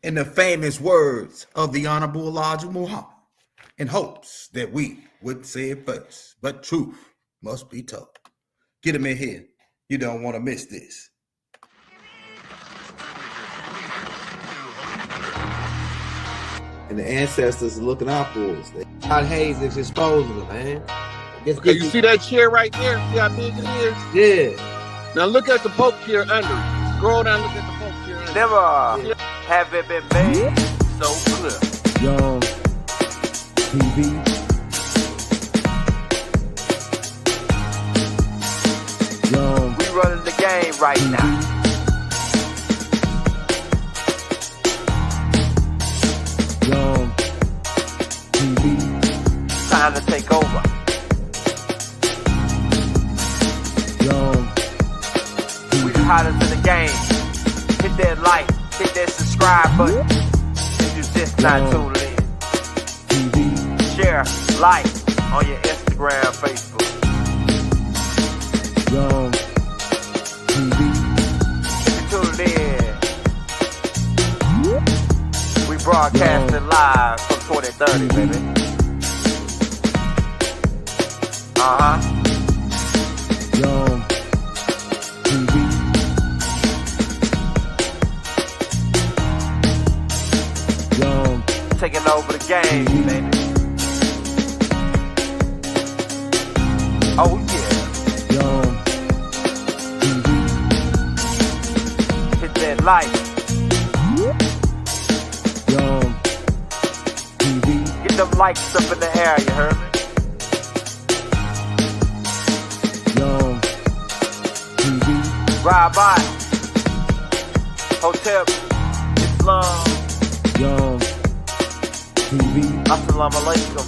in the famous words of the Honorable Elijah Muhammad, in hopes that we would say it first, but truth must be told. Get him in here. You don't want to miss this. And the ancestors are looking out for us. God Hayes is exposing them, man. Okay, you see that chair right there? See how big it is? Yeah. Now look at the Pope chair under it. Scroll down, look at the Pope chair under it. Never have it been made so clear. Young TV. Young. We running the game right now. Young TV. Time to take over. Young We the hottest in the game. Hit that like, hit that subscribe button. If you just not tuned in. TV. Share, like on your Instagram, Facebook. Young TV. If you tuned in, we broadcasting live from 2030, baby. Young TV. Young Taking over the game, baby. Oh yeah. Young TV. Hit that like. Young TV. Get them likes up in the air, you heard me? Young TV. Ride by. Hotel Islam. Young TV. Assalamu alaikum.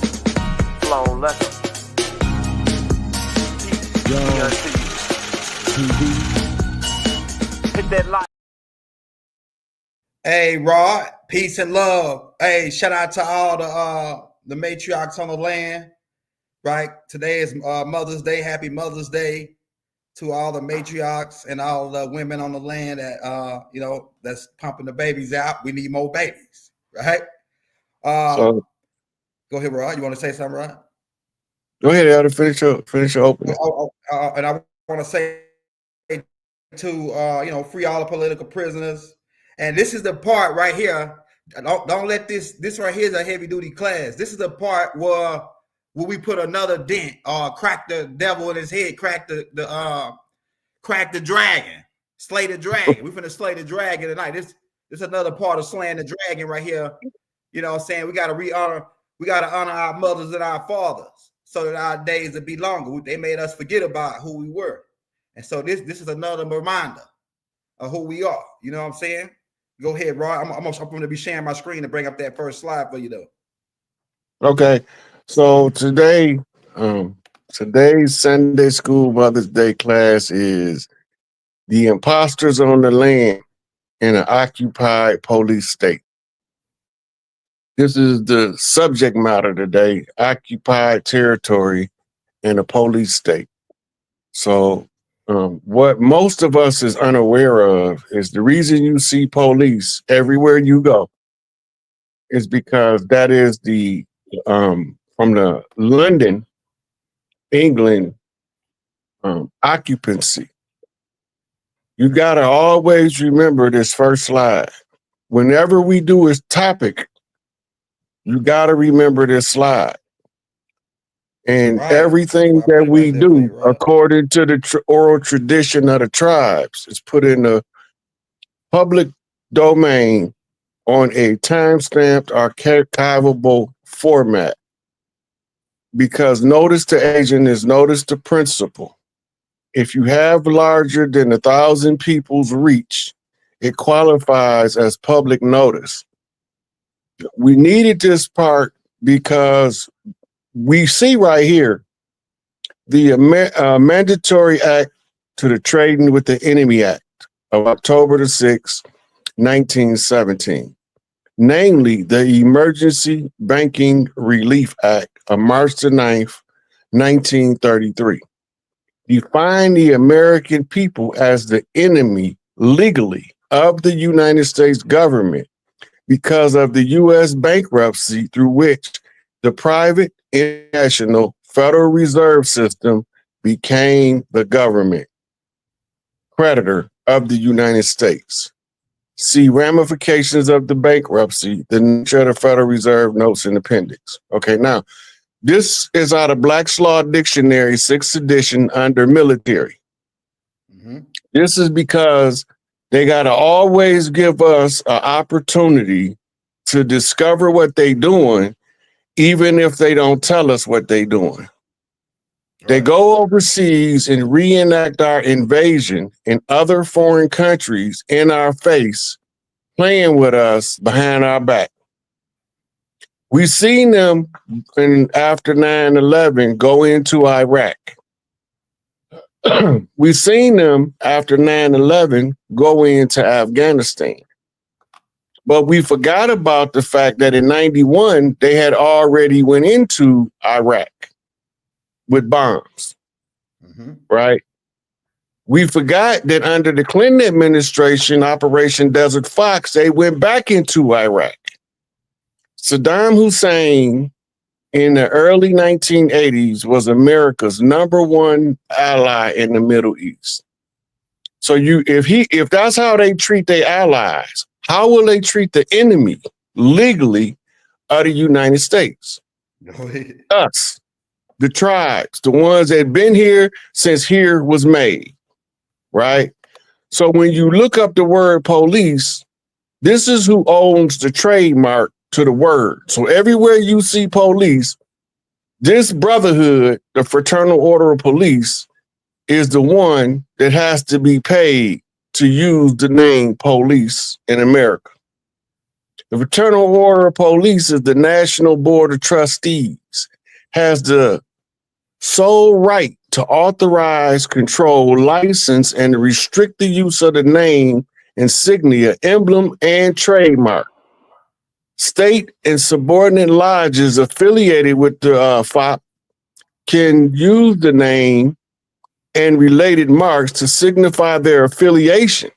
Flown letter. Young TV. Hit that like. Hey, Rod, peace and love. Hey, shout out to all the matriarchs on the land. Right, today is Mother's Day. Happy Mother's Day to all the matriarchs and all the women on the land that that's pumping the babies out. We need more babies, right? So Go ahead, Rod. You want to say something, Rod? go ahead, Elder. Finish your opening. And I want to say to free all the political prisoners. And this is the part right here. Don't let this right here is a heavy duty class. This is the part where we put another dent or crack the devil in his head, crack the dragon, slay the dragon. We're finna slay the dragon tonight. This is another part of slaying the dragon right here. You know what I'm saying? We gotta honor our mothers and our fathers so that our days will be longer. They made us forget about who we were. And so this is another reminder of who we are. You know what I'm saying? Go ahead, Rod. I'm going to be sharing my screen to bring up that first slide for you, though. Okay. So today, today's Sunday School Mother's Day class is the imposters on the land in an occupied police state. This is the subject matter today, occupied territory in a police state. So what most of us is unaware of is the reason you see police everywhere you go is because that is the from the London, England occupancy. You gotta always remember this first slide. Whenever we do a topic, you gotta remember this slide. And everything that we do, according to the oral tradition of the tribes, is put in the public domain on a time-stamped archivable format. Because notice to agent is notice to principle. If you have larger than 1,000 people's reach, it qualifies as public notice. We needed this part because we see right here the Mandatory Act to the Trading with the Enemy Act of October the 6th, 1917. Namely, the Emergency Banking Relief Act of March the 9th, 1933. Define the American people as the enemy legally of the United States government because of the U.S. bankruptcy through which the private international Federal Reserve System became the government creditor of the United States. See ramifications of the bankruptcy, the nature of the Federal Reserve notes in appendix. Okay, now, this is out of Black's Law Dictionary, 6th edition, under military. This is because they got to always give us an opportunity to discover what they're doing, even if they don't tell us what they're doing. They go overseas and reenact our invasion in other foreign countries in our face, playing with us behind our back. We've seen them after 9/11 go into Iraq. We've seen them after 9/11 go into Afghanistan. But we forgot about the fact that in 91, they had already went into Iraq with bombs, right? We forgot that under the Clinton administration, Operation Desert Fox, they went back into Iraq. Saddam Hussein in the early 1980s was America's #1 ally in the Middle East. So if that's how they treat their allies, how will they treat the enemy legally of the United States? Us, the tribes, the ones that have been here since here was made, right? So when you look up the word police, this is who owns the trademark to the word. So everywhere you see police, this brotherhood, the Fraternal Order of Police, is the one that has to be paid to use the name police in America. The Fraternal Order of Police is the National Board of Trustees, has the sole right to authorize, control, license, and restrict the use of the name, insignia, emblem, and trademark. State and subordinate lodges affiliated with the FOP can use the name and related marks to signify their affiliation,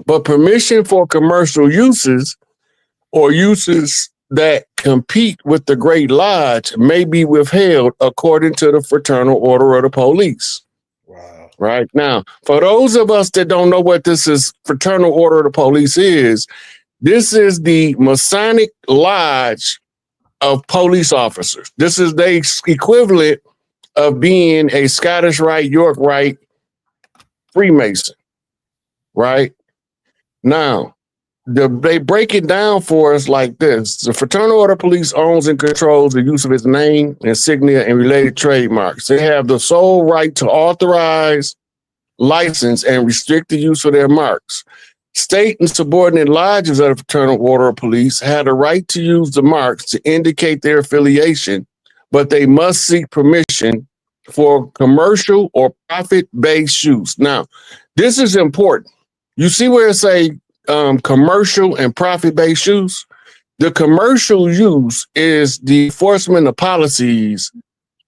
but permission for commercial uses or uses that compete with the Great Lodge may be withheld according to the Fraternal Order of the Police. Wow. Right now, for those of us that don't know what this is, Fraternal Order of the Police is, this is the Masonic Lodge of police officers. This is the equivalent of being a Scottish Rite, York Rite Freemason, right? Now, they break it down for us like this. The Fraternal Order of Police owns and controls the use of its name, insignia, and related trademarks. They have the sole right to authorize, license, and restrict the use of their marks. State and subordinate lodges of the Fraternal Order of Police had a right to use the marks to indicate their affiliation, but they must seek permission for commercial or profit-based use. Now, this is important. You see where it say commercial and profit-based use? The commercial use is the enforcement of policies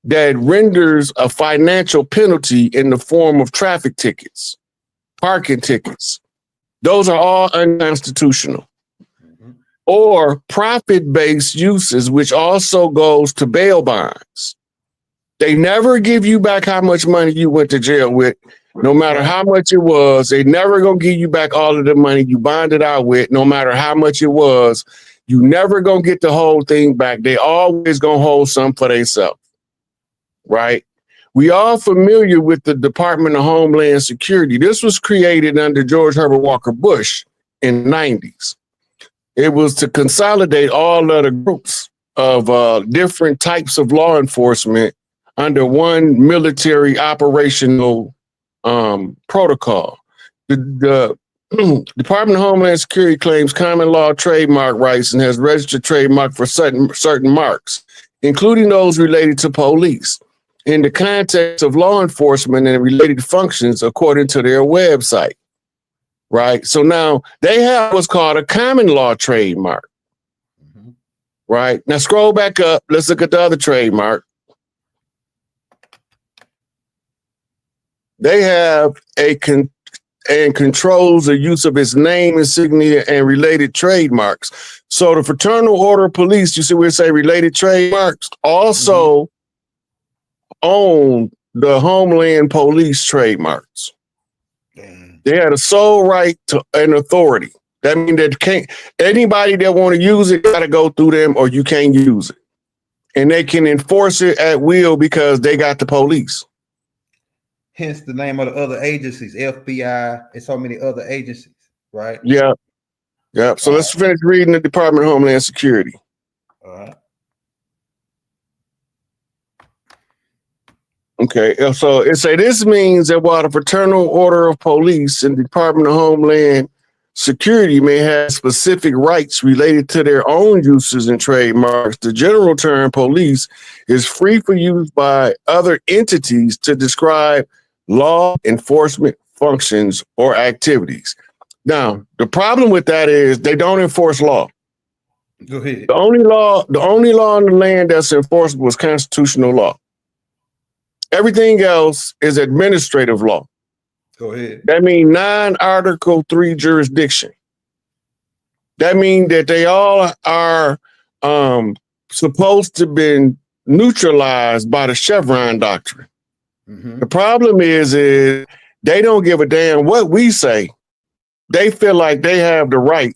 that renders a financial penalty in the form of traffic tickets, parking tickets. Those are all unconstitutional. Or profit-based uses, which also goes to bail bonds. They never give you back how much money you went to jail with, no matter how much it was. They never gonna give you back all of the money you bonded out with, no matter how much it was. You never gonna get the whole thing back. They always gonna hold some for themselves, right? We are familiar with the Department of Homeland Security. This was created under George Herbert Walker Bush in the 90s. It was to consolidate all of the groups of different types of law enforcement under one military operational protocol. The Department of Homeland Security claims common law trademark rights and has registered trademark for certain marks, including those related to police, in the context of law enforcement and related functions according to their website, right? So now they have what's called a common law trademark, right? Now scroll back up. Let's look at the other trademark. They have a and controls the use of its name, insignia, and related trademarks. So the Fraternal Order of Police, you see where it say related trademarks, also own the Homeland Police trademarks. They had a sole right to an authority. That means that anybody that want to use it got to go through them, or you can't use it. And they can enforce it at will because they got the police. Hence the name of the other agencies, FBI, and so many other agencies, right? Yeah. Yeah. So let's finish reading the Department of Homeland Security. All right. Okay. So it say this means that while the Fraternal Order of Police and the Department of Homeland Security may have specific rights related to their own uses and trademarks, the general term police is free for use by other entities to describe law enforcement functions or activities. Now, the problem with that is they don't enforce law. Go ahead. The only law in the land that's enforceable is constitutional law. Everything else is administrative law. Go ahead. That means non-Article 3 jurisdiction. That means that they all are supposed to be neutralized by the Chevron doctrine. The problem is they don't give a damn what we say. They feel like they have the right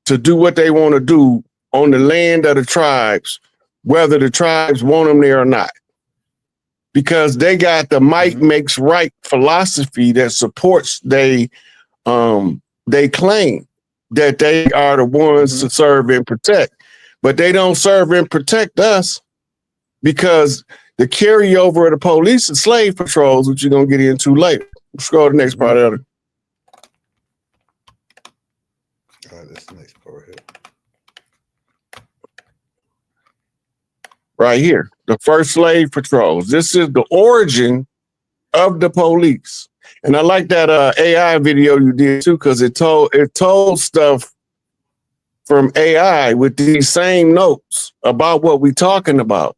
to do what they want to do on the land of the tribes, whether the tribes want them there or not. Because they got the might makes right philosophy that supports they claim that they are the ones to serve and protect. But they don't serve and protect us because the carryover of the police and slave patrols, which you're going to get into later. Scroll to the next part of it. All right, that's the next part here. Right here, the first slave patrols. This is the origin of the police. And I like that AI video you did too, because it told stuff from AI with these same notes about what we're talking about.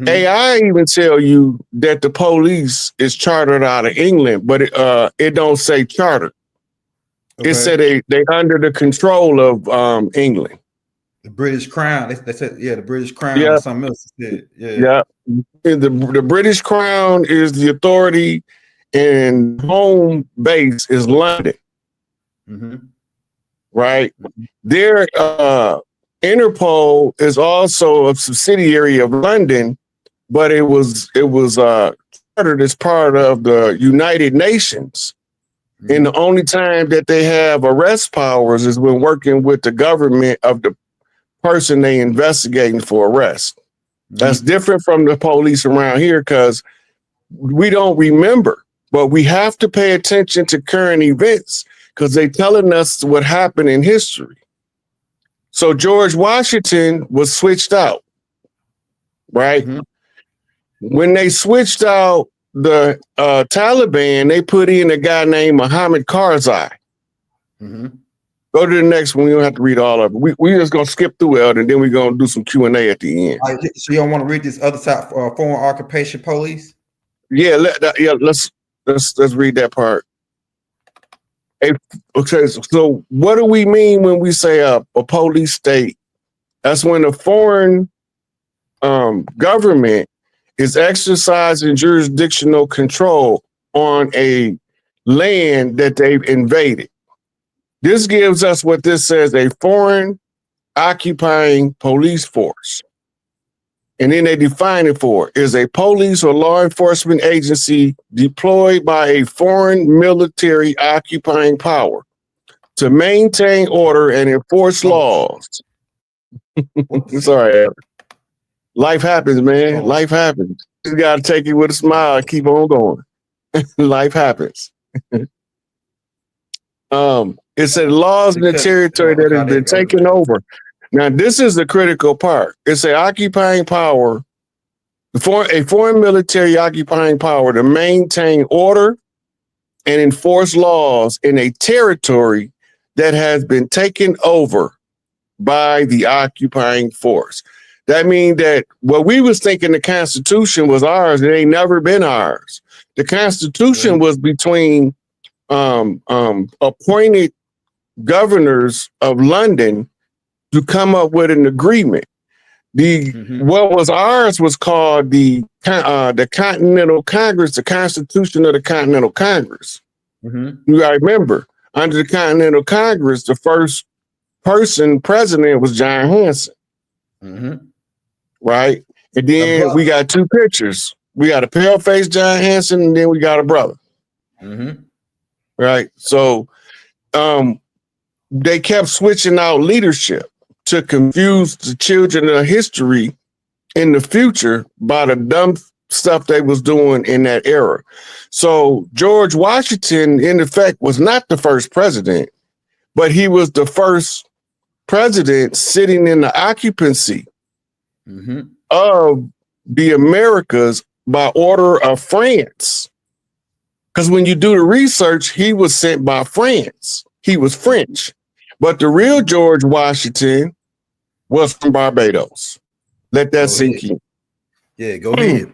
AI even tell you that the police is chartered out of England, but it don't say chartered. It said they under the control of England. The British Crown. They said, yeah, the British Crown or something else. Yeah. The British Crown is the authority, and home base is London. Right? Their Interpol is also a subsidiary of London, but it was chartered as part of the United Nations. And the only time that they have arrest powers is when working with the government of the person they investigating for arrest. That's different from the police around here because we don't remember, but we have to pay attention to current events because they're telling us what happened in history. So George Washington was switched out, right? When they switched out the Taliban, they put in a guy named Mohammed Karzai. Go to the next one. We don't have to read all of it. We just gonna skip through it, and then we're gonna do some Q&A at the end. So you don't want to read this other side, foreign occupation police? Yeah, let's read that part. Okay, so what do we mean when we say a police state? That's when a foreign government is exercising jurisdictional control on a land that they've invaded. This gives us what this says, a foreign occupying police force. And then they define it for is a police or law enforcement agency deployed by a foreign military occupying power to maintain order and enforce laws. Sorry, life happens, man. Life happens. You got to take it with a smile and keep on going. Life happens. It said laws in the territory that has been taken over. Now, this is the critical part. It's an occupying power, a foreign military occupying power to maintain order and enforce laws in a territory that has been taken over by the occupying force. That means that what we was thinking the Constitution was ours, it ain't never been ours. The Constitution was between appointed governors of London to come up with an agreement. What was ours was called the Continental Congress, the Constitution of the Continental Congress. You gotta remember, under the Continental Congress, the first president was John Hanson. Right? And then we got two pictures. We got a pale-faced John Hanson, and then we got a brother. Right? So they kept switching out leadership to confuse the children of history in the future by the dumb stuff they was doing in that era. So George Washington, in effect, was not the first president, but he was the first president sitting in the occupancy of the Americas by order of France. Because when you do the research, he was sent by France. He was French. But the real George Washington was from Barbados. Let that sink in. Yeah, go ahead.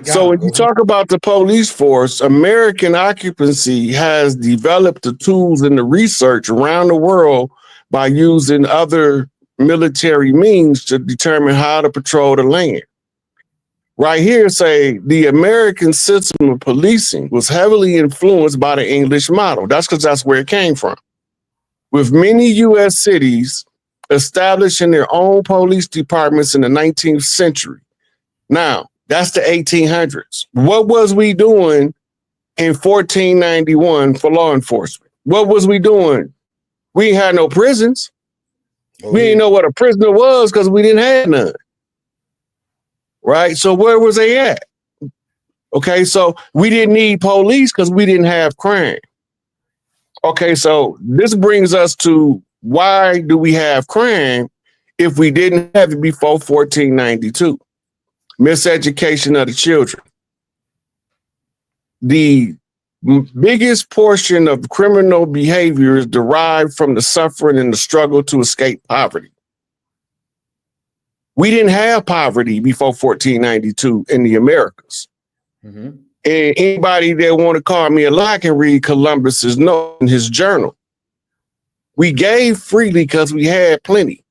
So when you talk about the police force, American occupancy has developed the tools and the research around the world by using other military means to determine how to patrol the land. Right here, say the American system of policing was heavily influenced by the English model. That's because that's where it came from. With many U.S. cities establishing their own police departments in the 19th century. Now, that's the 1800s. What was we doing in 1491 for law enforcement? What was we doing? We had no prisons. We didn't know what a prisoner was because we didn't have none. Right? So where was they at? Okay, so we didn't need police because we didn't have crime. Okay, so this brings us to why do we have crime if we didn't have it before 1492? Miseducation of the children. The biggest portion of criminal behavior is derived from the suffering and the struggle to escape poverty. We didn't have poverty before 1492 in the Americas. And anybody that want to call me a lie can read Columbus's note in his journal. We gave freely because we had plenty.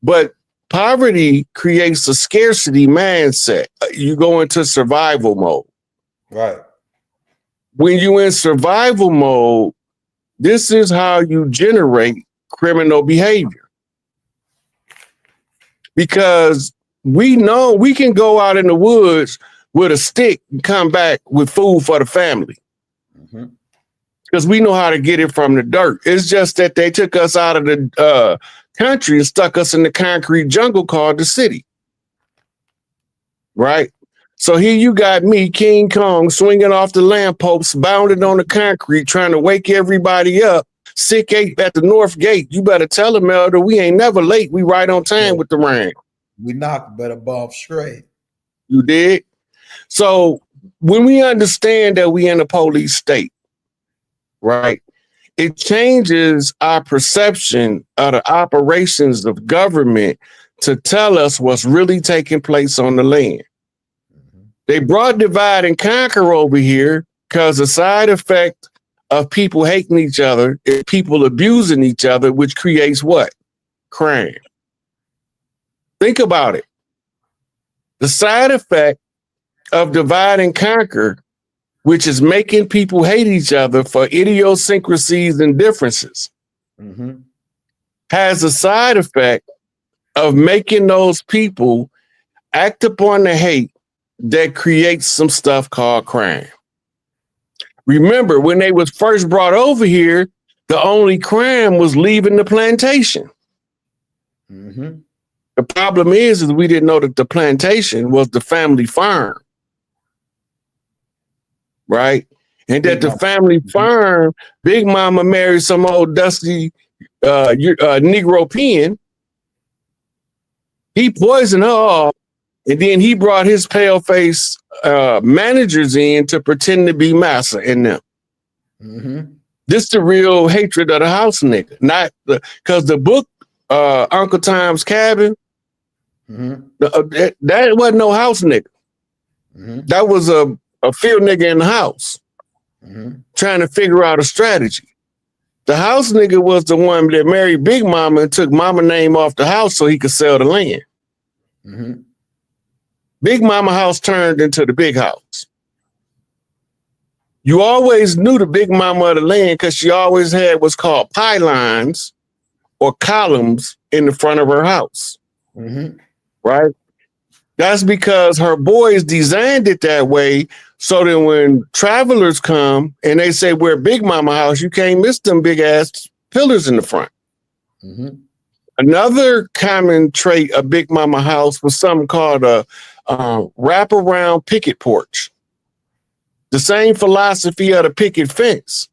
But poverty creates a scarcity mindset. You go into survival mode. Right. When you're in survival mode, this is how you generate criminal behavior. Because we know we can go out in the woods with a stick and come back with food for the family. Because we know how to get it from the dirt. It's just that they took us out of the country and stuck us in the concrete jungle called the city. Right? So here you got me, King Kong, swinging off the lampposts, bounding on the concrete, trying to wake everybody up. Sick ape at the Northgate. You better tell them, Elder, we ain't never late. We right on time with the rain. We knocked better bump straight. You did? So when we understand that we in a police state, right, it changes our perception of the operations of government to tell us what's really taking place on the land. They brought divide and conquer over here because the side effect of people hating each other is people abusing each other, which creates what? Crime. Think about it. The side effect of divide and conquer, which is making people hate each other for idiosyncrasies and differences, has a side effect of making those people act upon the hate that creates some stuff called crime. Remember, when they was first brought over here, the only crime was leaving the plantation. The problem is we didn't know that the plantation was the family farm. Right? And that the family farm, Big Mama married some old dusty Negro pen. He poisoned her off, and then he brought his pale face managers in to pretend to be massa in them. This the real hatred of the house nigga, not because the book Uncle Tom's Cabin, that wasn't no house nigga. That was a field nigga in the house. trying to figure out a strategy. The house nigga was the one that married Big Mama and took Mama name off the house so he could sell the land. Big Mama house turned into the big house. You always knew the Big Mama of the land because she always had what's called pylons or columns in the front of her house. Right? That's because her boys designed it that way so that when travelers come and they say, we're Big Mama house, you can't miss them big ass pillars in the front. Another common trait of Big Mama house was something called a wraparound picket porch. The same philosophy of the picket fence,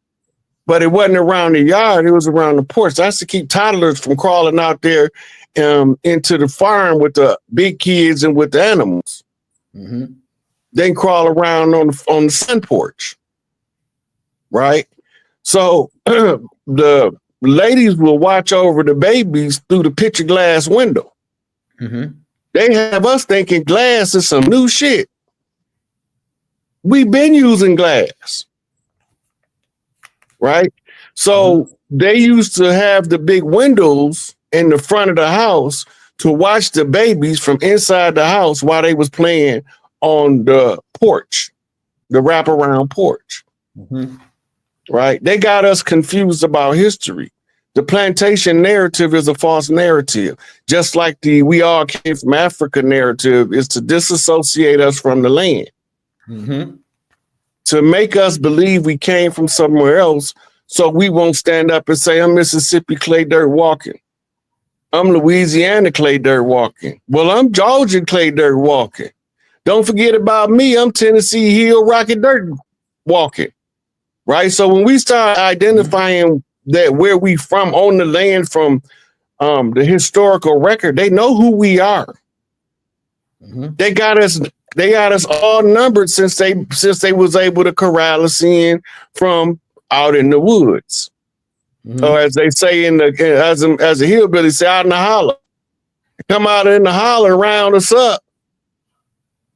but it wasn't around the yard, it was around the porch. That's to keep toddlers from crawling out there into the farm with the big kids and with the animals. They can crawl around on the sun porch, right? So the ladies will watch over the babies through the picture glass window. They have us thinking glass is some new shit. We've been using glass, right? So they used to have the big windows in the front of the house to watch the babies from inside the house while they was playing on the porch, the wraparound porch, right? They got us confused about history. The plantation narrative is a false narrative, just like the we all came from Africa narrative is to disassociate us from the land, to make us believe we came from somewhere else so we won't stand up and say, I'm Mississippi clay dirt walking. I'm Louisiana clay dirt walking. Well, I'm Georgia clay dirt walking. Don't forget about me. I'm Tennessee Hill rocket dirt walking, right? So when we start identifying that where we from on the land from the historical record, they know who we are. They got us all numbered since they was able to corral us in from out in the woods. Or as they say as a hillbilly say, out in the holler. Come out in the holler, round us up,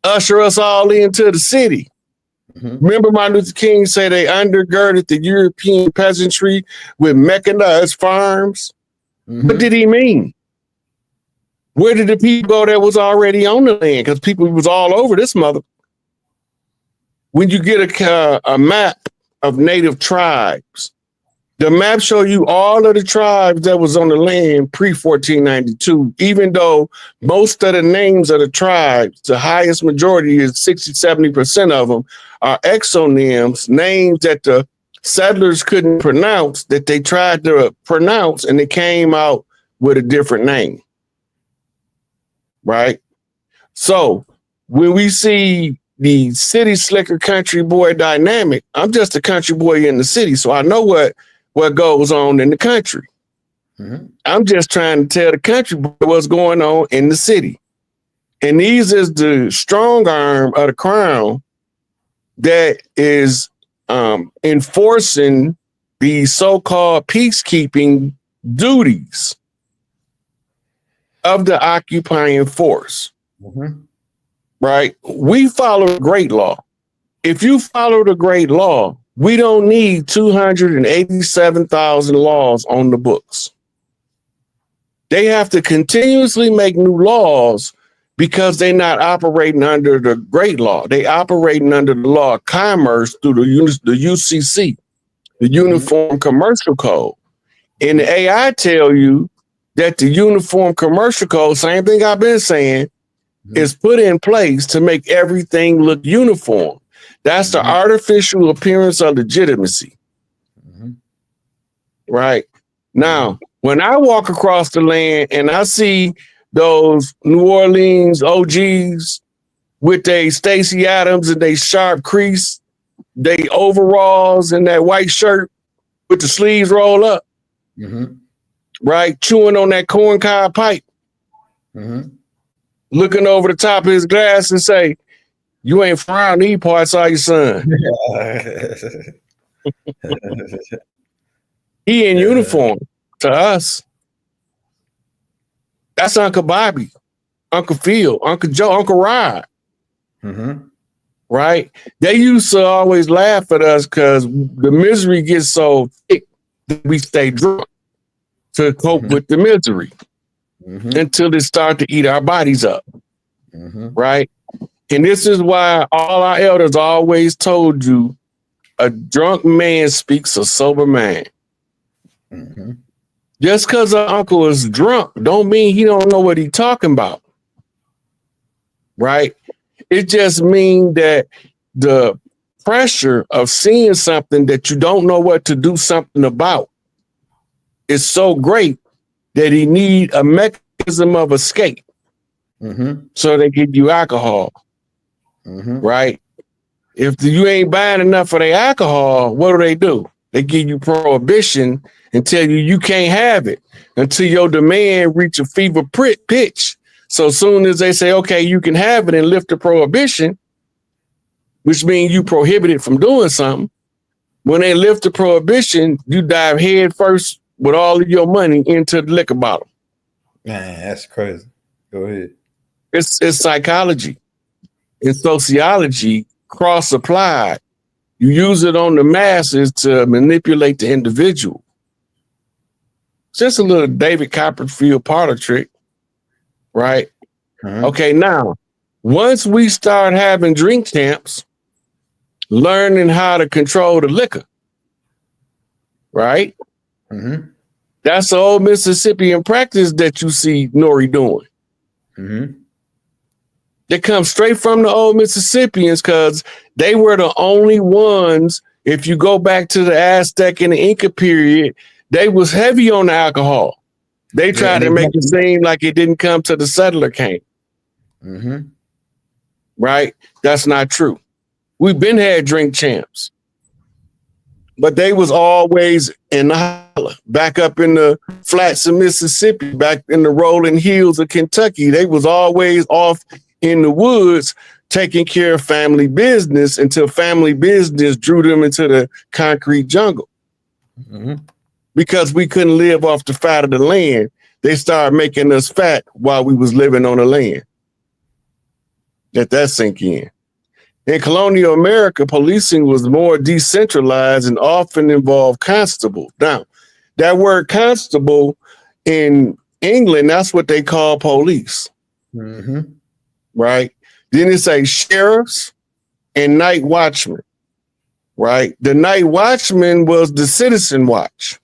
usher us all into the city. Remember Martin Luther King said they undergirded the European peasantry with mechanized farms? What did he mean? Where did the people go that was already on the land? Because people was all over this mother. When you get a map of native tribes, the map show you all of the tribes that was on the land pre-1492, even though most of the names of the tribes, the highest majority is 60-70% of them, are exonyms, names that the settlers couldn't pronounce, that they tried to pronounce, and it came out with a different name, right? So when we see the city slicker country boy dynamic, I'm just a country boy in the city, so I know what goes on in the country. I'm just trying to tell the country boy what's going on in the city. And these is the strong arm of the crown that is enforcing the so-called peacekeeping duties of the occupying force. Right? We follow the great law. If you follow the great law, we don't need 287,000 laws on the books. They have to continuously make new laws because they're not operating under the great law. They operating under the law of commerce through the UCC, the Uniform Commercial Code. And the AI tell you that the Uniform Commercial Code, same thing I've been saying, is put in place to make everything look uniform. That's the artificial appearance of legitimacy. Right? Now, when I walk across the land and I see those New Orleans OGs with their Stacey Adams and they sharp crease, they overalls and that white shirt with the sleeves roll up, right? Chewing on that corncob pipe, looking over the top of his glass and say, you ain't from around these parts, are you, son? He in uniform to us. That's Uncle Bobby, Uncle Phil, Uncle Joe, Uncle Rod. right? They used to always laugh at us because the misery gets so thick that we stay drunk to cope with the misery until it starts to eat our bodies up, right? And this is why all our elders always told you a drunk man speaks a sober man. Just because our uncle is drunk don't mean he don't know what he's talking about, right? It just means that the pressure of seeing something that you don't know what to do something about is so great that he need a mechanism of escape. So they give you alcohol, right? If you ain't buying enough of their alcohol, what do? They give you prohibition and tell you can't have it until your demand reach a fever pitch. So soon as they say, okay, you can have it and lift the prohibition, which means you prohibited from doing something, when they lift the prohibition, you dive head first with all of your money into the liquor bottle. Man, that's crazy. Go ahead. It's psychology and sociology cross-applied. You use it on the masses to manipulate the individual. Just a little David Copperfield parlor trick, right? Okay, now, once we start having drink champs, learning how to control the liquor, right? That's the old Mississippian practice that you see Nori doing. They come straight from the old Mississippians because they were the only ones. If you go back to the Aztec and the Inca period, they was heavy on the alcohol. They tried to make it seem like it didn't come to the settler came. Right? That's not true. We've been had drink champs, but they was always in the holler, back up in the flats of Mississippi, back in the rolling hills of Kentucky. They was always off in the woods taking care of family business until family business drew them into the concrete jungle. Because we couldn't live off the fat of the land, they started making us fat while we was living on the land. Let that sink in. In colonial America, policing was more decentralized and often involved constables. Now, that word constable in England, that's what they call police. Right? Then it say sheriffs and night watchmen, right? The night watchman was the citizen watch.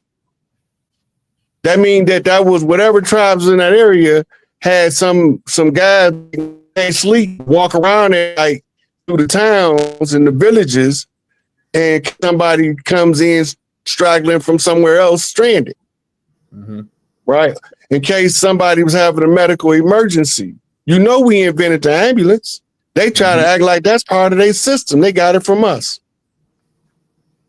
That means that was whatever tribes in that area had some guys they sleep, walk around at night through the towns and the villages, and somebody comes in straggling from somewhere else stranded, right? In case somebody was having a medical emergency. You know, we invented the ambulance. They try to act like that's part of their system. They got it from us.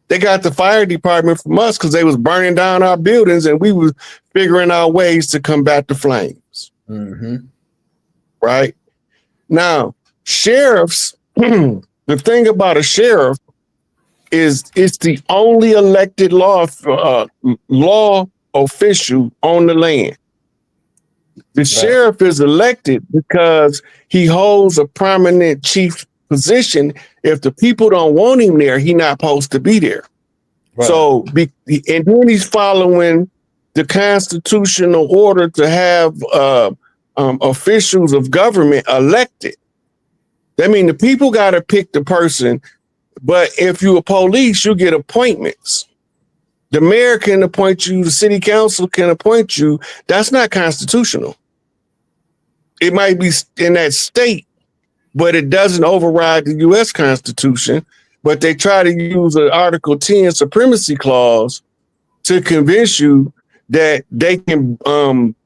They got the fire department from us because they was burning down our buildings and we was figuring out ways to combat the flames. Right? Now, sheriffs, the thing about a sheriff is it's the only elected law official on the land. The sheriff is elected because he holds a prominent chief position. If the people don't want him there, he's not supposed to be there. So, and then he's following the constitutional order to have officials of government elected. That means the people got to pick the person, but if you're a police, you get appointments. The mayor can appoint you, the city council can appoint you. That's not constitutional. It might be in that state, but it doesn't override the U.S. Constitution. But they try to use an Article 10 supremacy clause to convince you that they can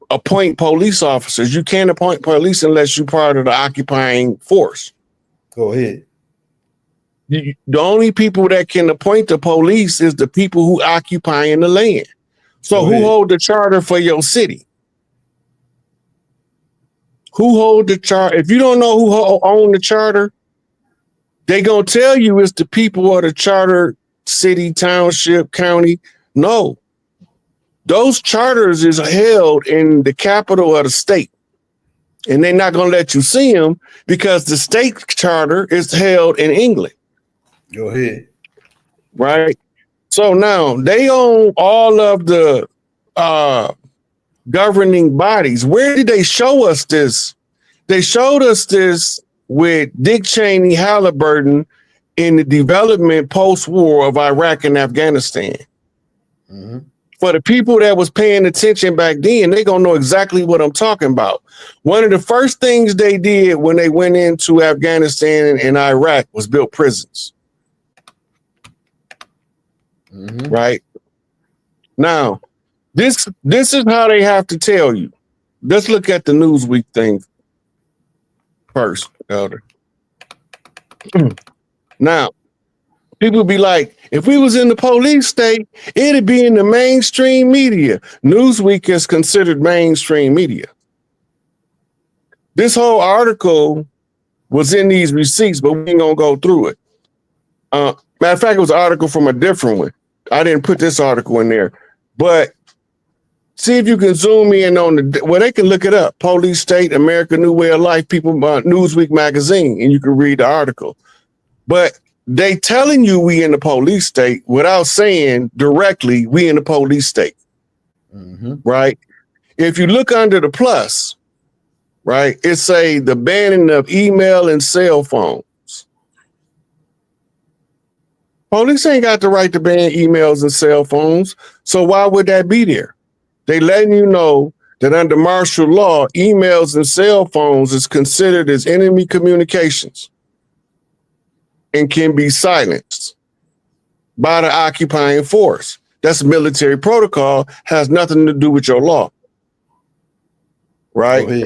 appoint police officers. You can't appoint police unless you're part of the occupying force. Go ahead. The only people that can appoint the police is the people who occupy in the land. So who hold the charter for your city? Who hold the charter? If you don't know who own the charter, they gonna tell you it's the people of the charter, city, township, county. No, those charters is held in the capital of the state. And they're not going to let you see them because the state charter is held in England. Go ahead. Right? So now they own all of the governing bodies. Where did they show us this? They showed us this with Dick Cheney, Halliburton in the development post-war of Iraq and Afghanistan. Mm-hmm. For the people that was paying attention back then, they gonna know exactly what I'm talking about. One of the first things they did when they went into Afghanistan and Iraq was build prisons. Mm-hmm. Right? Now, this is how they have to tell you. Let's look at the Newsweek thing first, Elder. Now, people be like, if we was in the police state, it'd be in the mainstream media. Newsweek is considered mainstream media. This whole article was in these receipts, but we ain't gonna go through it. Matter of fact, it was an article from a different one. I didn't put this article in there, but see if you can zoom in on they can look it up. Police State, American New Way of Life, People, Newsweek magazine, and you can read the article. But they telling you we in the police state without saying directly we in the police state. Mm-hmm. Right? If you look under the plus, right, it say the banning of email and cell phones. Police ain't got the right to ban emails and cell phones, so why would that be there? They letting you know that under martial law, emails and cell phones is considered as enemy communications and can be silenced by the occupying force. That's military protocol, has nothing to do with your law. Right?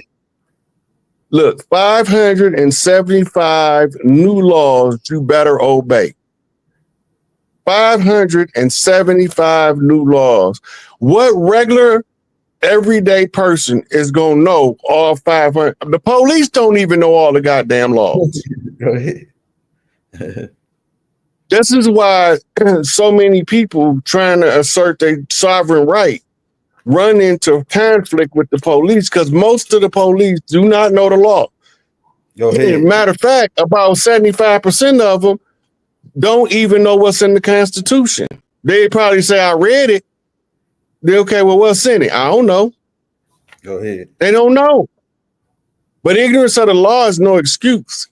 Look, 575 new laws you better obey. 575 new laws. What regular everyday person is going to know all 500? The police don't even know all the goddamn laws. Go ahead. This is why so many people trying to assert their sovereign right run into conflict with the police because most of the police do not know the law. Go ahead. Matter of fact, about 75% of them don't even know what's in the Constitution. They probably say, I read it. They're okay, well, what's in it? I don't know. Go ahead. They don't know. But ignorance of the law is no excuse.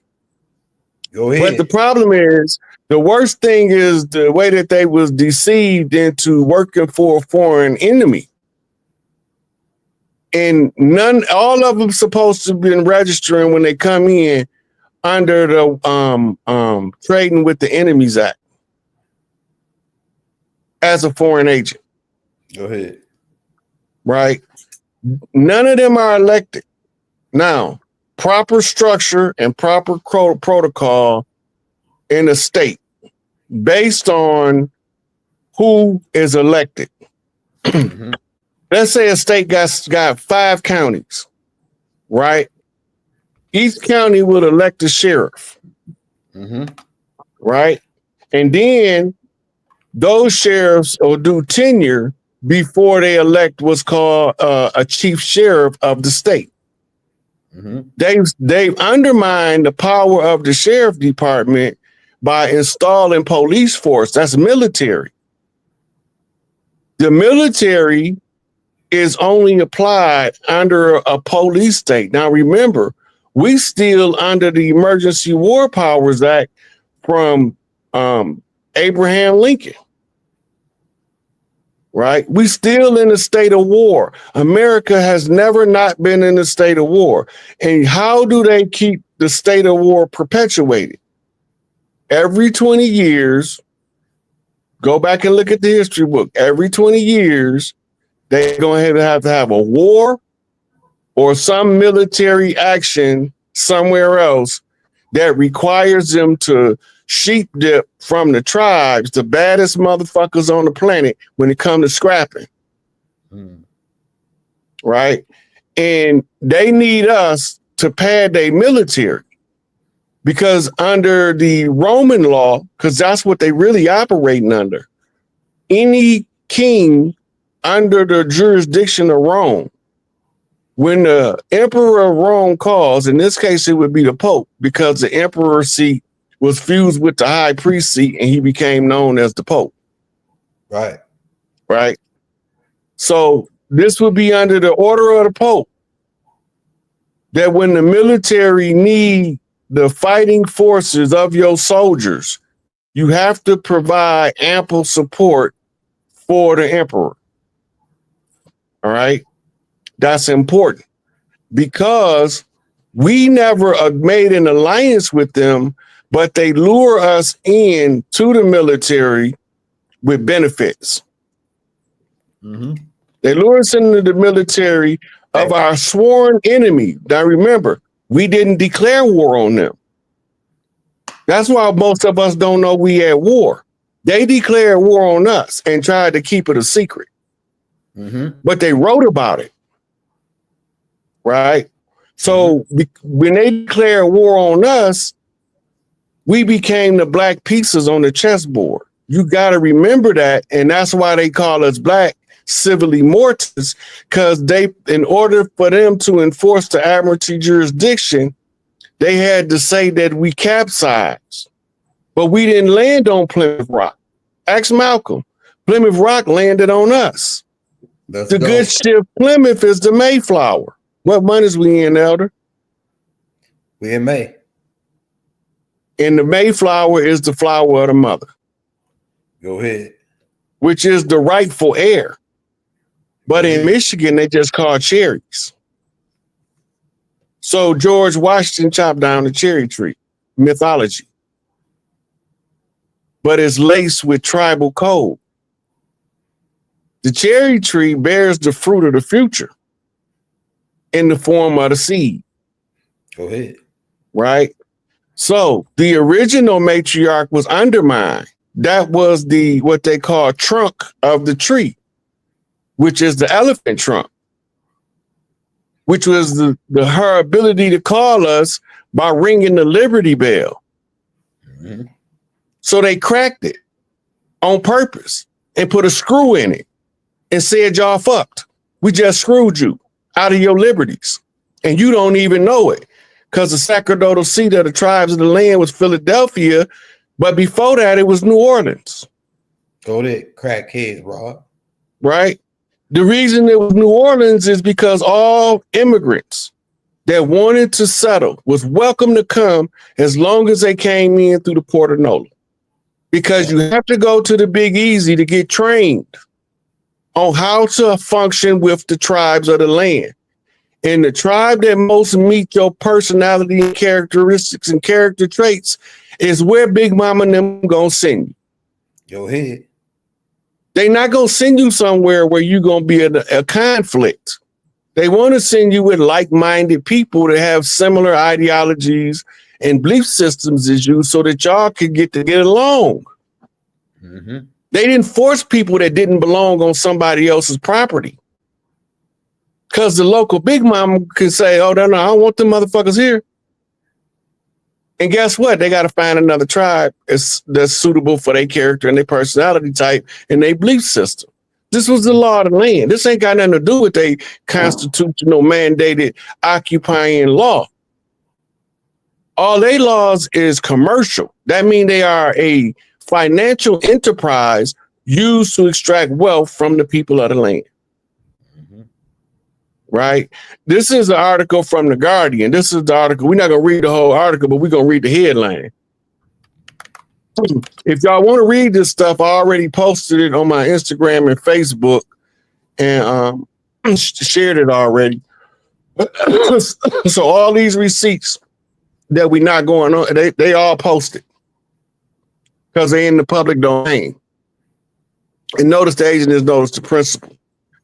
Go ahead. But the problem is, the worst thing is the way that they was deceived into working for a foreign enemy. And all of them supposed to have been registering when they come in under the Trading with the Enemies Act as a foreign agent. Go ahead. Right? None of them are elected. Now, proper structure and proper protocol in a state based on who is elected. Mm-hmm. Let's say a state got 5 counties, right? Each county would elect a sheriff, mm-hmm. right? And then those sheriffs will do tenure before they elect what's called a chief sheriff of the state. Mm-hmm. They've undermined the power of the sheriff department by installing police force. That's military. The military is only applied under a police state. Now, remember, we still under the Emergency War Powers Act from Abraham Lincoln, right? We still in a state of war. America has never not been in a state of war. And how do they keep the state of war perpetuated? Every 20 years, go back and look at the history book. Every 20 years, they're going to have a war or some military action somewhere else that requires them to sheep dip from the tribes, the baddest motherfuckers on the planet when it comes to scrapping. Right? And they need us to pad their military because under the Roman law, because that's what they really operating under, any king under the jurisdiction of Rome when the emperor of Rome calls, in this case, it would be the Pope, because the emperor seat was fused with the high priest seat and he became known as the Pope. Right. Right. So this would be under the order of the Pope, that when the military need the fighting forces of your soldiers, you have to provide ample support for the emperor. All right. That's important because we never made an alliance with them, but they lure us in to the military with benefits. Mm-hmm. They lure us into the military of our sworn enemy. Now remember, we didn't declare war on them. That's why most of us don't know we at war. They declared war on us and tried to keep it a secret. Mm-hmm. But they wrote about it. Right? So when they declared war on us, we became the black pieces on the chessboard. You got to remember that. And that's why they call us black civilly mortis, because they, in order for them to enforce the admiralty jurisdiction, they had to say that we capsized. But we didn't land on Plymouth Rock. Ask Malcolm. Plymouth Rock landed on us. The good ship Plymouth is the Mayflower. What month is we in, Elder? We in May. And the Mayflower is the flower of the mother. Go ahead. Which is the rightful heir. But in Michigan, they just call cherries. So George Washington chopped down the cherry tree. Mythology. But it's laced with tribal code. The cherry tree bears the fruit of the future in the form of the seed. Go ahead. Right? So the original matriarch was undermined. That was the what they call trunk of the tree, which is the elephant trunk, which was her ability to call us by ringing the Liberty Bell. Mm-hmm. So they cracked it on purpose and put a screw in it and said, y'all fucked. We just screwed you out of your liberties. And you don't even know it, because the sacerdotal seat of the tribes of the land was Philadelphia. But before that, it was New Orleans. Go there, crackheads, Rob. Right? The reason it was New Orleans is because all immigrants that wanted to settle was welcome to come as long as they came in through the Port of Nola. Because you have to go to the Big Easy to get trained on how to function with the tribes of the land. And the tribe that most meet your personality and characteristics and character traits is where Big Mama and them gonna send you. Go ahead. They not gonna send you somewhere where you're gonna be in a conflict. They want to send you with like-minded people that have similar ideologies and belief systems as you, so that y'all could get along. Mm-hmm. They didn't force people that didn't belong on somebody else's property. Because the local Big Mama can say, oh, no, I don't want them motherfuckers here. And guess what? They got to find another tribe that's suitable for their character and their personality type and their belief system. This was the law of the land. This ain't got nothing to do with a constitutional mandated occupying law. All they laws is commercial. That means they are a financial enterprise used to extract wealth from the people of the land. Mm-hmm. Right? This is an article from The Guardian. This is the article. We're not going to read the whole article, but we're going to read the headline. If y'all want to read this stuff, I already posted it on my Instagram and Facebook and shared it already. So all these receipts that we not going on, they all posted because they're in the public domain. And notice the agent is notice the principal.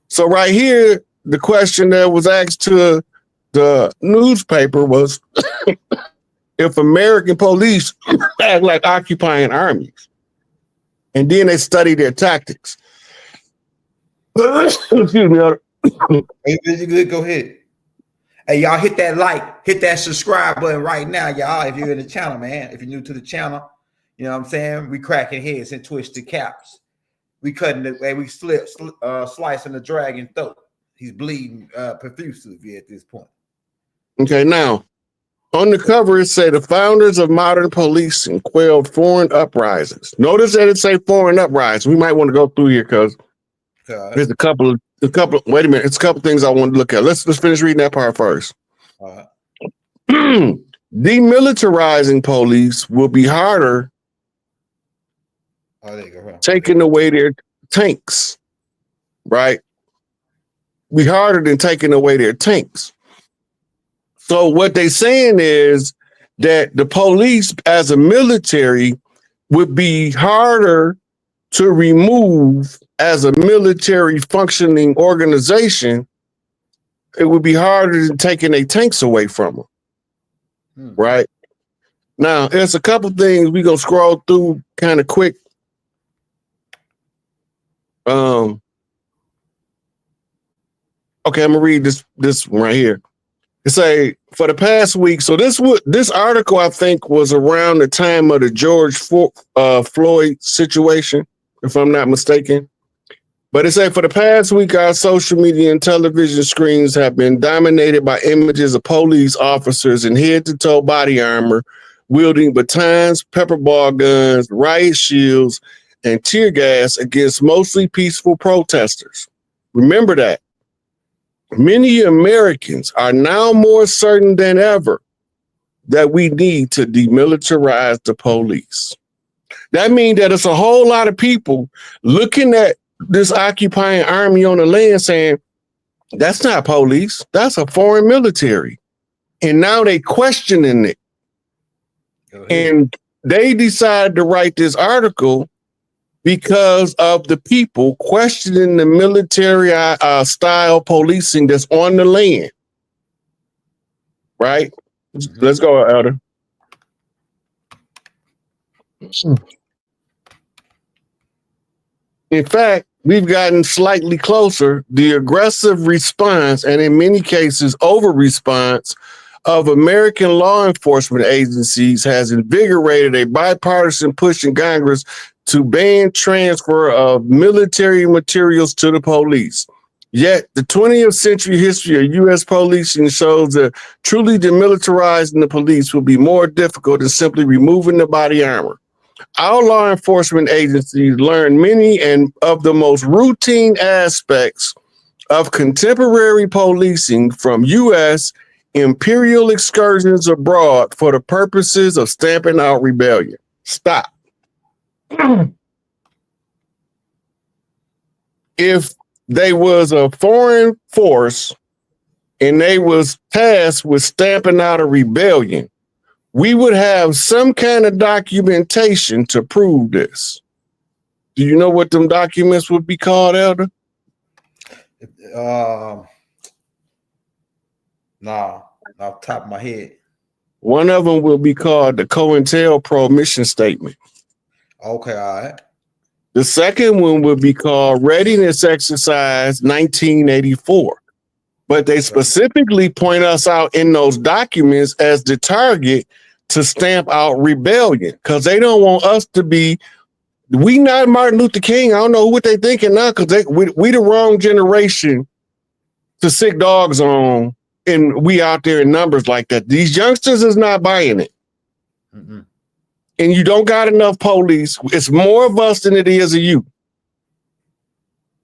So right here, the question that was asked to the newspaper was if American police act like occupying armies, and then they study their tactics. Excuse me. Good, go ahead. Hey, y'all hit that like, hit that subscribe button right now, y'all. If you're in the channel, man, if you're new to the channel, you know what I'm saying? We cracking heads and twisted caps. We cutting the way we slicing the dragon throat. he's bleeding profusely at this point. Okay, now on the cover it say the founders of modern policing quelled foreign uprisings. Notice that it say foreign uprisings. We might want to go through here because there's a couple. Wait a minute, it's a couple things I want to look at. Let's finish reading that part first. Demilitarizing police will be harder. There you go. Taking away their tanks, right? Be harder than taking away their tanks. So what they saying is that the police as a military would be harder to remove as a military functioning organization. It would be harder than taking their tanks away from them, right? Now, there's a couple things we gonna scroll through kind of quick. Okay, I'm gonna read this one right here. It say for the past week. So this article I think was around the time of the George Floyd situation, if I'm not mistaken. But it said for the past week, our social media and television screens have been dominated by images of police officers in head-to-toe body armor, wielding batons, pepper ball guns, riot shields, and tear gas against mostly peaceful protesters. Remember that. Many Americans are now more certain than ever that we need to demilitarize the police. That means that it's a whole lot of people looking at this occupying army on the land saying, that's not police, that's a foreign military. And now they questioning it. And they decided to write this article because of the people questioning the military style policing that's on the land. Right? Let's go, Elder. In fact, we've gotten slightly closer. The aggressive response, and in many cases, over response of American law enforcement agencies has invigorated a bipartisan push in Congress to ban transfer of military materials to the police. Yet the 20th century history of U.S. policing shows that truly demilitarizing the police will be more difficult than simply removing the body armor. Our law enforcement agencies learn many and of the most routine aspects of contemporary policing from U.S. Imperial excursions abroad for the purposes of stamping out rebellion. Stop. If they was a foreign force and they was tasked with stamping out a rebellion, we would have some kind of documentation to prove this. Do you know what them documents would be called, Elder? Nah, off the top of my head. One of them will be called the COINTELPRO mission statement. Okay, all right. The second one would be called Readiness Exercise 1984. But they specifically point us out in those documents as the target to stamp out rebellion, because they don't want us to be, we not Martin Luther King. I don't know what they thinking now, because we the wrong generation to sick dogs on, and we out there in numbers like that. These youngsters is not buying it. And you don't got enough police. It's more of us than it is of you.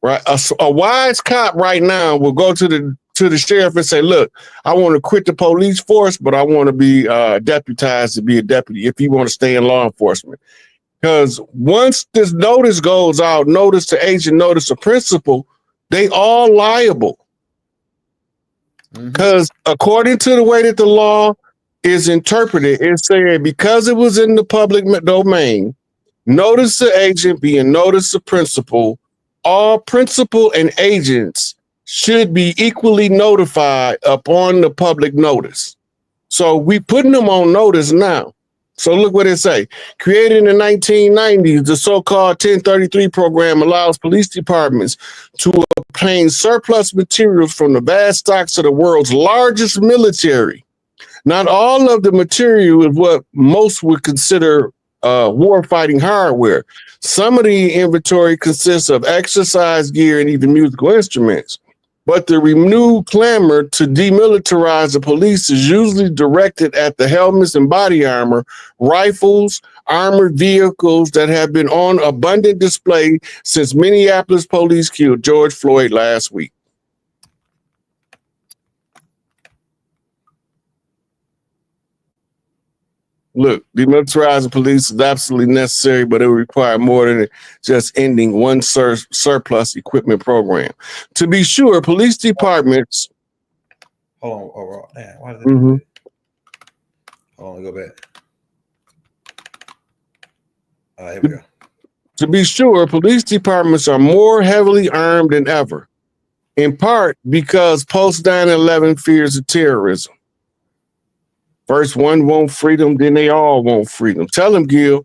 Right? A wise cop right now will go to the sheriff and say, look, I want to quit the police force, but I want to be deputized to be a deputy if you want to stay in law enforcement. Because once this notice goes out, notice to agent, notice to principal, they all liable. Because according to the way that the law is interpreted, it's saying because it was in the public domain, notice to agent being notice to principal, all principal and agents should be equally notified upon the public notice. So we putting them on notice now. So look what it say. Created in the 1990s, the so-called 1033 program allows police departments to obtain surplus materials from the vast stocks of the world's largest military. Not all of the material is what most would consider war-fighting hardware. Some of the inventory consists of exercise gear and even musical instruments. but the renewed clamor to demilitarize the police is usually directed at the helmets and body armor, rifles, armored vehicles that have been on abundant display since Minneapolis police killed George Floyd last week. Look, demilitarizing police is absolutely necessary, but it will require more than just ending one surplus equipment program. To be sure, police departments. Hold on, damn, why did that do that? Hold on, go back. All right, here we go. To be sure, police departments are more heavily armed than ever, in part because post 9/11 fears of terrorism. First one want freedom, then they all want freedom. Tell them, Gil.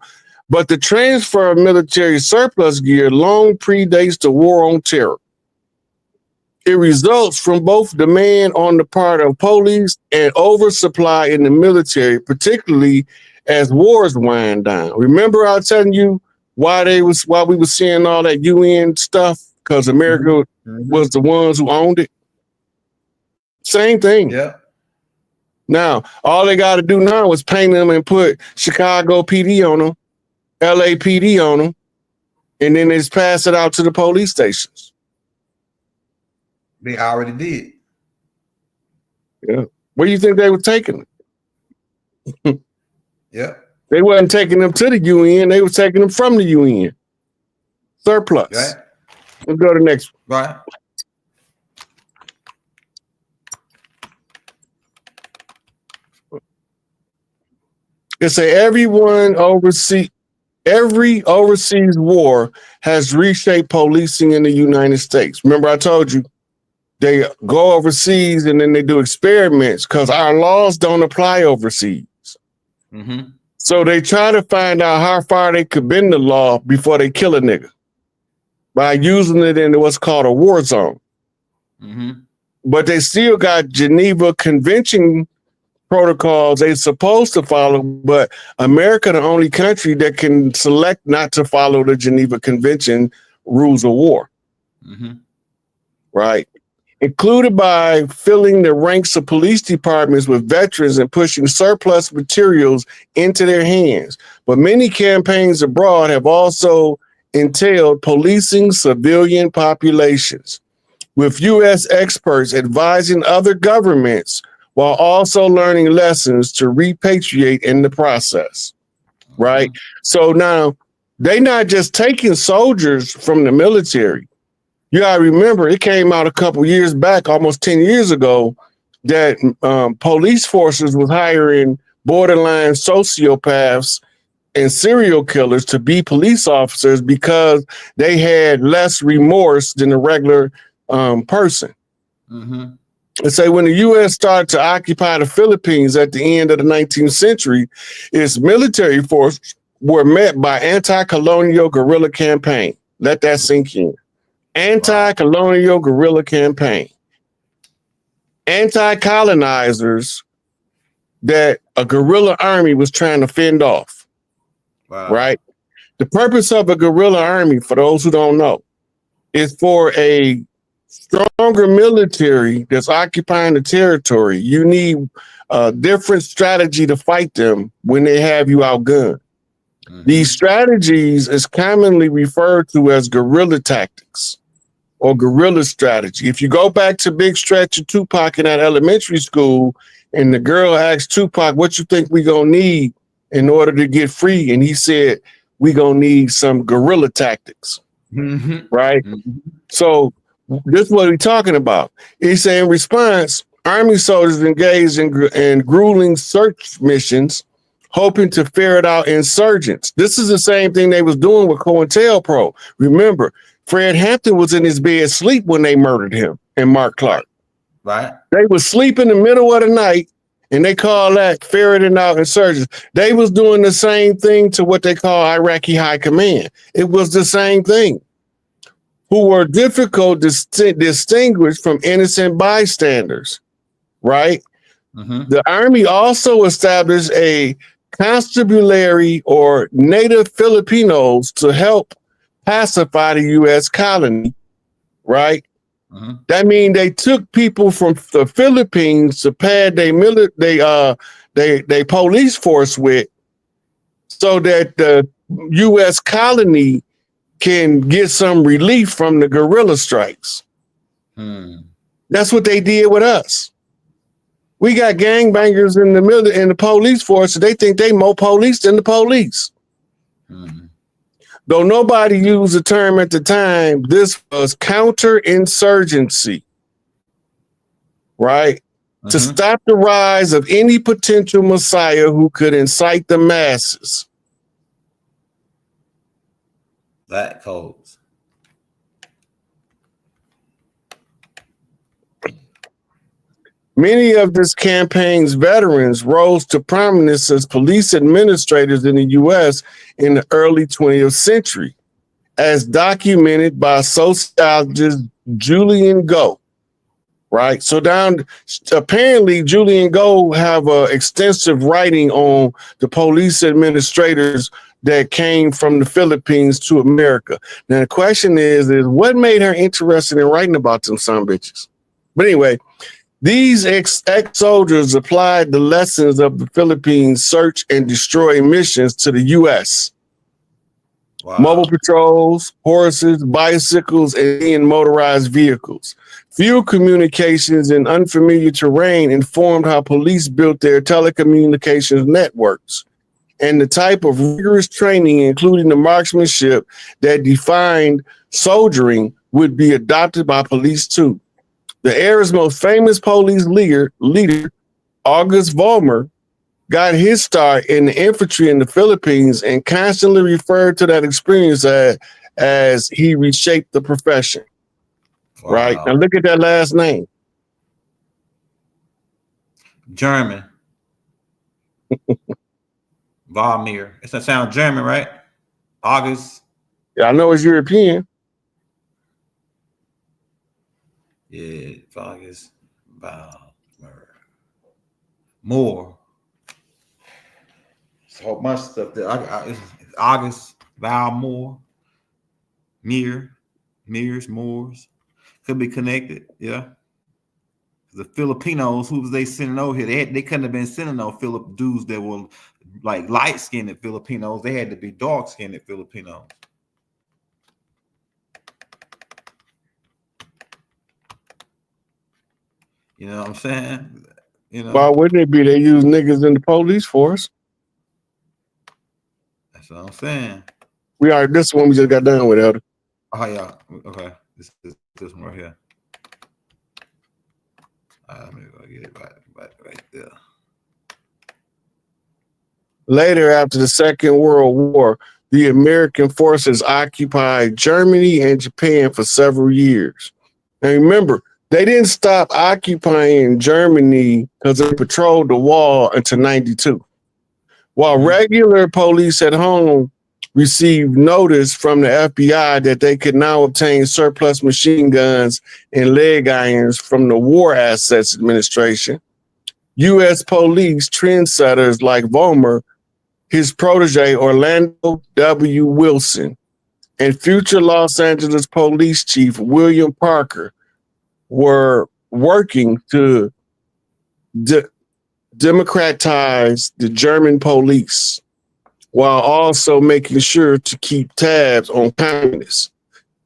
But the transfer of military surplus gear long predates the war on terror. It results from both demand on the part of police and oversupply in the military, particularly as wars wind down. Remember I was telling you why we were seeing all that UN stuff? Because America was the ones who owned it. Same thing. Yeah. Now, all they got to do now is paint them and put Chicago PD on them, LAPD on them, and then they just pass it out to the police stations. They already did. Yeah. Where do you think they were taking them? Yeah. They wasn't taking them to the UN. They were taking them from the UN. Surplus. Right. Let's go to the next one. Right. It say every overseas war has reshaped policing in the United States. Remember I told you they go overseas and then they do experiments because our laws don't apply overseas. Mm-hmm. So they try to find out how far they could bend the law before they kill a nigga by using it in what's called a war zone. Mm-hmm. But they still got Geneva Convention protocols they're supposed to follow, but America the only country that can select not to follow the Geneva Convention rules of war. Mm-hmm. Right? Included by filling the ranks of police departments with veterans and pushing surplus materials into their hands. But many campaigns abroad have also entailed policing civilian populations, with U.S. experts advising other governments while also learning lessons to repatriate in the process, right? So now they not just taking soldiers from the military. You gotta remember, it came out a couple years back, almost 10 years ago, that police forces was hiring borderline sociopaths and serial killers to be police officers because they had less remorse than a regular person. Mm-hmm. And say when the U.S. started to occupy the Philippines at the end of the 19th century, its military forces were met by anti-colonial guerrilla campaign. Let that sink in. Anti-colonial guerrilla campaign. Anti-colonizers that a guerrilla army was trying to fend off. Wow. Right? The purpose of a guerrilla army, for those who don't know, is for a stronger military that's occupying the territory. You need a different strategy to fight them when they have you outgunned. Mm-hmm. These strategies is commonly referred to as guerrilla tactics or guerrilla strategy. If you go back to Big Stretch and Tupac in that elementary school, and the girl asked Tupac, what you think we gonna need in order to get free? And he said, we gonna need some guerrilla tactics, right? Mm-hmm. So this is what we're talking about. He said in response, Army soldiers engaged in grueling search missions, hoping to ferret out insurgents. This is the same thing they was doing with COINTELPRO. Remember, Fred Hampton was in his bed asleep when they murdered him and Mark Clark. Right. They was sleep in the middle of the night, and they call that ferreting out insurgents. They was doing the same thing to what they call Iraqi High Command. It was the same thing. Who were difficult to distinguish from innocent bystanders, right? Mm-hmm. The Army also established a constabulary or native Filipinos to help pacify the U.S. colony, right? That means they took people from the Philippines to pad their police force with, so that the U.S. colony can get some relief from the guerrilla strikes. That's what they did with us. We got gangbangers in the police force, so they think they more police than the police. Though nobody used the term at the time, this was counterinsurgency, right? To stop the rise of any potential messiah who could incite the masses. That codes. Many of this campaign's veterans rose to prominence as police administrators in the U.S. in the early 20th century, as documented by sociologist Julian Go. Right, so apparently Julian Go have extensive writing on the police administrators that came from the Philippines to America. Now the question is what made her interested in writing about them son bitches? But anyway, these ex-soldiers applied the lessons of the Philippines search and destroy missions to the U.S. Wow. Mobile patrols, horses, bicycles, and motorized vehicles. Few communications in unfamiliar terrain informed how police built their telecommunications networks, and the type of rigorous training, including the marksmanship that defined soldiering, would be adopted by police too. The era's most famous police leader, August Vollmer, got his start in the infantry in the Philippines and constantly referred to that experience as he reshaped the profession. Wow. Right? Now look at that last name. German. Vollmer. It's that sound German, right? August. Yeah, I know it's European. Yeah, August Vollmer. More. So much stuff that it's August Vollmer. Moors. Could be connected, yeah. The Filipinos, who was they sending over here? They couldn't have been sending no dudes that were like light-skinned Filipinos. They had to be dark-skinned Filipinos. You know what I'm saying? You know. Why wouldn't it be? They use niggas in the police force. That's what I'm saying. This one we just got done with, Elder. Oh yeah. Okay. This one right here. Let me go get it right there. Later, after the Second World War, the American forces occupied Germany and Japan for several years. And remember, they didn't stop occupying Germany because they patrolled the wall until 92. While regular police at home received notice from the FBI that they could now obtain surplus machine guns and leg irons from the War Assets Administration, U.S. police trendsetters like Vollmer, his protege Orlando W. Wilson, and future Los Angeles Police Chief William Parker were working to democratize the German police, while also making sure to keep tabs on communists.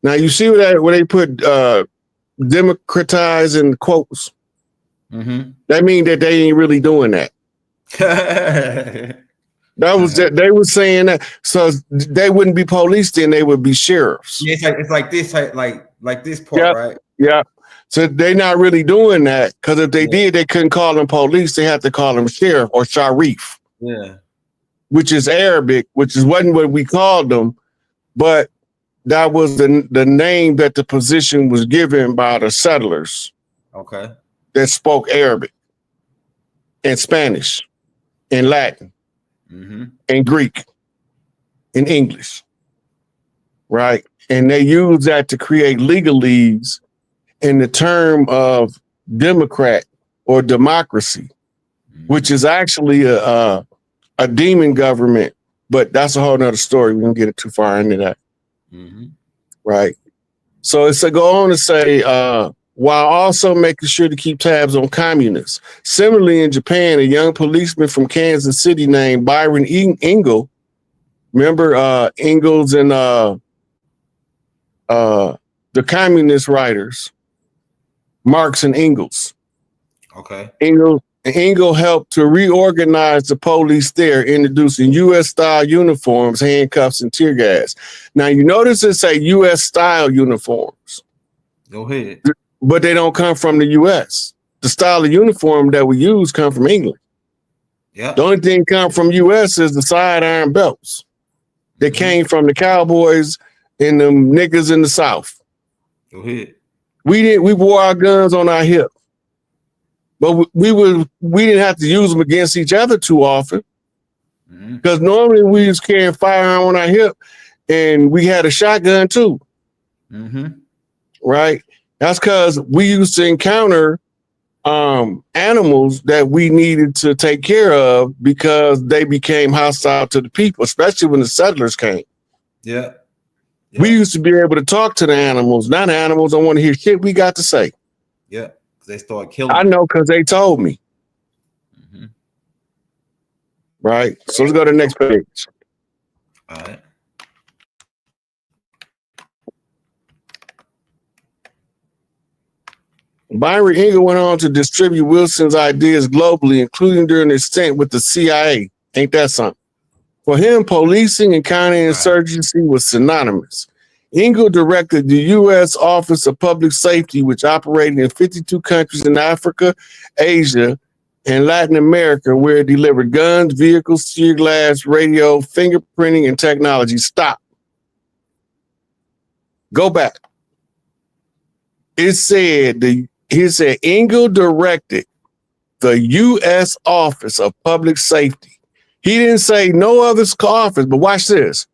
Now you see where they put democratize in quotes. That means that they ain't really doing that. That was that they were saying that, so they wouldn't be police, then they would be sheriffs. Yeah, it's like this, like this part, right? Yeah. So they're not really doing that, because if they did, they couldn't call them police. They had to call them sheriff or sharif. Yeah. Which is Arabic, wasn't what we called them, but that was the name that the position was given by the settlers. Okay. That spoke Arabic and Spanish and Latin and Greek and English, right? And they used that to create legalese in the term of democrat or democracy, which is actually a demon government, but that's a whole nother story. We don't get it too far into that. Right. So it's a go on to say while also making sure to keep tabs on communists. Similarly, in Japan, a young policeman from Kansas City named Byron Engel, remember Engels and the communist writers, Marx and Engels. Okay. Engel helped to reorganize the police there, introducing U.S.-style uniforms, handcuffs, and tear gas. Now, you notice it say U.S.-style uniforms. Go ahead. But they don't come from the U.S. The style of uniform that we use come from England. Yeah. The only thing come from U.S. is the sidearm belts. They came from the cowboys and them niggas in the South. Go ahead. We wore our guns on our hip. But we didn't have to use them against each other too often, because normally we was carrying firearm on our hip, and we had a shotgun too. Right? That's because we used to encounter animals that we needed to take care of because they became hostile to the people, especially when the settlers came. Yeah. We used to be able to talk to the animals. Now the animals don't want to hear shit we got to say. Yeah. They start killing. I know because they told me. Right. So let's go to the next page. All right. Byron Engel went on to distribute Wilson's ideas globally, including during his stint with the CIA. Ain't that something? For him, policing and counterinsurgency was synonymous. Engel directed the U.S. Office of Public Safety, which operated in 52 countries in Africa, Asia, and Latin America, where it delivered guns, vehicles, tear gas, radio, fingerprinting, and technology. Stop. Go back. It said Engel directed the U.S. Office of Public Safety. He didn't say no other office, but watch this,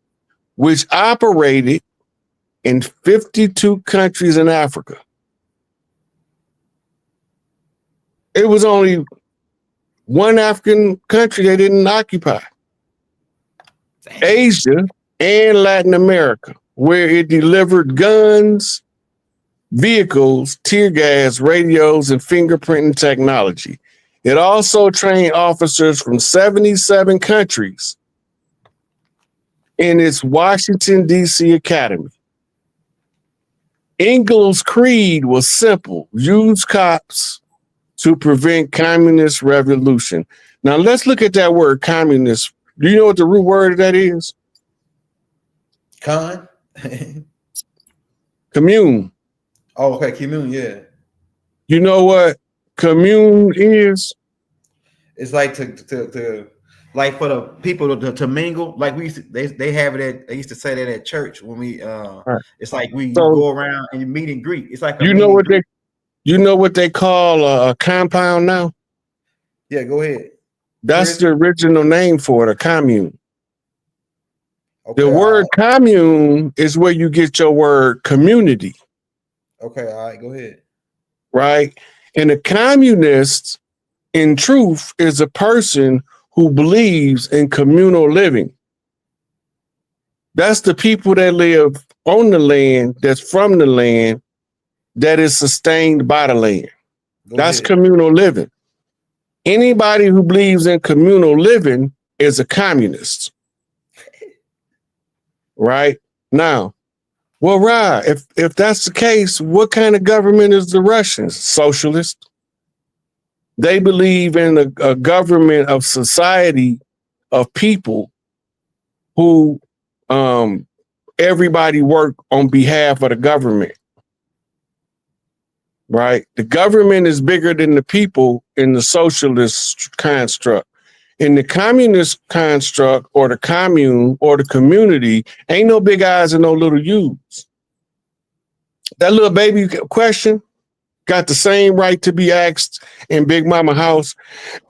which operated in 52 countries in Africa. It was only one African country they didn't occupy. Damn. Asia and Latin America, where it delivered guns, vehicles, tear gas, radios, and fingerprinting technology. It also trained officers from 77 countries in its Washington, D.C. Academy. Engel's creed was simple: use cops to prevent communist revolution. Now let's look at that word communist. Do you know what the root word of that is? Commune. Oh, okay, commune, yeah. You know what commune is? It's like to like for the people to mingle. Like they have it at, they used to say that at church when we right. It's like you go around and you meet and greet. It's like you know what they call a compound now? Yeah, go ahead. That's the original name for it, a commune. Okay, the word commune is where you get your word community. Okay, all right, go ahead. Right? And a communist, in truth, is a person who believes in communal living. That's the people that live on the land, that's from the land, that is sustained by the land. That's communal living. Anybody who believes in communal living is a communist. Right? Now, well, Rod, if that's the case, what kind of government is the Russians? Socialist. They believe in a government of society of people who everybody work on behalf of the government. Right? The government is bigger than the people in the socialist construct. In the communist construct or the commune or the community, ain't no big I's and no little U's. That little baby question got the same right to be asked in Big Mama house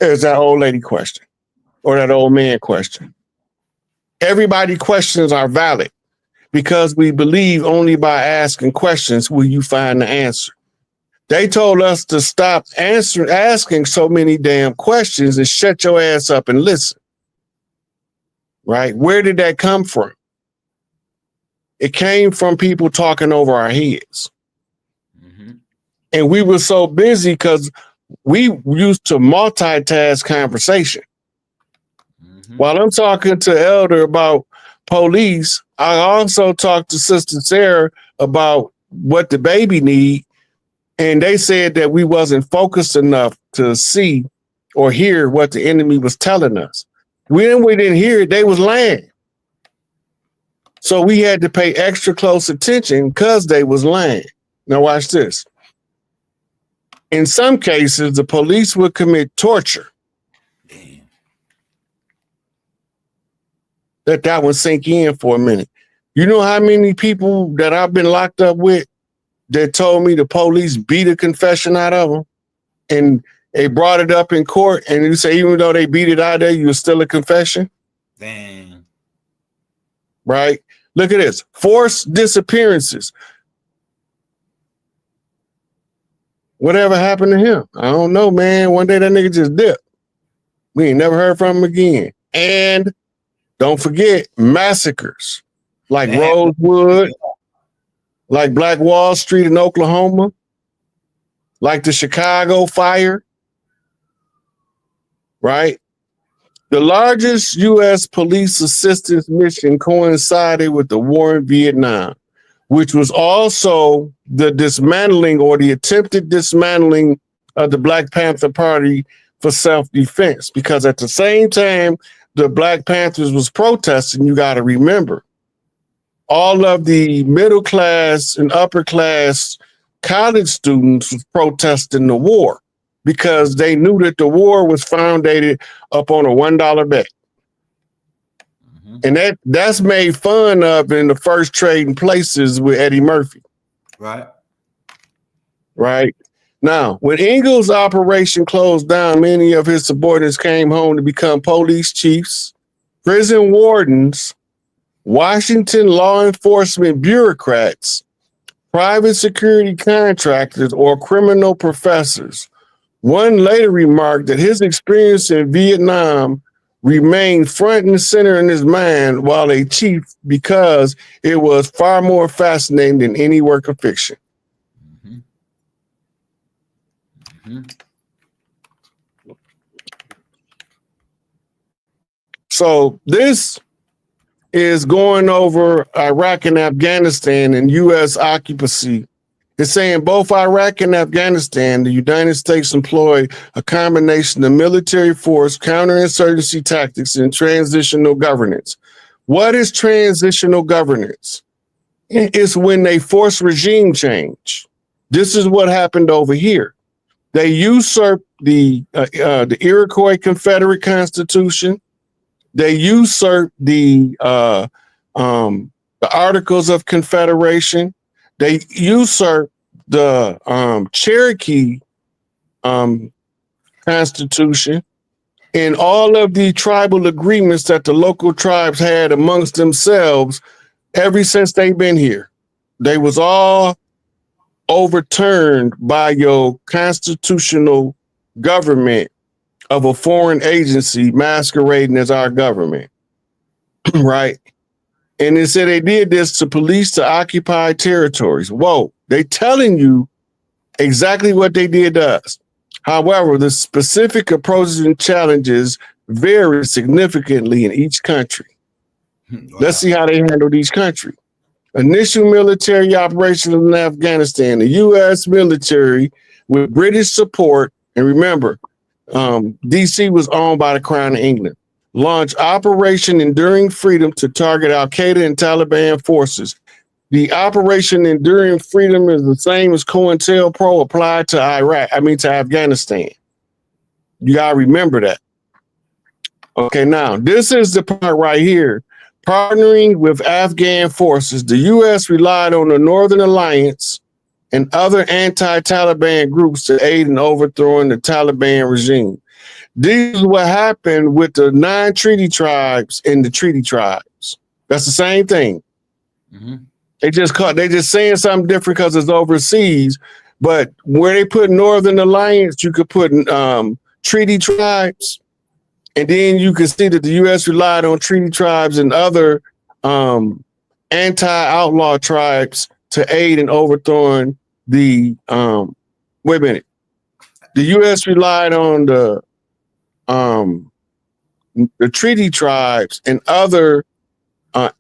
as that old lady question or that old man question. Everybody questions are valid because we believe only by asking questions will you find the answer. They told us to stop asking so many damn questions and shut your ass up and listen. Right? Where did that come from? It came from people talking over our heads. And we were so busy because we used to multitask conversation. While I'm talking to Elder about police, I also talked to Sister Sarah about what the baby need. And they said that we wasn't focused enough to see or hear what the enemy was telling us. When we didn't hear it, they was lying. So we had to pay extra close attention because they was lying. Now watch this. In some cases, the police would commit torture. Let that one sink in for a minute. You know how many people that I've been locked up with that told me the police beat a confession out of them, and they brought it up in court, and you say even though they beat it out of there, you were still a confession? Dang. Right? Look at this. Forced disappearances. Whatever happened to him? I don't know, man. One day that nigga just dipped. We ain't never heard from him again. And don't forget massacres like Rosewood, like Black Wall Street in Oklahoma, like the Chicago fire, right? The largest U.S. police assistance mission coincided with the war in Vietnam, which was also the dismantling or the attempted dismantling of the Black Panther Party for self-defense. Because at the same time the Black Panthers was protesting, you got to remember, all of the middle class and upper class college students was protesting the war because they knew that the war was founded up on a $1 bet. And that's made fun of in the first Trading Places with Eddie Murphy. Right. Right. Now, when Ingalls' operation closed down, many of his subordinates came home to become police chiefs, prison wardens, Washington law enforcement bureaucrats, private security contractors, or criminal professors. One later remarked that his experience in Vietnam remained front and center in his mind while a chief because it was far more fascinating than any work of fiction. So this is going over Iraq and Afghanistan and U.S. occupancy. It's saying both Iraq and Afghanistan, the United States employed a combination of military force, counterinsurgency tactics, and transitional governance. What is transitional governance? It's when they force regime change. This is what happened over here. They usurped the Iroquois Confederate Constitution. They usurped the Articles of Confederation. They usurped the Cherokee Constitution and all of the tribal agreements that the local tribes had amongst themselves ever since they've been here. They was all overturned by your constitutional government of a foreign agency masquerading as our government, right? And they said they did this to police the occupied territories. Whoa, they telling you exactly what they did to us. However, the specific approaches and challenges vary significantly in each country. Wow. Let's see how they handled each country. Initial military operations in Afghanistan, the U.S. military with British support, and remember, DC was owned by the Crown of England, launched Operation Enduring Freedom to target Al-Qaeda and Taliban forces. The Operation Enduring Freedom is the same as COINTELPRO applied to to Afghanistan. You gotta remember that. Okay, now this is the part right here. Partnering with Afghan forces, the U.S. relied on the Northern Alliance and other anti-Taliban groups to aid in overthrowing the Taliban regime. This is what happened with the non-treaty tribes and the treaty tribes. That's the same thing. They just saying something different because it's overseas. But where they put Northern Alliance, you could put treaty tribes. And then you can see that the U.S. relied on treaty tribes and other anti-outlaw tribes to aid in overthrowing the Wait a minute. The U.S. relied on the treaty tribes and other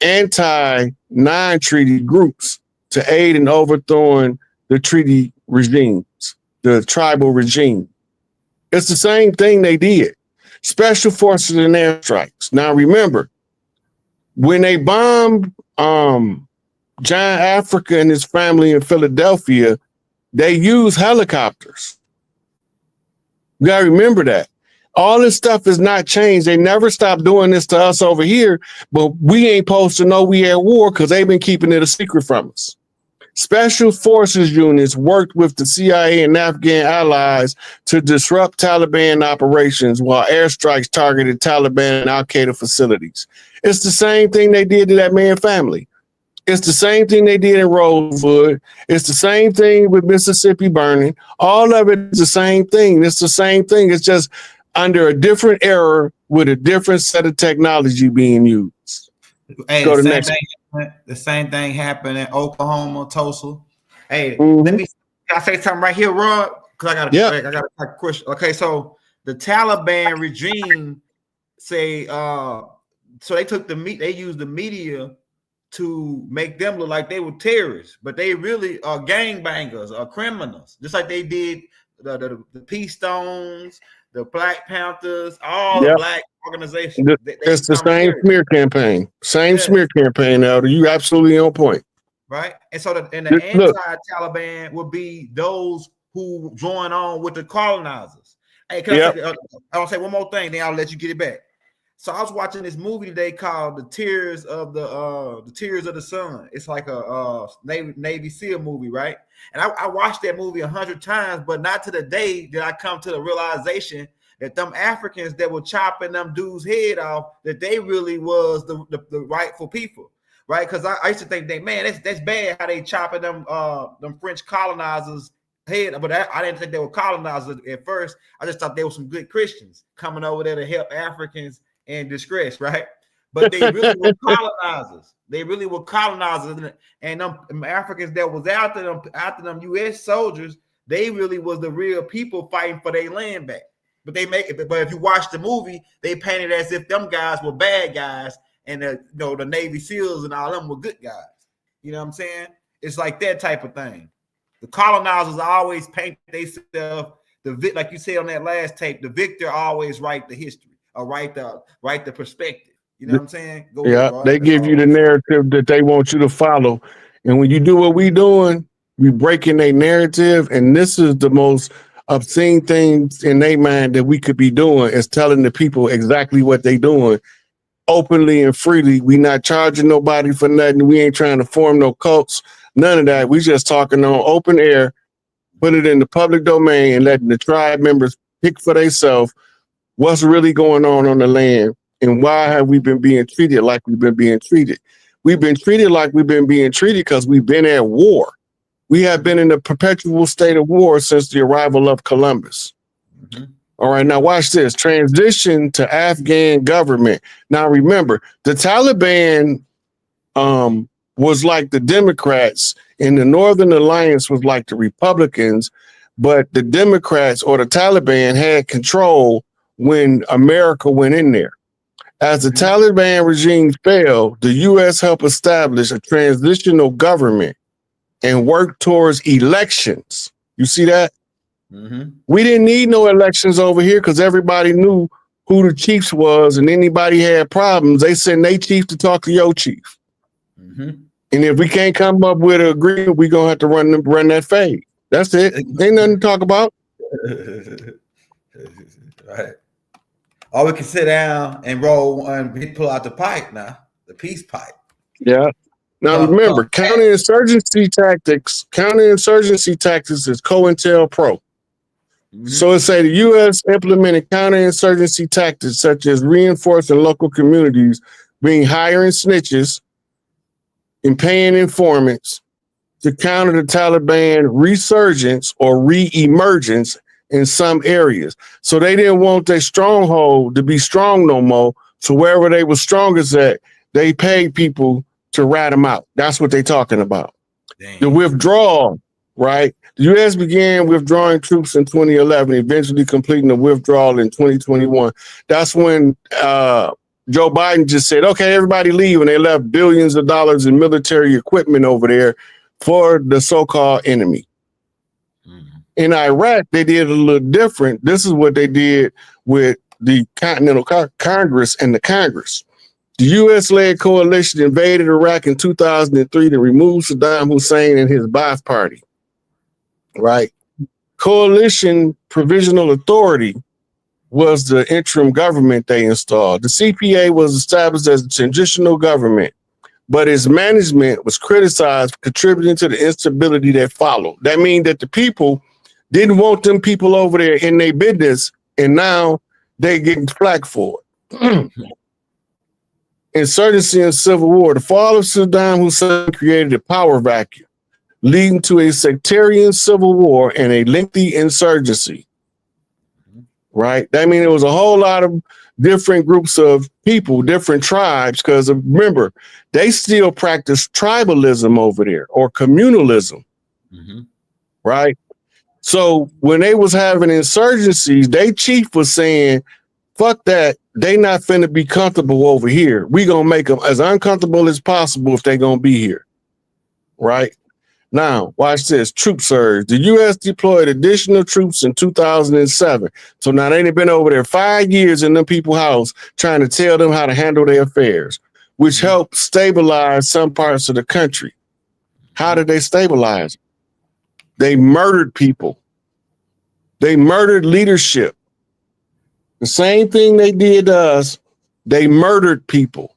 anti-non-treaty groups to aid in overthrowing the treaty regimes, the tribal regime. It's the same thing they did. Special forces and airstrikes. Now remember, when they bombed John Africa and his family in Philadelphia, they used helicopters. You gotta remember that. All this stuff is not changed. They never stopped doing this to us over here, but we ain't supposed to know we at war because they've been keeping it a secret from us. Special forces units worked with the CIA and Afghan allies to disrupt Taliban operations while airstrikes targeted Taliban and Al-Qaeda facilities. It's the same thing they did to that man's family. It's the same thing they did in Rosewood. It's the same thing with Mississippi burning. All of it is the same thing. It's the same thing. It's just under a different era with a different set of technology being used. Hey, Go to the next. The same thing happened in Oklahoma, Tulsa. Hey, let me I say something right here, Rod, because I got a question. Okay, so the Taliban regime say so they took they used the media to make them look like they were terrorists, but they really are gangbangers or criminals, just like they did the Peace Stones, the Black Panthers, all the black organizations. It's the same smear campaign. Smear campaign, Elder. You absolutely on point. Right. And so the anti-Taliban would be those who join on with the colonizers. Hey, I'll say one more thing, then I'll let you get it back. So I was watching this movie today called The Tears of the Sun. It's like a Navy SEAL movie, right? And I watched that movie 100 times, but not to the day did I come to the realization that them Africans that were chopping them dudes' head off, that they really was the rightful people, right? Because I used to think that's bad how they chopping them French colonizers' head, but I didn't think they were colonizers at first. I just thought they were some good Christians coming over there to help Africans in distress, right? But they really were colonizers. They really were colonizers, and them Africans that was after them U.S. soldiers, they really was the real people fighting for their land back. But but if you watch the movie, they painted as if them guys were bad guys, and the Navy SEALs and all them were good guys. You know what I'm saying? It's like that type of thing. The colonizers always paint themselves like you said on that last tape. The victor always write the history or write the perspective. You know what I'm saying? They give you the narrative that they want you to follow, and when you do what we doing, we breaking their narrative, and this is the most obscene things in their mind that we could be doing is telling the people exactly what they doing openly and freely. We not charging nobody for nothing. We ain't trying to form no cults, none of that. We just talking on open air, put it in the public domain and letting the tribe members pick for themselves what's really going on the land and why have we been being treated like we've been being treated. We've been treated like we've been being treated because we've been at war. We have been in a perpetual state of war since the arrival of Columbus. Mm-hmm. All right, now watch this. Transition to Afghan government. Now remember, the Taliban was like the Democrats, and the Northern Alliance was like the Republicans, but the Democrats or the Taliban had control when America went in there. As the Taliban regime fell, the U.S. helped establish a transitional government and work towards elections. You see that? Mm-hmm. We didn't need no elections over here because everybody knew who the chiefs was, and anybody had problems, they send their chief to talk to your chief. Mm-hmm. And if we can't come up with an agreement, we're gonna have to run that fade. That's it. Ain't nothing to talk about. Right. Or we can sit down and roll and pull out the pipe now, the peace pipe. Yeah. Now remember, counterinsurgency tactics is COINTELPRO. Mm-hmm. So it say the U.S. implemented counterinsurgency tactics such as reinforcing local communities, being hiring snitches, and paying informants to counter the Taliban resurgence or re-emergence in some areas. So they didn't want their stronghold to be strong no more. So wherever they were strongest at, they paid people to rat them out. That's what they're talking about. Dang. The withdrawal right? The U.S. began withdrawing troops in 2011, eventually completing the withdrawal in 2021. That's when Joe Biden just said, okay, everybody leave, and they left billions of dollars in military equipment over there for the so-called enemy. In Iraq, they did a little different. This is what they did with the Continental Congress and the Congress. The U.S.-led coalition invaded Iraq in 2003 to remove Saddam Hussein and his Ba'ath Party, right? Coalition Provisional Authority was the interim government they installed. The CPA was established as a transitional government, but its management was criticized, contributing to the instability that followed. That means that the people didn't want them people over there in their business, and now they getting flack for it. Insurgency and civil war. The fall of Saddam Hussein created a power vacuum, leading to a sectarian civil war and a lengthy insurgency. Right? That means there was a whole lot of different groups of people, different tribes, because remember, they still practice tribalism over there or communalism. Right? So when they was having insurgencies, their chief was saying, fuck that, they not finna be comfortable over here. We gonna make them as uncomfortable as possible if they gonna be here. Right? Now, watch this, troop surge. The U.S. deployed additional troops in 2007. So now they've been over there 5 years in them people's house trying to tell them how to handle their affairs, which helped stabilize some parts of the country. How did they stabilize? They murdered people. They murdered leadership. The same thing they did to us, they murdered people.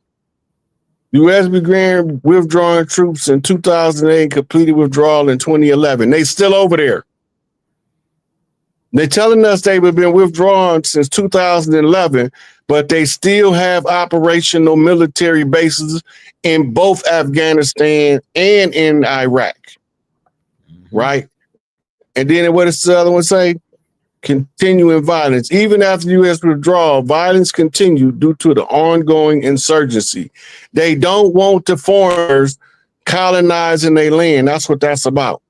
The U.S. began withdrawing troops in 2008, completed withdrawal in 2011. They still over there. They're telling us they've been withdrawn since 2011, but they still have operational military bases in both Afghanistan and in Iraq. Right? And then what does the other one say? Continuing violence. Even after the U.S. withdrawal, violence continued due to the ongoing insurgency. They don't want the foreigners colonizing their land. That's what that's about.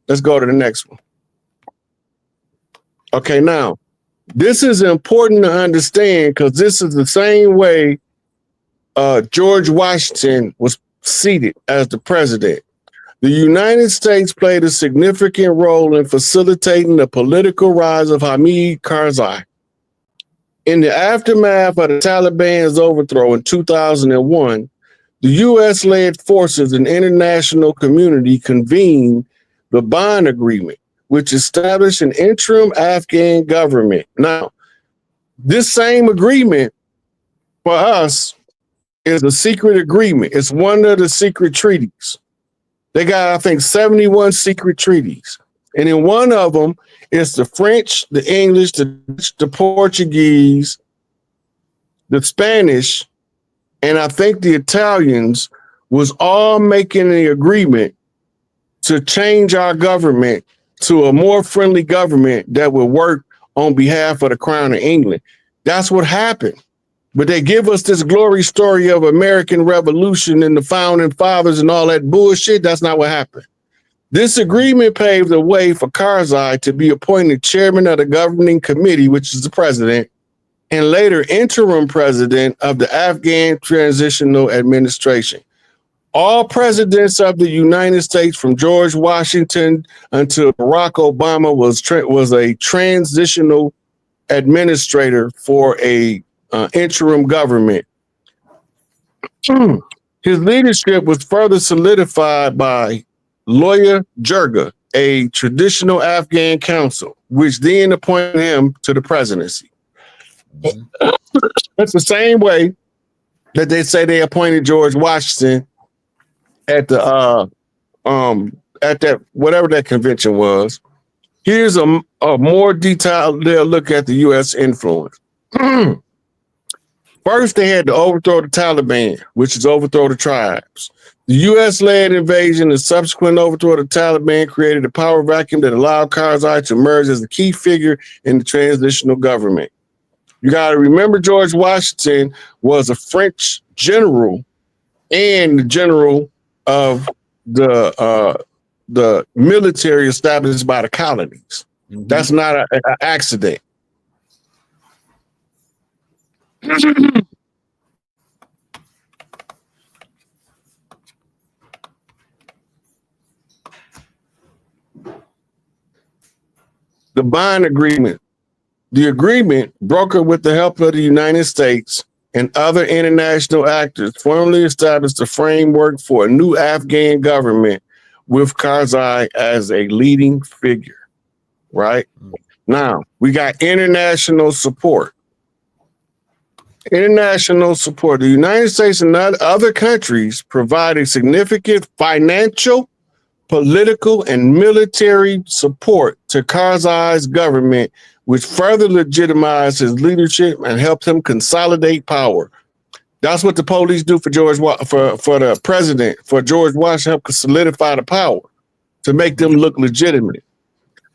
Let's go to the next one. Okay, now, this is important to understand because this is the same way George Washington was seated as the president. The United States played a significant role in facilitating the political rise of Hamid Karzai. In the aftermath of the Taliban's overthrow in 2001, the U.S.-led forces and international community convened the Bonn Agreement, which established an interim Afghan government. Now, this same agreement for us is a secret agreement. It's one of the secret treaties. They got, I think, 71 secret treaties. And in one of them, it's the French, the English, the Portuguese, the Spanish, and I think the Italians was all making the agreement to change our government to a more friendly government that would work on behalf of the Crown of England. That's what happened. But they give us this glory story of American Revolution and the founding fathers and all that bullshit. That's not what happened. This agreement paved the way for Karzai to be appointed chairman of the governing committee, which is the president, and later interim president of the Afghan Transitional Administration. All presidents of the United States from George Washington until Barack Obama was a transitional administrator for a interim government. His leadership was further solidified by Loya Jirga, a traditional Afghan council, which then appointed him to the presidency. That's the same way that they say they appointed George Washington at the at that whatever that convention was. Here's a more detailed look at the U.S. influence. First, they had to overthrow the Taliban, which is overthrow the tribes. The U.S.-led invasion and subsequent overthrow of the Taliban created a power vacuum that allowed Karzai to emerge as a key figure in the transitional government. You got to remember George Washington was a French general and the general of the the military established by the colonies. That's not an accident. The bond agreement. The agreement, brokered with the help of the United States and other international actors, formally established the framework for a new Afghan government with Karzai as a leading figure, right? Now, we got international support. International support. The United States and other countries provided significant financial, political, and military support to Karzai's government, which further legitimized his leadership and helped him consolidate power. That's what the police do for for the president, for George Washington, help solidify the power to make them look legitimate.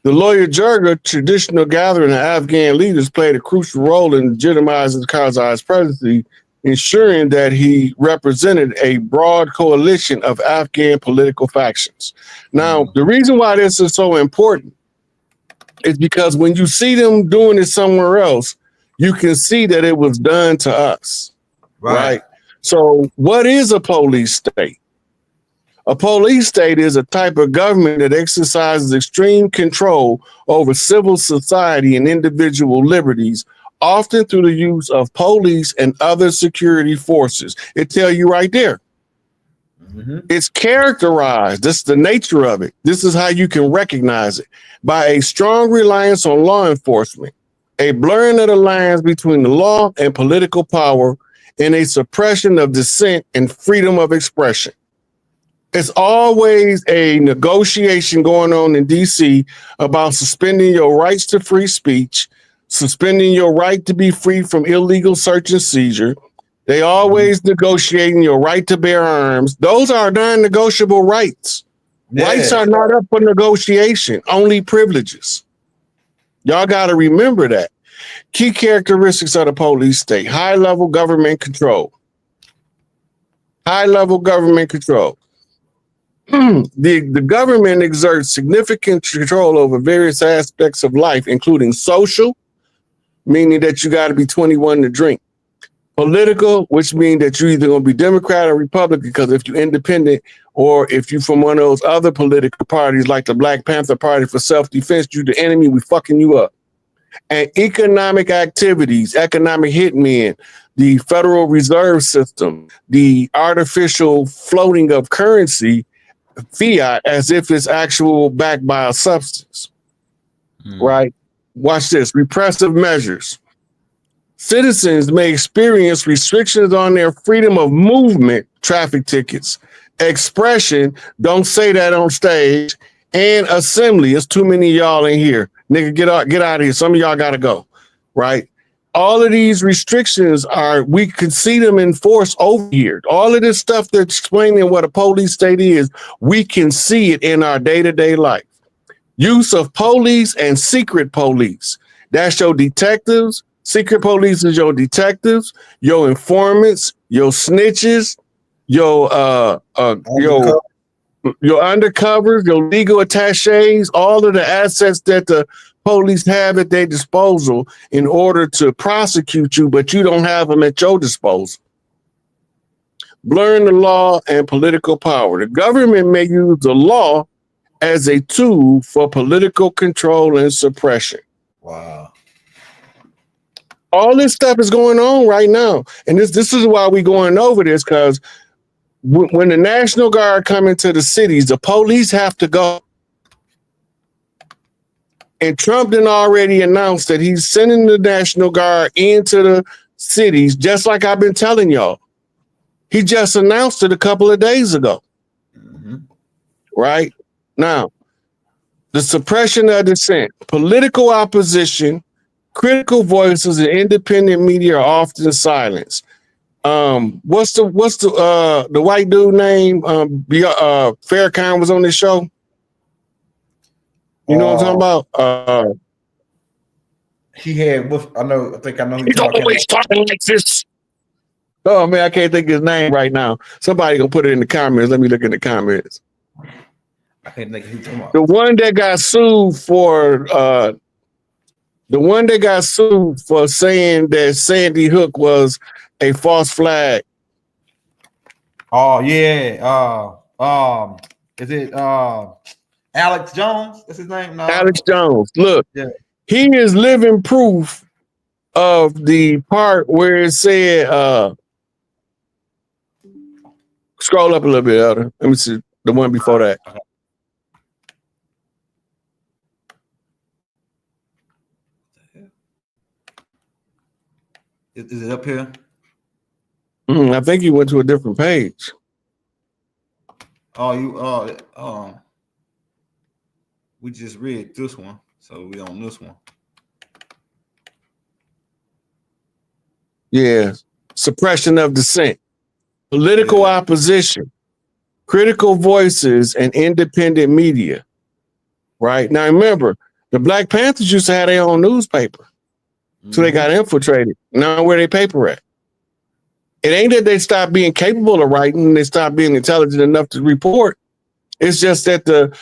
The lawyer Jirga, traditional gathering of Afghan leaders, played a crucial role in legitimizing Karzai's presidency, ensuring that he represented a broad coalition of Afghan political factions. Now, the reason why this is so important is because when you see them doing it somewhere else, you can see that it was done to us, right? So what is a police state? A police state is a type of government that exercises extreme control over civil society and individual liberties, often through the use of police and other security forces. It tells you right there. It's characterized, this is the nature of it. This is how you can recognize it, by a strong reliance on law enforcement, a blurring of the lines between the law and political power, and a suppression of dissent and freedom of expression. It's always a negotiation going on in DC about suspending your rights to free speech, suspending your right to be free from illegal search and seizure. They always negotiating your right to bear arms. Those are non-negotiable rights. Rights are not up for negotiation, only privileges. Y'all got to remember that. Key characteristics of the police state: high-level government control. High-level government control. The government exerts significant control over various aspects of life, including social, meaning that you got to be 21 to drink. Political, which means that you're either going to be Democrat or Republican, because if you're independent or if you're from one of those other political parties like the Black Panther Party for self-defense, you're the enemy, we fucking you up. And economic activities, economic hitmen, the Federal Reserve System, the artificial floating of currency, fiat, as if it's actual backed by a substance, right? Watch this. Repressive measures. Citizens may experience restrictions on their freedom of movement, traffic tickets, expression, don't say that on stage, and assembly. It's too many of y'all in here. Nigga, get out of here. Some of y'all got to go, right? All of these restrictions we can see them enforced over here. All of this stuff that's explaining what a police state is, we can see it in our day-to-day life. Use of police and secret police. That's your detectives. Secret police is your detectives, your informants, your snitches, your undercovers, your legal attaches, all of the assets that the police have at their disposal in order to prosecute you, but you don't have them at your disposal. Blurring the law and political power. The government may use the law as a tool for political control and suppression. Wow. All this stuff is going on right now. And this is why we're going over this, because when the National Guard come into the cities, the police have to go. And Trump done already announced that he's sending the National Guard into the cities, just like I've been telling y'all. He just announced it a couple of days ago. Right? Now, the suppression of dissent, political opposition, critical voices, and independent media are often silenced. What's the white dude name? Farrakhan was on this show. You know what I'm talking about? He had. I think I know. He's always talking like this. Oh man, I can't think of his name right now. Somebody gonna put it in the comments. Let me look in the comments. I can't think of who you're talking about. The one that got sued for saying that Sandy Hook was a false flag. Oh yeah. Is it Alex Jones? That's his name? No. Alex Jones. Look, Yeah. he is living proof of the part where it said, scroll up a little bit, Elder. Let me see the one before that. Okay. Is it up here? I think you went to a different page. Oh, we just read this one, so we on this one. Yeah, suppression of dissent, political opposition, critical voices, and independent media. Right now, remember, the Black Panthers used to have their own newspaper, so they got infiltrated. Now, where they paper at? It ain't that they stopped being capable of writing and they stopped being intelligent enough to report. It's just that the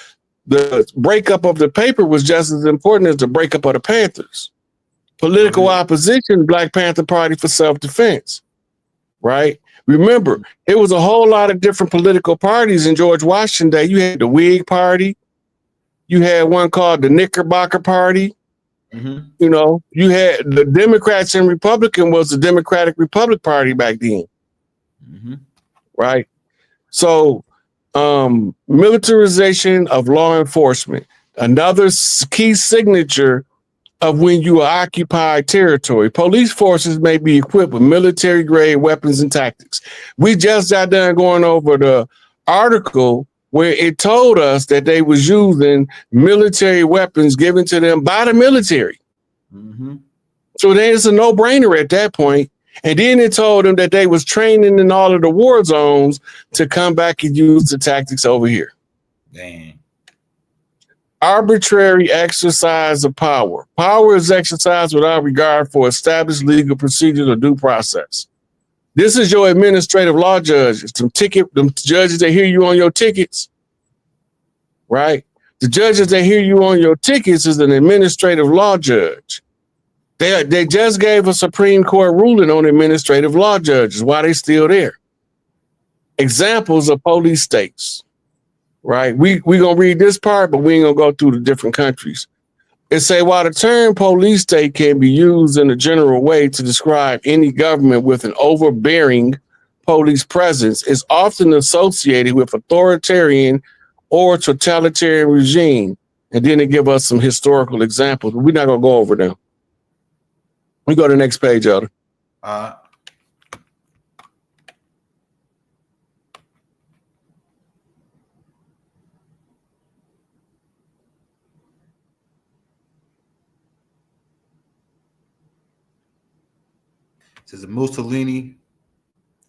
breakup of the paper was just as important as the breakup of the Panthers. Political opposition, Black Panther Party for self-defense, right? Remember, it was a whole lot of different political parties in George Washington Day. You had the Whig Party. You had one called the Knickerbocker Party. You know, you had the Democrats and Republican was the Democratic Republic Party back then. Right? So, militarization of law enforcement, another key signature of when you occupy territory. Police forces may be equipped with military grade weapons and tactics. We just got done going over the article where it told us that they was using military weapons given to them by the military. So then it's a no-brainer at that point. And then it told them that they was training in all of the war zones to come back and use the tactics over here. Dang. Arbitrary exercise of power. Power is exercised without regard for established legal procedures or due process. This is your administrative law judges, them judges that hear you on your tickets, right? The judges that hear you on your tickets is an administrative law judge. They just gave a Supreme Court ruling on administrative law judges. Why they still there? Examples of police states, right? We gonna read this part, but we ain't gonna go through the different countries. It say, while the term police state can be used in a general way to describe any government with an overbearing police presence, it's often associated with authoritarian or totalitarian regime. And then they give us some historical examples. We're not gonna go over them. We go to the next page, Elder. Says the Mussolini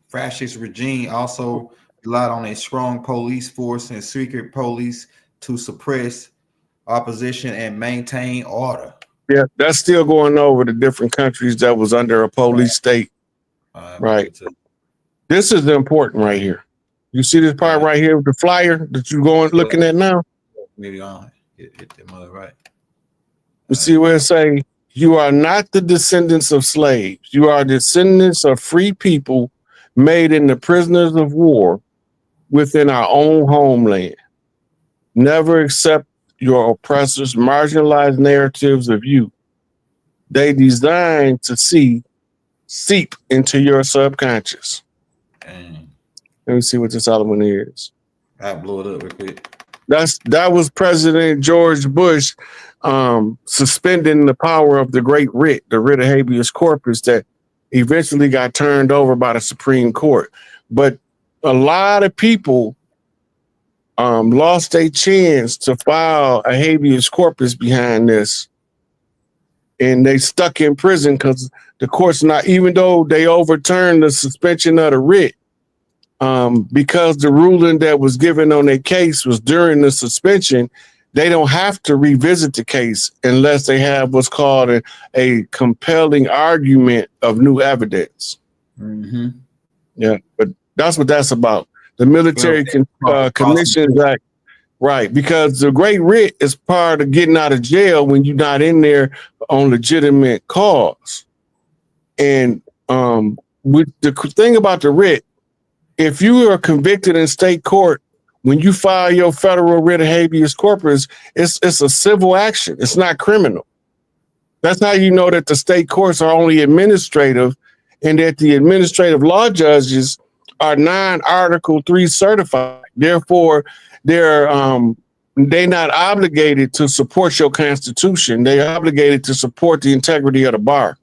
fascist regime also relied on a strong police force and secret police to suppress opposition and maintain order. Yeah, that's still going over the different countries that was under a police state. Right. This is important right here. You see this part right here with the flyer that you're looking at now? Maybe on hit the mother right. You see where it say, you are not the descendants of slaves. You are descendants of free people made into prisoners of war within our own homeland. Never accept your oppressors' marginalized narratives of you. They designed to seep into your subconscious. Dang. Let me see what this other one is. I blew it up real quick. That was President George Bush suspending the power of the great writ, the writ of habeas corpus that eventually got turned over by the Supreme Court. But a lot of people lost their chance to file a habeas corpus behind this. And they stuck in prison because the court's not, even though they overturned the suspension of the writ, because the ruling that was given on their case was during the suspension, they don't have to revisit the case unless they have what's called a compelling argument of new evidence. Yeah, but that's what that's about. The Military Commissions Act Right, because the great writ is part of getting out of jail when you're not in there on legitimate cause. And with the thing about the writ, if you are convicted in state court, when you file your federal writ of habeas corpus, it's a civil action. It's not criminal. That's how you know that the state courts are only administrative, and that the administrative law judges are non-Article 3 certified. Therefore, they're not obligated to support your constitution. They're obligated to support the integrity of the bar.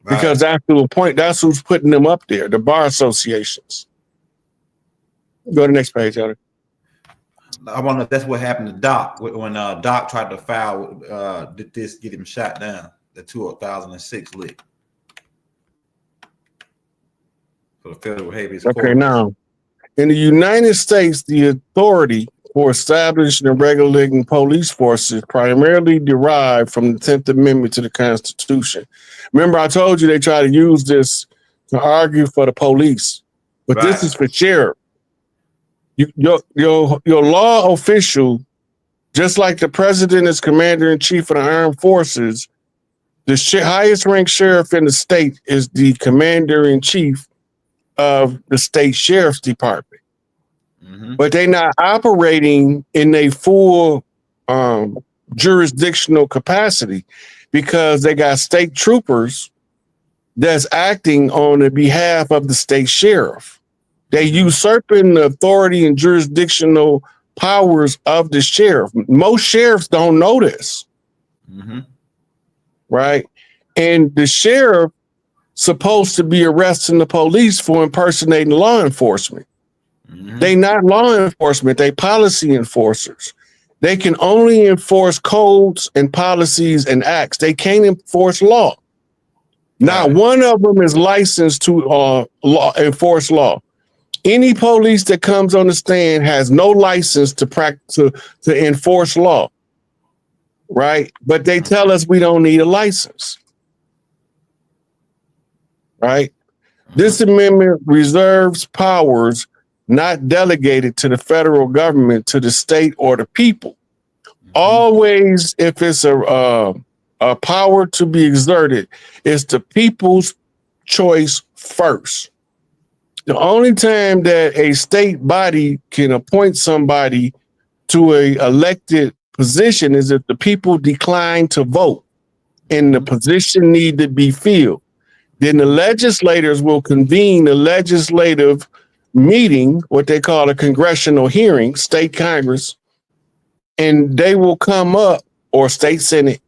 Right. Because after a point, that's who's putting them up there, the bar associations. Go to the next page, Elder. I wonder if that's what happened to Doc when Doc tried to file this, get him shot down, the 2006 lick for the federal habeas corpus. Okay, now in the United States, the authority for establishing and regulating police forces primarily derived from the 10th Amendment to the Constitution. Remember, I told you they try to use this to argue for the police, but right. This is for sheriff. Your law official, just like the president is commander-in-chief of the armed forces, the highest ranked sheriff in the state is the commander-in-chief of the state sheriff's department. Mm-hmm. But they're not operating in a full jurisdictional capacity because they got state troopers that's acting on the behalf of the state sheriff. They usurping the authority and jurisdictional powers of the sheriff. Most sheriffs don't know this. Mm-hmm. Right? And the sheriff supposed to be arresting the police for impersonating law enforcement. Mm-hmm. They not law enforcement, they policy enforcers. They can only enforce codes and policies and acts. They can't enforce law. Not one of them is licensed to enforce law. Any police that comes on the stand has no license to enforce law, right? But they tell us we don't need a license, right? This amendment reserves powers not delegated to the federal government, to the state or the people. Always, if it's a power to be exerted, it's the people's choice first. The only time that a state body can appoint somebody to a elected position is if the people decline to vote and the position need to be filled. Then the legislators will convene a legislative meeting, what they call a congressional hearing, state Congress, and they will come up, or state Senate,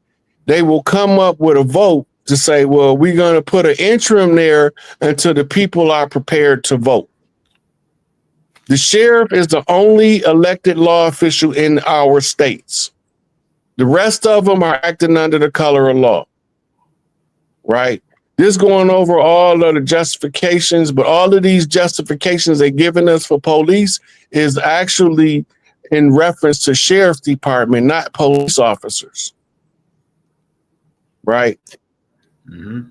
they will come up with a vote to say, well, we're going to put an interim there until the people are prepared to vote. The sheriff is the only elected law official in our states. The rest of them are acting under the color of law, right? This going over all of the justifications, but all of these justifications they're giving us for police is actually in reference to sheriff's department, not police officers, right? Mm-hmm.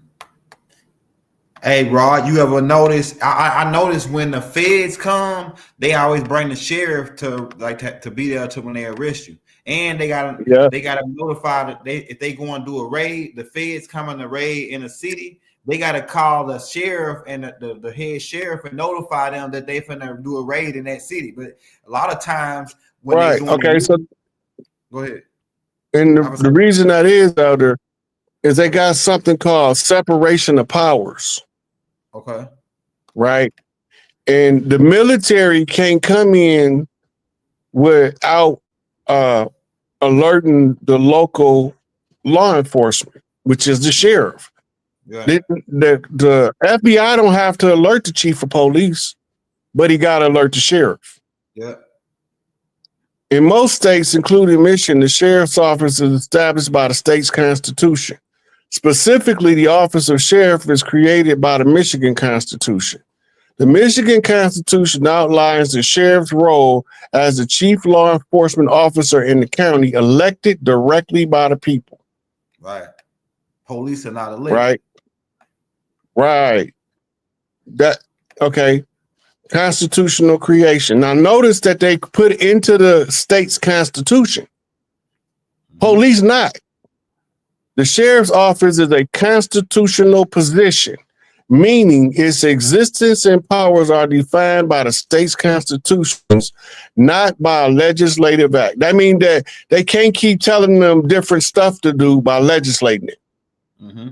Hey, Rod, you ever notice? I noticed when the feds come, they always bring the sheriff to be there to when they arrest you, and they gotta notify that if they go and do a raid, the feds coming to raid in a city, they gotta call the sheriff and the head sheriff and notify them that they finna do a raid in that city. But a lot of times when right, okay, so go ahead. And the reason that is, Elder, is they got something called separation of powers. Okay. Right. And the military can't come in without alerting the local law enforcement, which is the sheriff. Yeah. The FBI don't have to alert the chief of police, but he got to alert the sheriff. Yeah. In most states, including Michigan, the sheriff's office is established by the state's constitution. Specifically, the office of sheriff is created by the Michigan Constitution. The Michigan Constitution outlines the sheriff's role as the chief law enforcement officer in the county, elected directly by the people. Right. Police are not elected. Right. Right. Okay. Constitutional creation. Now notice that they put into the state's constitution. Police not. The sheriff's office is a constitutional position, meaning its existence and powers are defined by the state's constitutions, not by a legislative act. That means that they can't keep telling them different stuff to do by legislating it.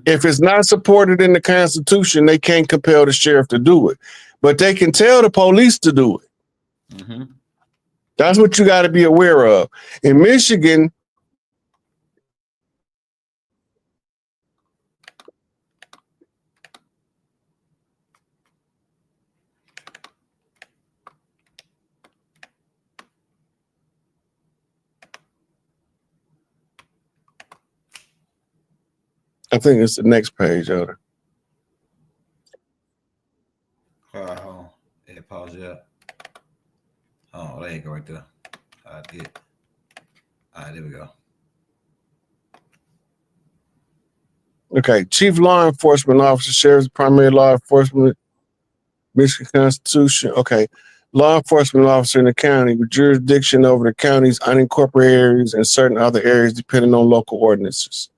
If it's not supported in the Constitution, they can't compel the sheriff to do it. But they can tell the police to do it. That's what you got to be aware of. In Michigan, I think it's the next page, Elder. Hold on. Yeah, pause it up. Oh, there you go right there. I did. All right, there we go. Okay, Chief Law Enforcement Officer, Sheriff's Primary Law Enforcement, Michigan Constitution. Okay, Law Enforcement Officer in the county with jurisdiction over the county's unincorporated areas and certain other areas depending on local ordinances.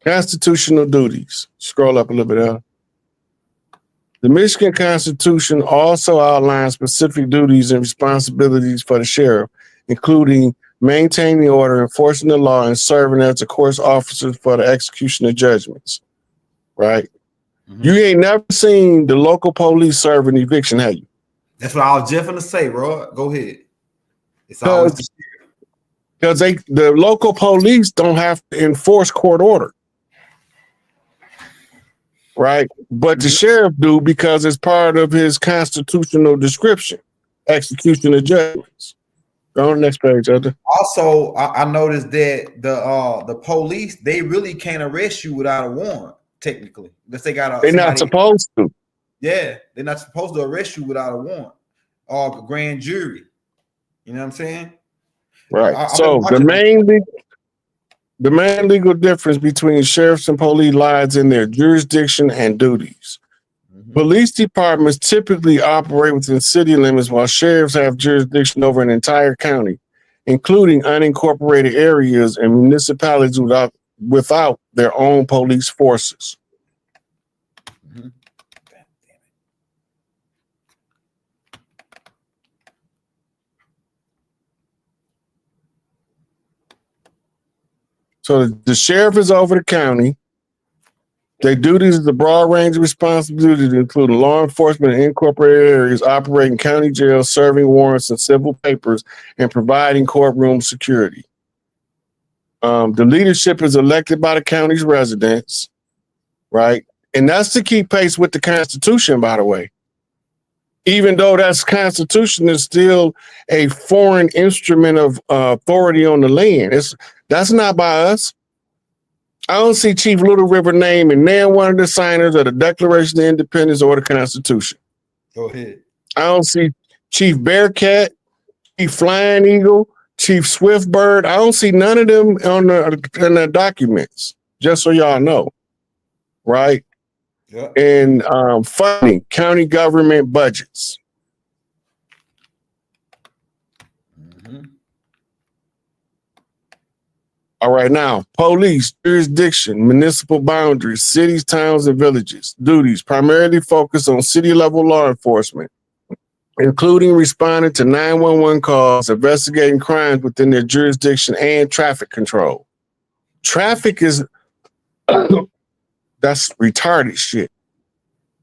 Constitutional duties. Scroll up a little bit, Al. The Michigan Constitution also outlines specific duties and responsibilities for the sheriff, including maintaining order, enforcing the law, and serving as the court's officers for the execution of judgments. Right? You ain't never seen the local police serve an eviction, have you? That's what I was just gonna say, bro. Go ahead. It's always because the local police don't have to enforce court order. Right, but the sheriff do because it's part of his constitutional description, execution of judgments. Go on the next page, Elder. Also, I noticed that the police, they really can't arrest you without a warrant, technically. Unless they got they're not supposed to. Yeah, they're not supposed to arrest you without a warrant or a grand jury. You know what I'm saying? Right. So the main legal difference between sheriffs and police lies in their jurisdiction and duties. Police departments typically operate within city limits, while sheriffs have jurisdiction over an entire county, including unincorporated areas and municipalities without their own police forces. So the sheriff is over the county. Their duties is a broad range of responsibilities, including law enforcement in incorporated areas, operating county jails, serving warrants and civil papers, and providing courtroom security. The leadership is elected by the county's residents, right? And that's to keep pace with the Constitution, by the way. Even though that Constitution is still a foreign instrument of authority on the land. That's not by us. I don't see Chief Little River name in there one of the signers of the Declaration of Independence or the Constitution. Go ahead. I don't see Chief Bearcat, Chief Flying Eagle, Chief Swiftbird. I don't see none of them on the documents, just so y'all know. Right? Yeah. And funding, county government budgets. All right, now, police, jurisdiction, municipal boundaries, cities, towns, and villages. Duties primarily focus on city-level law enforcement, including responding to 911 calls, investigating crimes within their jurisdiction, and traffic control. Traffic is, that's retarded shit.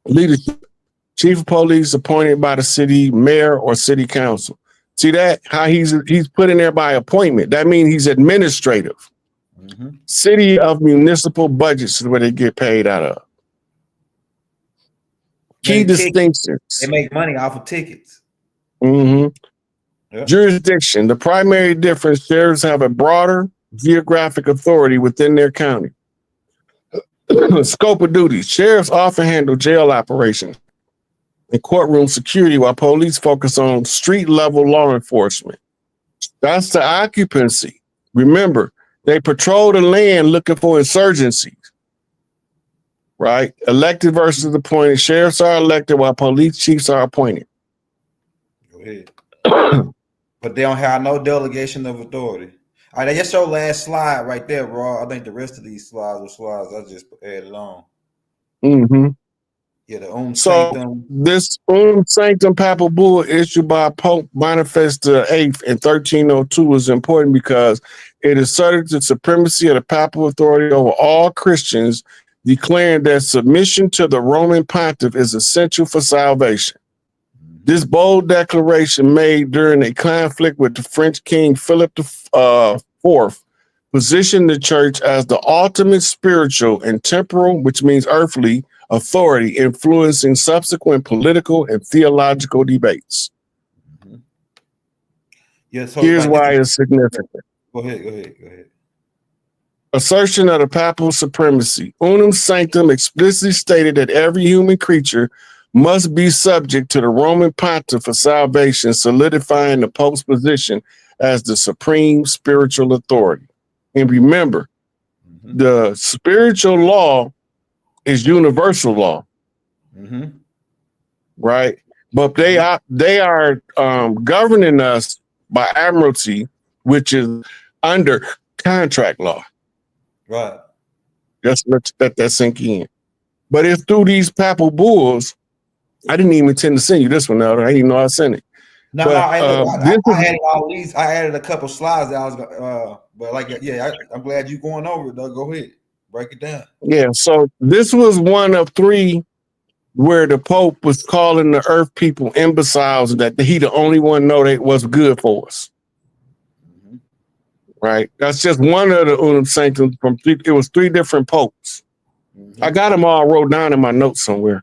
Leadership. Chief of police appointed by the city mayor or city council. See that? How he's put in there by appointment. That means he's administrative. City of municipal budgets is where they get paid out of. Key distinctions. They make money off of tickets. Yep. Jurisdiction. The primary difference, sheriffs have a broader geographic authority within their county. Scope of duties. Sheriffs often handle jail operations and courtroom security, while police focus on street level law enforcement. That's the occupancy. Remember, they patrol the land looking for insurgencies. Right? Elected versus appointed. Sheriffs are elected while police chiefs are appointed. ahead. But they don't have no delegation of authority. All right, that's your last slide right there, bro. I think the rest of these slides are slides I just added on. Mm-hmm. Yeah, the So Sanctum. this Sanctum Papal Bull issued by Pope Boniface VIII in 1302 is important because it asserted the supremacy of the papal authority over all Christians, declaring that submission to the Roman pontiff is essential for salvation. This bold declaration, made during a conflict with the French King Philip IV, positioned the church as the ultimate spiritual and temporal, which means earthly, authority, influencing subsequent political and theological debates. Mm-hmm. Yeah, so here's why it's significant. Go ahead. Assertion of the papal supremacy. Unum Sanctum explicitly stated that every human creature must be subject to the Roman pontiff for salvation, solidifying the Pope's position as the supreme spiritual authority. And remember, the spiritual law is universal law, right? But they are governing us by admiralty, which is under contract law. Right. Let's let that sink in. But it's through these papal bulls. I didn't even intend to send you this one out. I didn't even know I sent it. No, I added all these. I added a couple slides that I was but like, yeah, I'm glad you going over it, though. Go ahead, break it down. Yeah, so this was one of three where the Pope was calling the Earth people imbeciles, and that he the only one know that was good for us. Right, that's just one of the Unum Sanctum from three. It was three different popes. I got them all wrote down in my notes somewhere.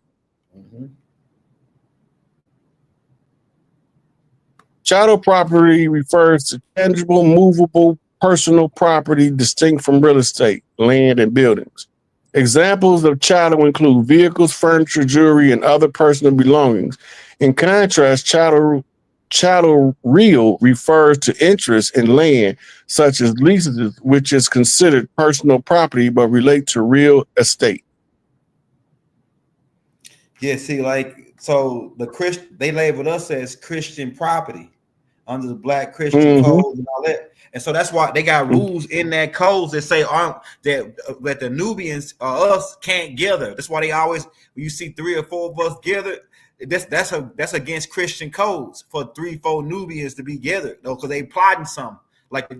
Chattel property refers to tangible, movable, personal property distinct from real estate, land, and buildings. Examples of chattel include vehicles, furniture, jewelry, and other personal belongings. In contrast, chattel real refers to interest in land, such as leases, which is considered personal property but relate to real estate. Yeah, see, like, so they labeled us as Christian property under the Black Christian codes and all that, and so that's why they got rules in that codes that say that the Nubians or us can't gather. That's why they always, when you see 3 or 4 of us gather, that's against Christian codes for 3-4 Nubians to be gathered, though, because they plotting something like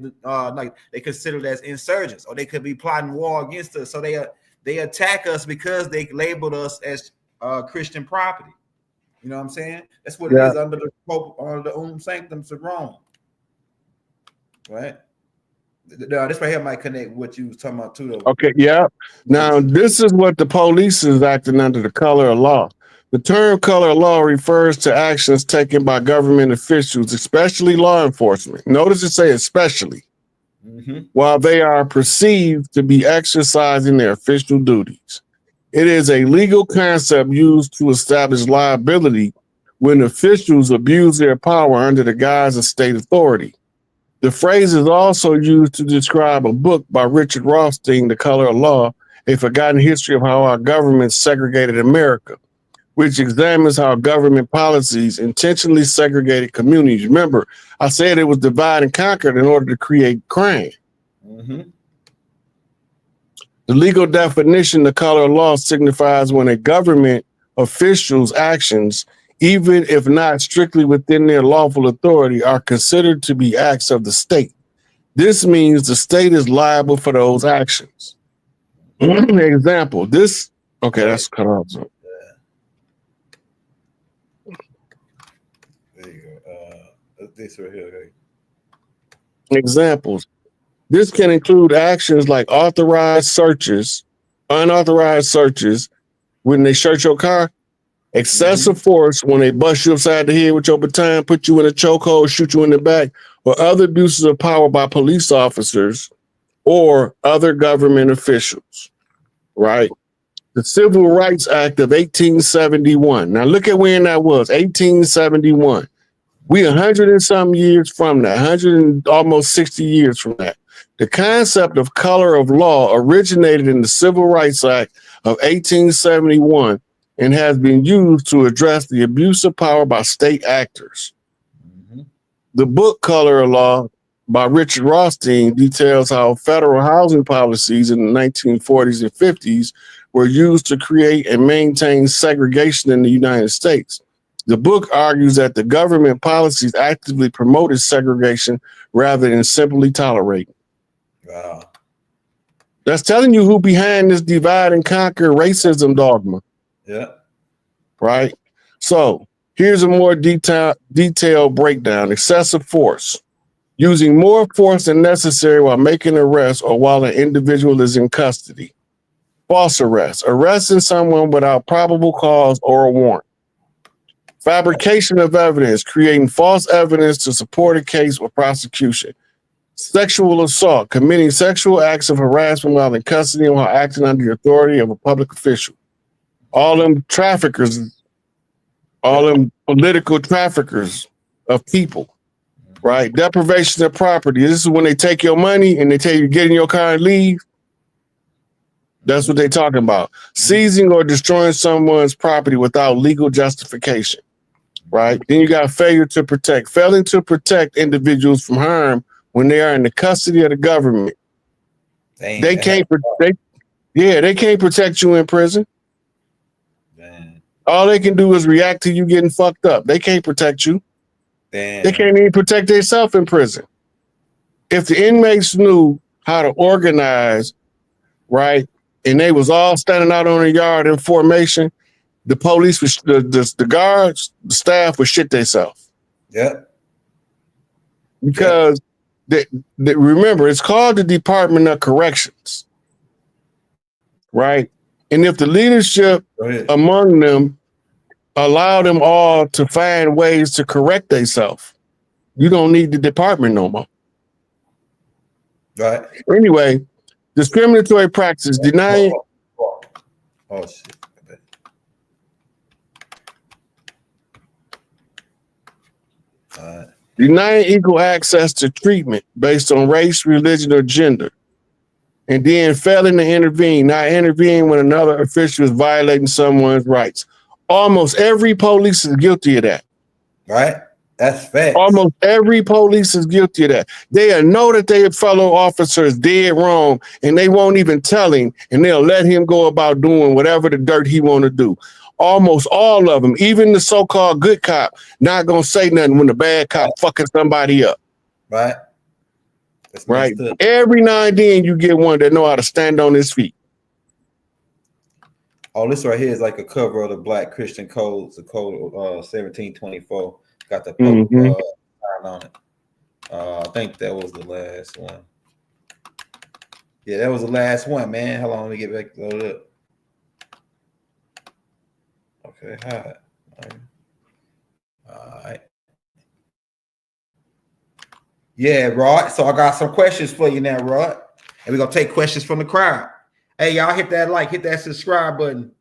they considered as insurgents, or they could be plotting war against us. So they attack us because they labeled us as Christian property. You know what I'm saying? That's what it is under the Pope, under the Unum Sanctum of Rome. Right? This right here might connect with what you was talking about too, though. Okay, yeah. Now, this is what the police is acting under the color of law. The term color of law refers to actions taken by government officials, especially law enforcement. Notice it say especially, while they are perceived to be exercising their official duties. It is a legal concept used to establish liability when officials abuse their power under the guise of state authority. The phrase is also used to describe a book by Richard Rothstein, The Color of Law, A Forgotten History of How Our Government Segregated America, which examines how government policies intentionally segregated communities. Remember, I said it was divide and conquer in order to create crime. The legal definition, the color of law, signifies when a government official's actions, even if not strictly within their lawful authority, are considered to be acts of the state. This means the state is liable for those actions. Example, okay, that's cut off. There you go. This right here. Examples. This can include actions like authorized searches, unauthorized searches when they search your car, excessive force when they bust you upside the head with your baton, put you in a chokehold, shoot you in the back, or other abuses of power by police officers or other government officials, right? The Civil Rights Act of 1871. Now look at when that was, 1871. We 100 and some years from that, 100 and almost 60 years from that. The concept of color of law originated in the Civil Rights Act of 1871 and has been used to address the abuse of power by state actors. The book Color of Law by Richard Rothstein details how federal housing policies in the 1940s and 50s were used to create and maintain segregation in the United States. The book argues that the government policies actively promoted segregation rather than simply tolerating. Wow. That's telling you who behind this divide and conquer racism dogma. Yeah. Right? So here's a more detailed breakdown. Excessive force. Using more force than necessary while making an arrest or while an individual is in custody. False arrest. Arresting someone without probable cause or a warrant. Fabrication of evidence. Creating false evidence to support a case or prosecution. Sexual assault. Committing sexual acts of harassment while in custody and while acting under the authority of a public official. All them traffickers, all them political traffickers of people, right? Deprivation of property. This is when they take your money and they tell you to get in your car and leave. That's what they're talking about. Seizing or destroying someone's property without legal justification, right? Then you got failure to protect. Failing to protect individuals from harm when they are in the custody of the government. They can't protect you in prison. Man. All they can do is react to you getting fucked up. They can't protect you. Damn. They can't even protect themselves in prison. If the inmates knew how to organize, right, and they was all standing out on the yard in formation, the police, the guards, the staff would shit themselves. Yeah. Because remember, it's called the Department of Corrections, right? And if the leadership among them allow them all to find ways to correct themselves, you don't need the department no more. Right. Anyway, discriminatory practice, denying. Oh shit. Denying equal access to treatment based on race, religion, or gender. And then failing to intervene, not intervening when another official is violating someone's rights. Almost every police is guilty of that. Right? That's fact. Almost every police is guilty of that. They know that their fellow officer is dead wrong, and they won't even tell him, and they'll let him go about doing whatever the dirt he want to do. Almost all of them, even the so-called good cop, not gonna say nothing when the bad cop fucking somebody up. Right. That's right. Every now and then you get one that know how to stand on his feet. Oh, this right here is like a cover of the Black Christian Codes, the code 1724. Got the Pope sign on it. I think that was the last one. Yeah, that was the last one, man. How long to get back loaded up? Okay, hi. All right. Yeah, Rod. So I got some questions for you now, Rod. And we're gonna take questions from the crowd. Hey, y'all hit that like, hit that subscribe button.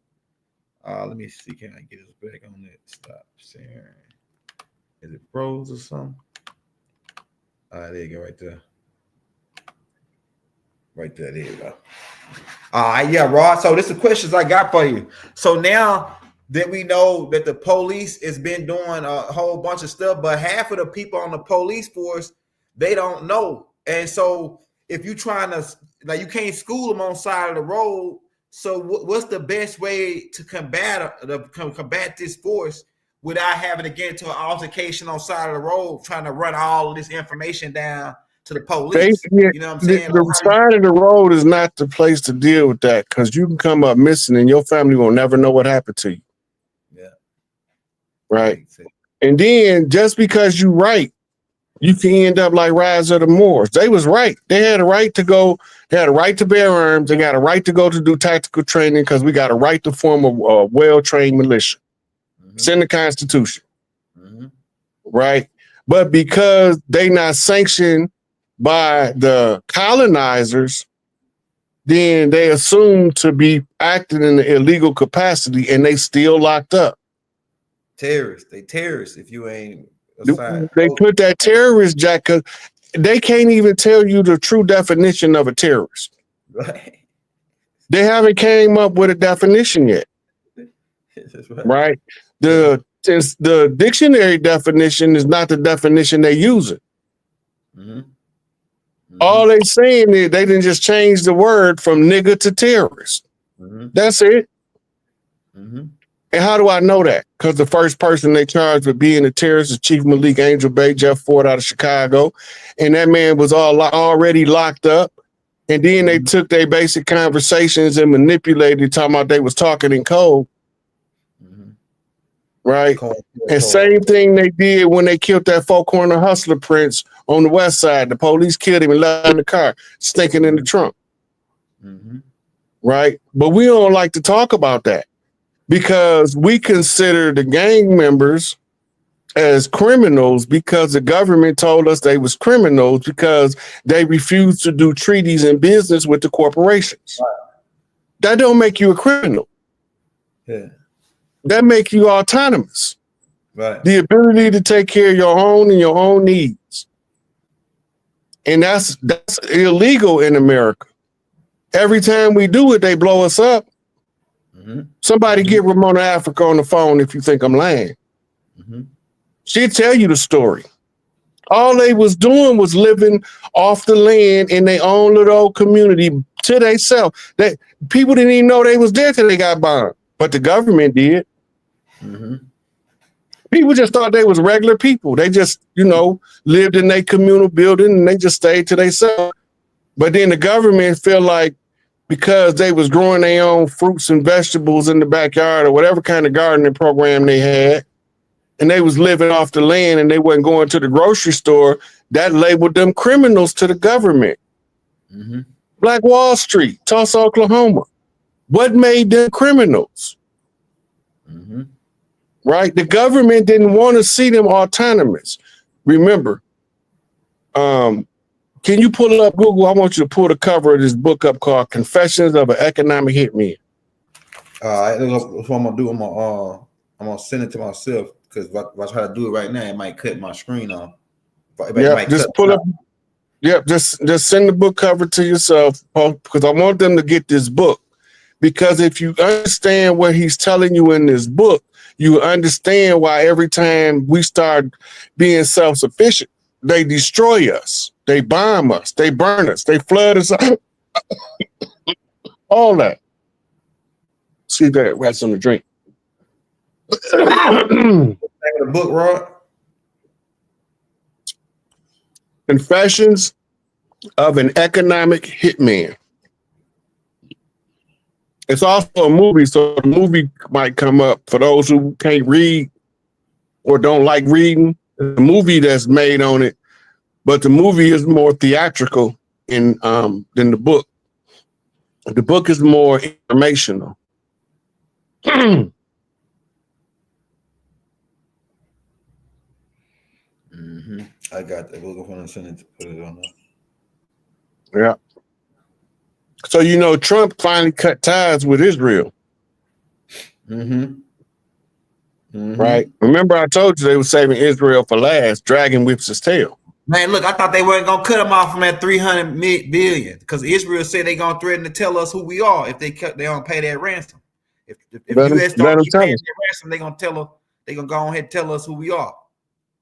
Let me see. Can I get us back on that? Stop sharing. Is it froze or something? All right, there you go, right there. Right there, there you go. All right, yeah, Rod. So this is the questions I got for you. So now that we know that the police has been doing a whole bunch of stuff, but half of the people on the police force, they don't know. And so if you're trying to, like, you can't school them on side of the road. So what's the best way to combat this force without having to get into an altercation on side of the road, trying to run all of this information down to the police? You know what I'm saying? The side of the road is not the place to deal with that, because you can come up missing and your family will never know what happened to you. Yeah. Right. And then just because you right, you can end up like Rise of the Moors. They was right. They had a right to go. They had a right to bear arms. They got a right to go to do tactical training because we got a right to form a well-trained militia. It's in the Constitution. Right? But because they not sanctioned by the colonizers, then they assumed to be acting in the illegal capacity, and they still locked up. Terrorists. They terrorists if you ain't assigned. They put that terrorist jack, because they can't even tell you the true definition of a terrorist. Right. They haven't came up with a definition yet. That's right. Right? The since the dictionary definition is not the definition they use it. All they saying is they didn't just change the word from nigga to terrorist. That's it. And how do I know that? Because the first person they charged with being a terrorist is Chief Malik Angel Bay, Jeff Ford out of Chicago. And that man was already locked up. And then they took their basic conversations and manipulated, talking about they was talking in code. Right? And same thing they did when they killed that four-corner hustler prince on the west side. The police killed him and left him in the car, stinking in the trunk. Right? But we don't like to talk about that because we consider the gang members as criminals because the government told us they was criminals because they refused to do treaties and business with the corporations. That don't make you a criminal. That make you autonomous. The ability to take care of your own and your own needs. And that's illegal in America. Every time we do it, they blow us up. Somebody get Ramona Africa on the phone if you think I'm lying. She'll tell you the story. All they was doing was living off the land in their own little old community to themselves. That people didn't even know they was there till they got bombed, but the government did. People just thought they was regular people. They just, lived in their communal building and they just stayed to themselves. But then the government felt like because they was growing their own fruits and vegetables in the backyard or whatever kind of gardening program they had, and they was living off the land and they wasn't going to the grocery store, that labeled them criminals to the government. Black Wall Street, Tulsa, Oklahoma. What made them criminals? Right? The government didn't want to see them autonomous. Remember, can you pull up Google? I want you to pull the cover of this book up called Confessions of an Economic Hitman. That's what I'm gonna do. I'm gonna send it to myself because if I try to do it right now, it might cut my screen off. Just pull up. Just send the book cover to yourself because I want them to get this book. Because if you understand what he's telling you in this book, you understand why every time we start being self-sufficient, they destroy us, they bomb us, they burn us, they flood us, all that. See that, that's some to drink. The book, Rod? Confessions of an Economic Hitman. It's also a movie, so the movie might come up for those who can't read or don't like reading. The movie that's made on it, but the movie is more theatrical than the book. The book is more informational. I got that. We're going to send it to put it on there. Yeah. So, Trump finally cut ties with Israel. Right? Remember I told you they were saving Israel for last. Dragon whips his tail. Man, look, I thought they weren't going to cut them off from that 300 billion because Israel said they're going to threaten to tell us who we are if they don't pay that ransom. If U.S. don't keep paying that ransom, they're going to tell us, they're going to go ahead and tell us who we are.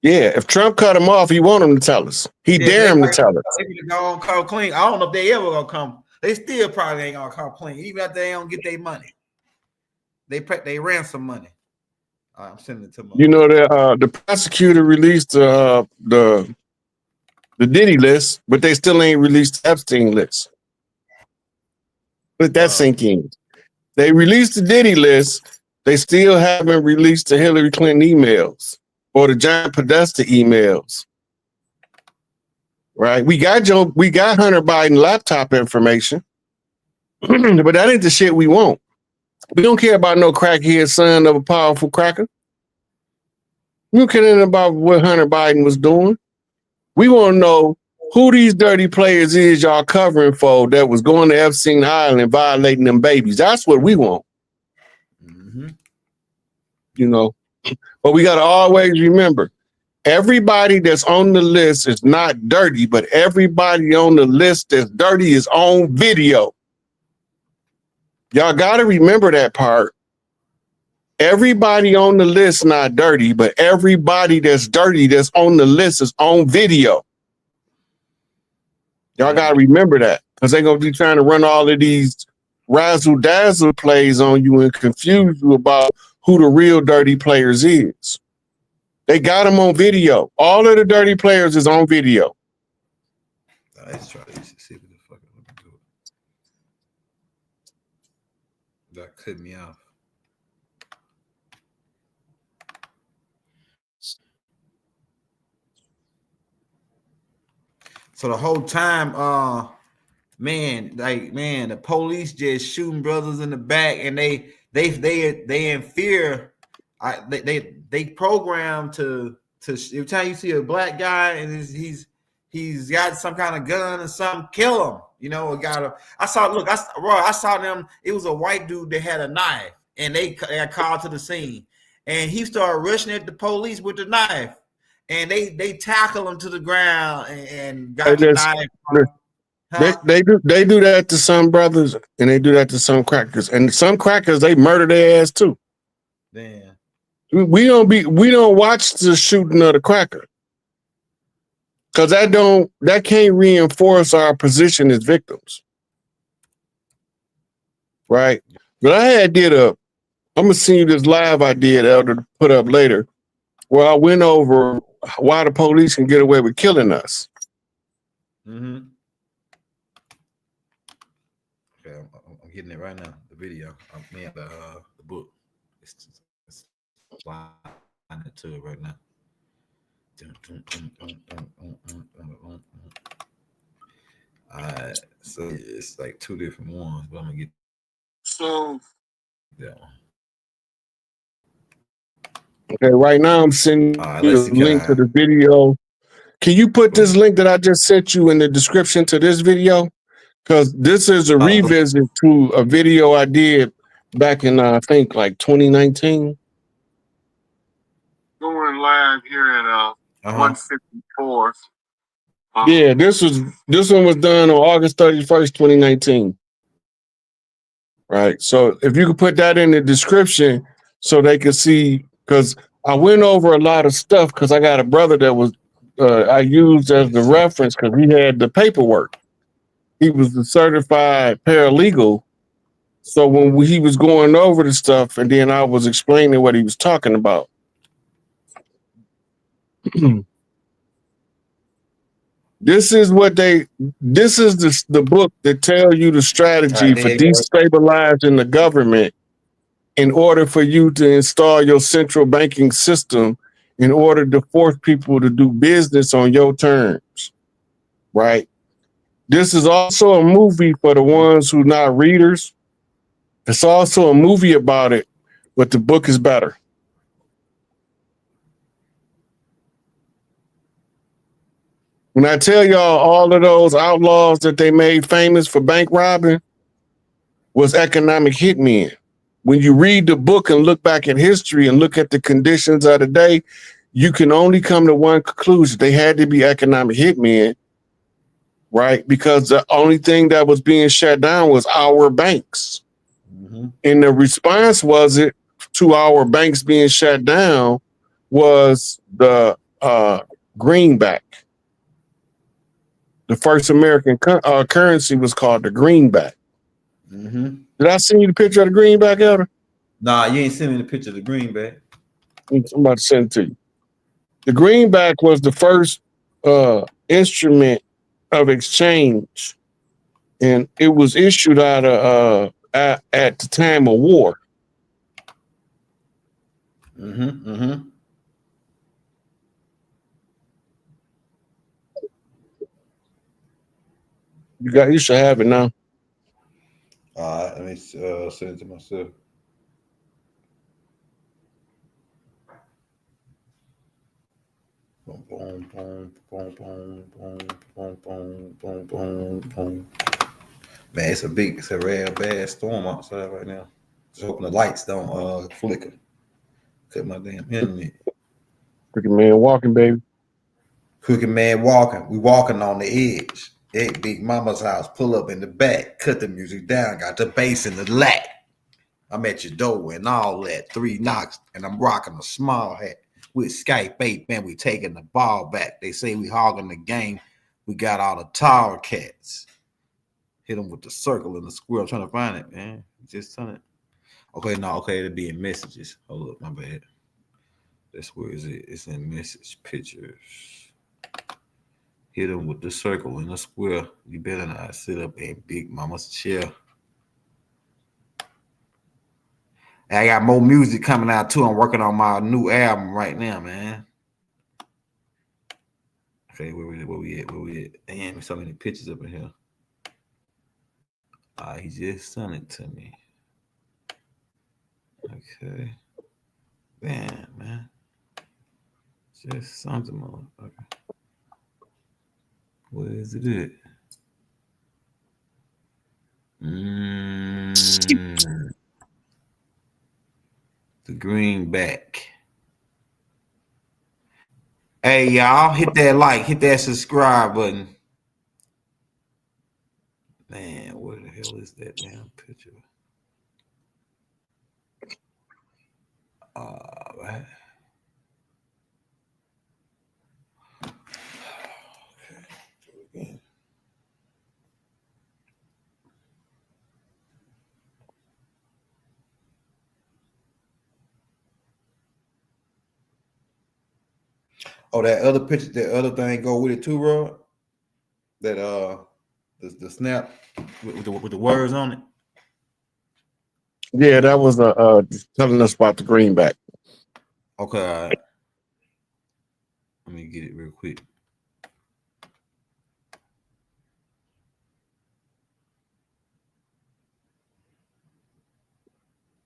Yeah, if Trump cut him off, he want him to tell us. He dare him to tell us. They're going to come clean. I don't know if they ever going to come. They still probably ain't gonna come clean, even if they don't get their money. They ransom money. I'm sending it to them. The prosecutor released the Diddy list, but they still ain't released the Epstein list. Let that sink in. They released the Diddy list. They still haven't released the Hillary Clinton emails or the John Podesta emails. Right, we got Hunter Biden laptop information, but that ain't the shit we want. We don't care about no crackhead son of a powerful cracker. We don't care about what Hunter Biden was doing. We want to know who these dirty players is y'all covering for that was going to Epstein Island and violating them babies. That's what we want. But we got to always remember. Everybody that's on the list is not dirty, but everybody on the list that's dirty is on video. Y'all got to remember that part. Everybody on the list not dirty, but everybody that's dirty that's on the list is on video. Y'all gotta remember that, because they're gonna be trying to run all of these razzle dazzle plays on you and confuse you about who the real dirty players is. They got them on video. All of the dirty players is on video. Let's try to see what the fuck I'm gonna do. That cut me off. So the whole time, the police just shooting brothers in the back, and they in fear. They program to every time you see a black guy and he's got some kind of gun or something, kill him. You know, I saw them. It was a white dude that had a knife, and they got called to the scene, and he started rushing at the police with the knife. And they tackle him to the ground and got the knife. Huh? They do that to some brothers, and they do that to some crackers. And some crackers, they murder their ass too. Damn. We don't watch the shooting of the cracker, because that can't reinforce our position as victims. Right? But I'm gonna send you this live I did, Elder, to put up later, where I went over why the police can get away with killing us. Mm-hmm. Okay, I'm getting it right now. The video. The book. It's flying to it right now. So it's like two different ones, but I'm gonna get that one. Okay, right now I'm sending you the link to the video. Can you put this link that I just sent you in the description to this video? Because this is a revisit to a video I did back in, I think, like 2019. Going live here at 154. Yeah, this one was done on August 31st, 2019. Right. So if you could put that in the description so they could see, because I went over a lot of stuff, because I got a brother that was I used as the reference because he had the paperwork. He was a certified paralegal. So when he was going over the stuff, and then I was explaining what he was talking about. This is the book that tells you the strategy for destabilizing the government in order for you to install your central banking system in order to force people to do business on your terms, right? This is also a movie for the ones who are not readers. It's also a movie about it, but the book is better. When I tell y'all all of those outlaws that they made famous for bank robbing was economic hitmen. When you read the book and look back at history and look at the conditions of the day, you can only come to one conclusion. They had to be economic hitmen, right? Because the only thing that was being shut down was our banks. Mm-hmm. And the response to our banks being shut down was the greenback. The first American currency was called the greenback. Mm-hmm. Did I send you the picture of the greenback, Elder? Nah, you ain't sending me the picture of the greenback. I'm about to send it to you. The greenback was the first instrument of exchange, and it was issued out of at the time of war. Mm-hmm. Mm-hmm. You should have it now. All right, let me send it to myself. Boom, boom, boom, boom, boom, boom, boom, boom, boom, boom, boom. Man, it's a real bad storm outside right now. Just hoping the lights don't flicker. Cut my damn internet. Crooked man walking, baby. Crooked man walking. We walking on the edge. At Big Mama's house, pull up in the back, cut the music down, got the bass in the lat. I'm at your door and all that. 3 knocks, and I'm rocking a small hat. With Skype 8, man, we taking the ball back. They say we hogging the game. We got all the tall cats. Hit them with the circle and the square. I'm trying to find it, man. Just turn it. Okay, no, okay, it'll be in messages. Hold up, my bad. That's where is it? It's in message pictures. Hit them with the circle and the square. You better not sit up in Big Mama's chair. I got more music coming out too. I'm working on my new album right now, man. Okay, where we at? Damn, there's so many pictures up in here. He just sent it to me. Okay. Damn, man. Just something more. Okay. Where is it at? The greenback. Hey, y'all, hit that like, hit that subscribe button. Man, where the hell is that damn picture? Right. Okay. Oh, that other picture, that other thing go with it too, Rod? That the snap with the words on it. Yeah, that was telling us about the greenback. Okay, all right. Let me get it real quick.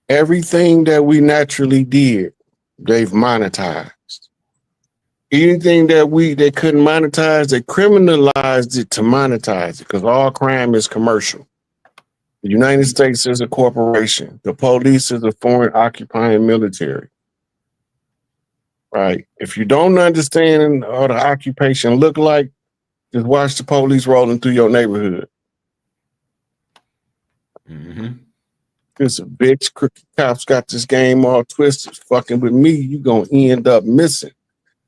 Everything that we naturally did, they've monetized. Anything that they couldn't monetize, they criminalized it to monetize it because all crime is commercial. The United States is a corporation. The police is a foreign occupying military. Right? If you don't understand what the occupation look like, just watch the police rolling through your neighborhood. Mm-hmm. This a bitch, crooked cops got this game all twisted. Fucking with me, you gonna end up missing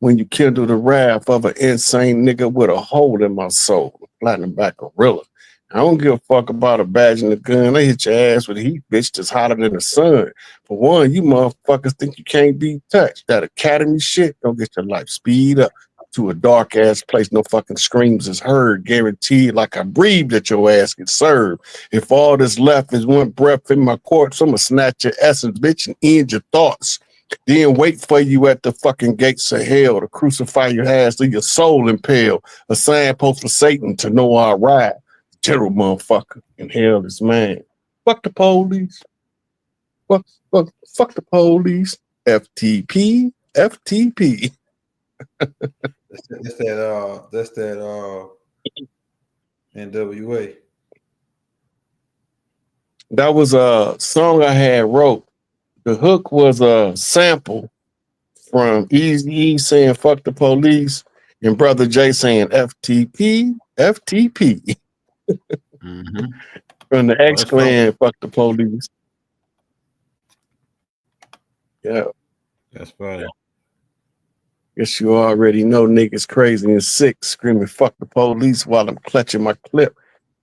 when you kindle the wrath of an insane nigga with a hole in my soul, platinum back gorilla. I don't give a fuck about a badge and a gun. They hit your ass with heat, bitch, that's hotter than the sun. For one, you motherfuckers think you can't be touched. That academy shit, don't get your life speed up to a dark ass place. No fucking screams is heard, guaranteed. Like I breathe that your ass gets served. If all that's left is one breath in my corpse, I'm gonna snatch your essence, bitch, and end your thoughts. Then wait for you at the fucking gates of hell to crucify your ass, leave your soul impaled. A signpost for Satan to know I ride. General motherfucker, and hell is man. Fuck the police. Fuck the police. FTP. FTP. That's that NWA. That was a song I had wrote. The hook was a sample from Eazy-E saying fuck the police and Brother J saying FTP, FTP. Mm-hmm. From the X Clan, fuck the police. Yeah. That's funny. Guess you already know niggas crazy and sick, screaming fuck the police while I'm clutching my clip.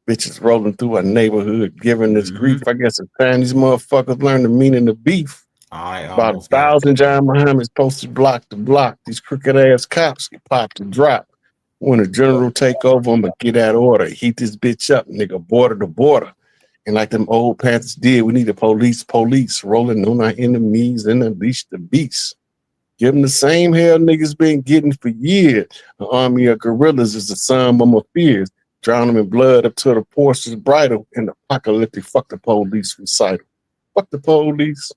Bitches rolling through our neighborhood, giving this grief. I guess it's time these motherfuckers learn the meaning of beef. About 1,000 John Muhammad's posted block to block. These crooked ass cops get popped and dropped. When a general take over, I'ma get that order. Heat this bitch up, nigga, border to border. And like them old Panthers did, we need a police rolling on our enemies and unleash the beast. Give them the same hell niggas been getting for years. An army of gorillas is the sum of my fears. Drown them in blood up to the Porsche's bridle and the apocalyptic fuck the police recital. Fuck the police.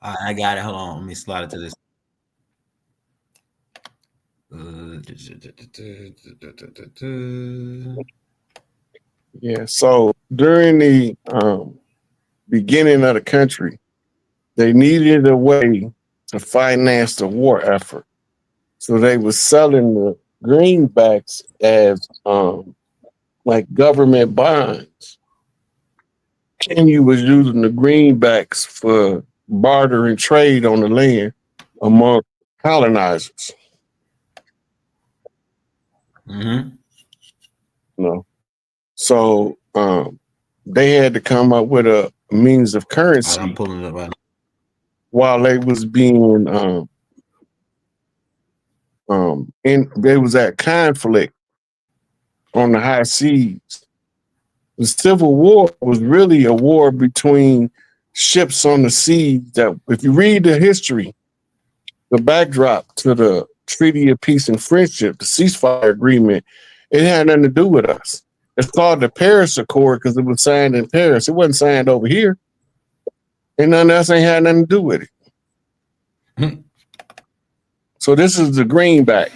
I got it. Hold on. Let me slide it to this. Yeah, so during the beginning of the country, they needed a way to finance the war effort. So they were selling the greenbacks as like government bonds. And you was using the greenbacks for barter and trade on the land among colonizers. Mm-hmm. No. So they had to come up with a means of currency. I'm pulling it up right now. While they was being they was at conflict on the high seas. The Civil War was really a war between ships on the sea that, if you read the history, the backdrop to the Treaty of Peace and Friendship, the ceasefire agreement, it had nothing to do with us. It's called the Paris Accord because it was signed in Paris. It wasn't signed over here. And none else ain't had nothing to do with it. So this is the greenback.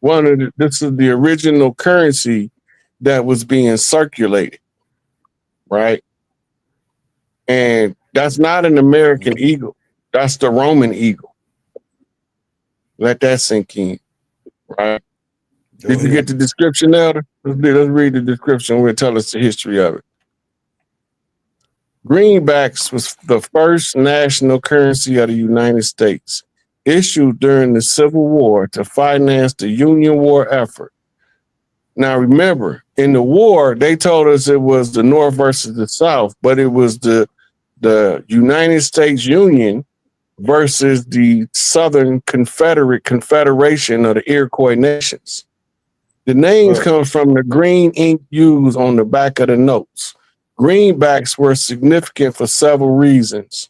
This is the original currency that was being circulated, right? And that's not an American eagle. That's the Roman eagle. Let that sink in, right? Did you get the description, Elder? Let's read the description. We'll tell us the history of it. Greenbacks was the first national currency of the United States, issued during the Civil War to finance the Union war effort. Now, remember, in the war, they told us it was the North versus the South, but it was the United States Union versus the Southern Confederation of the Iroquois nations. The names come from the green ink used on the back of the notes. Greenbacks were significant for several reasons.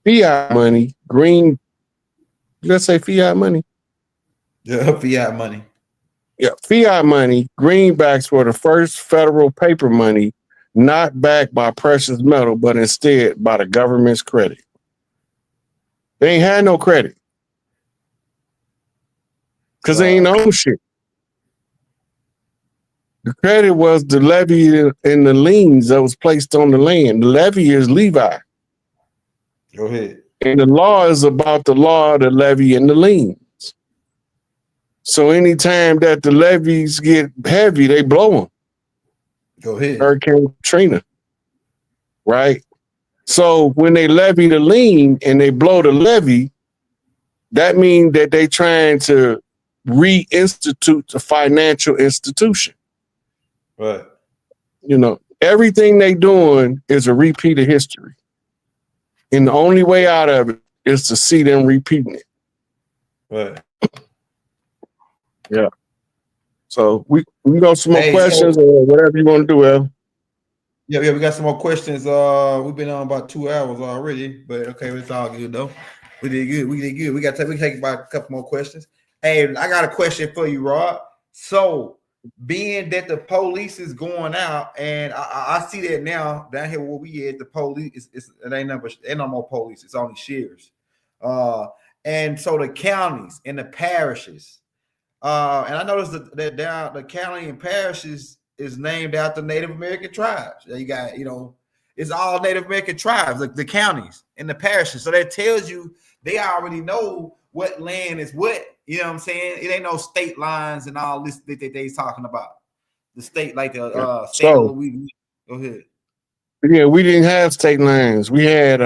Fiat money, did I say fiat money? Yeah, fiat money. Yeah, fiat money, greenbacks were the first federal paper money not backed by precious metal, but instead by the government's credit. They ain't had no credit because they ain't own shit. The credit was the levy and the liens that was placed on the land. The levy is Levi. Go ahead. And the law is about the law, the levy, and the liens. So anytime that the levies get heavy, they blow them. Go ahead. Hurricane Katrina, right? So when they levy the lien and they blow the levy, that means that they trying to reinstitute the financial institution. Right. You know, everything they doing is a repeat of history. And the only way out of it is to see them repeating it. Right. Yeah. So we got some more questions or whatever you want to do, El. Yeah, we got some more questions. We've been on about 2 hours already, but okay, it's all good though. We did good. We can take about a couple more questions. Hey, I got a question for you, Rod. So, being that the police is going out, and I see that now down here where we at, the police it ain't no more police. It's only sheriffs. And so the counties and the parishes. And I noticed that down the county and parishes is named after Native American tribes. You got, it's all Native American tribes, like the counties and the parishes. So that tells you they already know what land is what. You know what I'm saying? It ain't no state lines and all this that they's talking about. The state, like the state of Louisiana. Go ahead. Yeah, we didn't have state lines. We had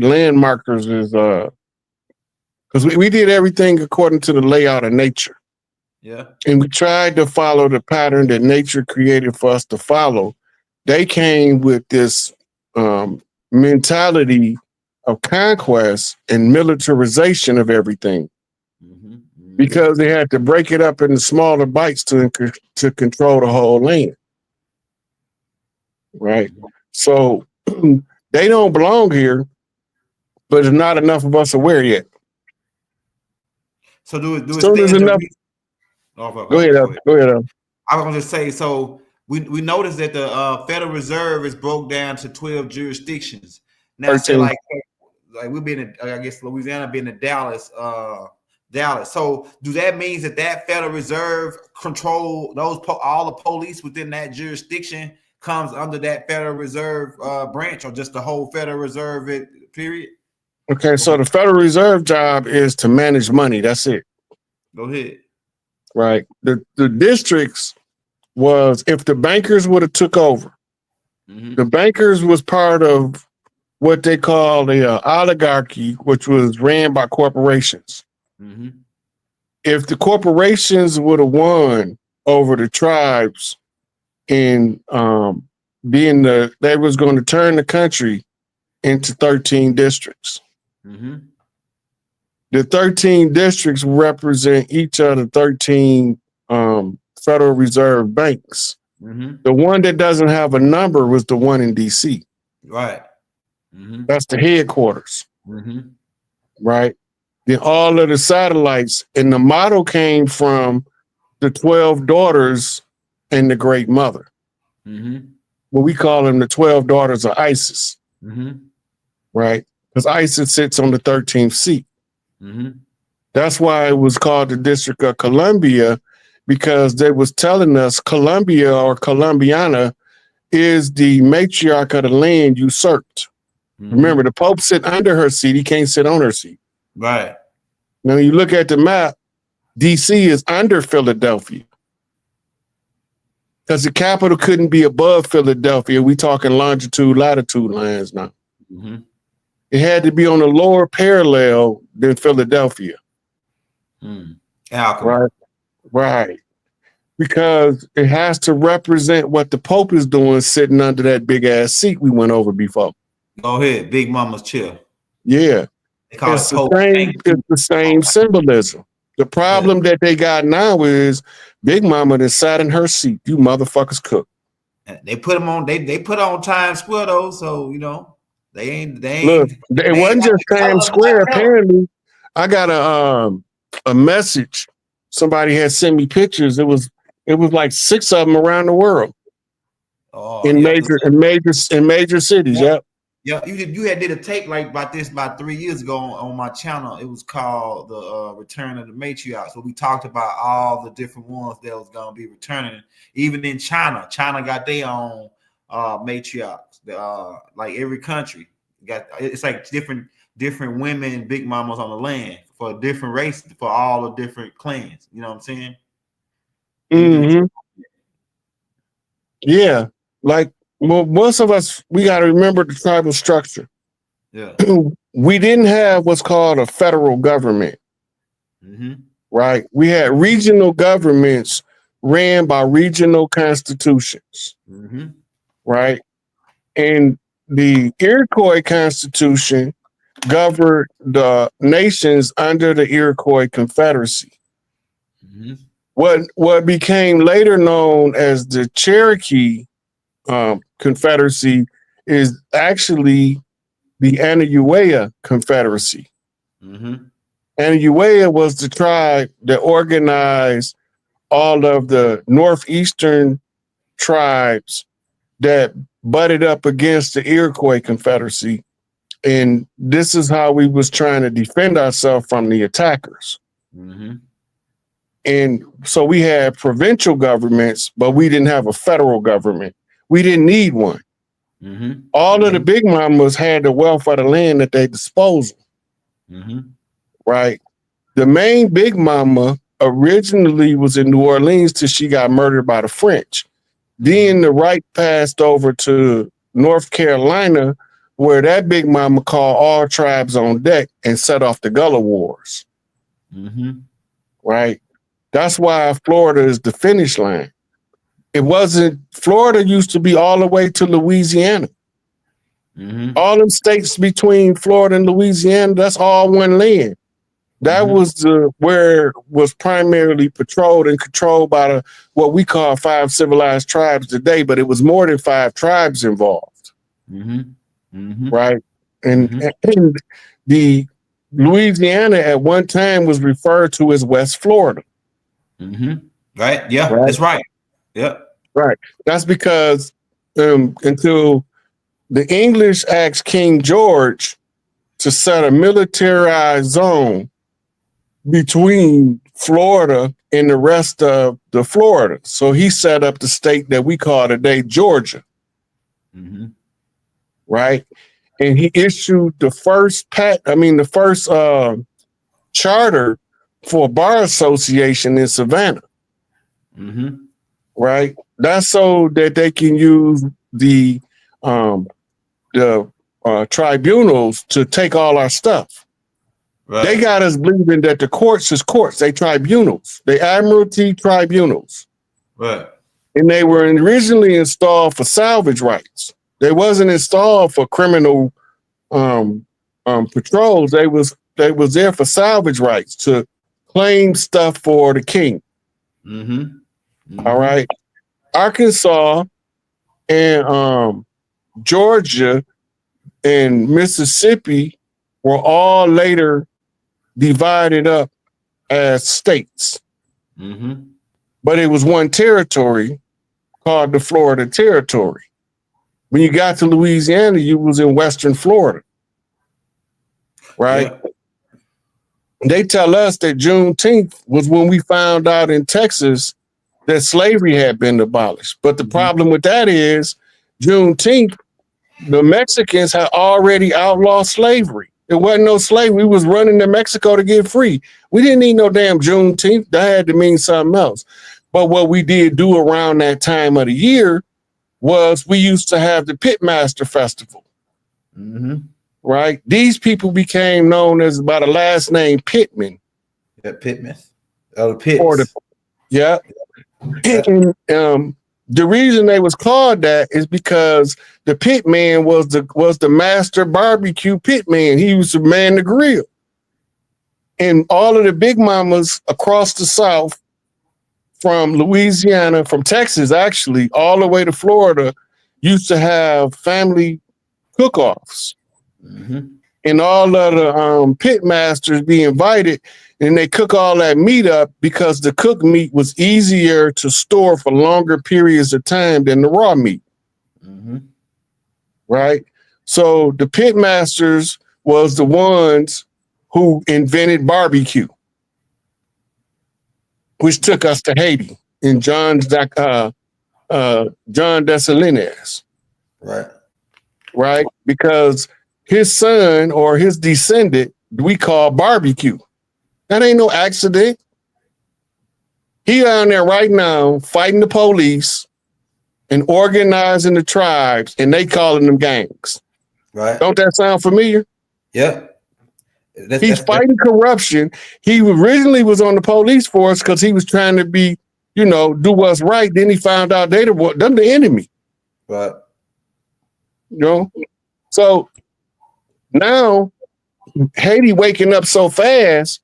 land markers as because we did everything according to the layout of nature. Yeah. And we tried to follow the pattern that nature created for us to follow. They came with this mentality of conquest and militarization of everything. Mm-hmm. Mm-hmm. Because they had to break it up into smaller bites to control the whole land. Right? So they don't belong here, but there's not enough of us aware yet. So do it there's enough. Go ahead. I was going to say, so we noticed that the Federal Reserve is broke down to 12 jurisdictions. Now, say like we've been in, I guess Louisiana been in Dallas. So do that mean that Federal Reserve control all the police within that jurisdiction comes under that Federal Reserve branch, or just the whole Federal Reserve period? Okay, so the Federal Reserve job is to manage money. That's it. Go ahead. Right. The districts was if the bankers would have took over. Mhm. The bankers was part of what they call the oligarchy, which was ran by corporations. Mhm. If the corporations would have won over the tribes and they was going to turn the country into 13 districts. Mhm. The 13 districts represent each of the 13 Federal Reserve banks. Mhm. The one that doesn't have a number was the one in DC. Right. Mhm. That's the headquarters, Mhm. right? Then all of the satellites, and the model came from the 12 daughters and the Great Mother. Mhm. Well, we call them the 12 daughters of Isis, Mhm. right? Because Isis sits on the 13th seat. Mhm. That's why it was called the District of Columbia, because they was telling us Columbia or Columbiana is the matriarch of the land usurped. Mhm. Remember, the Pope sit under her seat. He can't sit on her seat. Right. Now, you look at the map, DC is under Philadelphia because the capital couldn't be above Philadelphia. We talking longitude, latitude lines now. Mhm. It had to be on a lower parallel than Philadelphia. Mm. Alchemy. Right. Right. Because it has to represent what the Pope is doing sitting under that big ass seat we went over before. Go ahead, Big Mama's chair. Yeah. They call It's it Pope. it's the same symbolism. The problem that they got now is Big Mama that sat in her seat. You motherfuckers cook. They put them on. They put on Times Square though, so you know they ain't. Look, it wasn't just Times Square. Apparently, I got a message. Somebody had sent me pictures. It was like 6 of them around the world in major cities. Yep. Yeah, you had did a tape like about 3 years ago on my channel. It was called the Return of the Matriarch. So we talked about all the different ones that was gonna be returning. Even in China got their own matriarchs. Like every country it's like different women, big mamas on the land for different races, for all the different clans. You know what I'm saying? Mm-hmm. Yeah, like most of us, we got to remember the tribal structure. Yeah. We didn't have what's called a federal government, right? We had regional governments ran by regional constitutions, right? And the Iroquois Constitution governed the nations under the Iroquois Confederacy. What became later known as the Cherokee Confederacy is actually the Anahuac Confederacy. Anahuac was the tribe that organized all of the northeastern tribes that butted up against the Iroquois Confederacy. And this is how we was trying to defend ourselves from the attackers. And so we had provincial governments, but we didn't have a federal government. We didn't need one. All of the big mamas had the wealth of the land at their disposal. Right? The main big mama originally was in New Orleans till she got murdered by the French. Then the right passed over to North Carolina, where that big mama called all tribes on deck and set off the Gullah Wars. Right? That's why Florida is the finish line. It wasn't, Florida used to be all the way to Louisiana. All them states between Florida and Louisiana, that's all one land. That was where was primarily patrolled and controlled by what we call 5 civilized tribes today, but it was more than 5 tribes involved. Right? And the Louisiana at one time was referred to as West Florida. Right? Yeah, right. That's right. Yep. Right. That's because until the English asked King George to set a militarized zone between Florida and the rest of the Florida. So he set up the state that we call today Georgia. Right. And he issued the first charter for a bar association in Savannah. Right. That's so that they can use the tribunals to take all our stuff. Right. They got us believing that the courts is courts. They tribunals. They admiralty tribunals. Right. And they were originally installed for salvage rights. They wasn't installed for criminal patrols. They was there for salvage rights to claim stuff for the king. Mm-hmm. Mm-hmm. All right. Arkansas and Georgia and Mississippi were all later divided up as states. Mm-hmm. But it was one territory called the Florida Territory. When you got to Louisiana, you was in Western Florida. Right? Yeah. They tell us that Juneteenth was when we found out in Texas that slavery had been abolished. But the problem with that is Juneteenth, the Mexicans had already outlawed slavery. There wasn't no slavery. We was running to Mexico to get free. We didn't need no damn Juneteenth. That had to mean something else. But what we did do around that time of the year was we used to have the Pitmaster Festival. Mm-hmm. Right? These people became known as by the last name Pitmen. Yeah, Pitmen. Oh, the Pits. Yeah. And the reason they was called that is because the Pitman was the master barbecue pitman. He used to man the grill. And all of the big mamas across the South, from Louisiana, from Texas, actually, all the way to Florida, used to have family cook-offs. Mm-hmm. And all of the pit masters be invited, and they cook all that meat up because the cooked meat was easier to store for longer periods of time than the raw meat. Mm-hmm. Right? So the pit masters was the ones who invented barbecue, which took us to Haiti in John Dessalines. Right. Right? Because his son or his descendant, we call barbecue. That ain't no accident. He down there right now fighting the police and organizing the tribes, and they calling them gangs. Right. Don't that sound familiar? Yeah. He's fighting corruption. He originally was on the police force because he was trying to be, do what's right. Then he found out they're the enemy. Right. So now Haiti waking up so fast,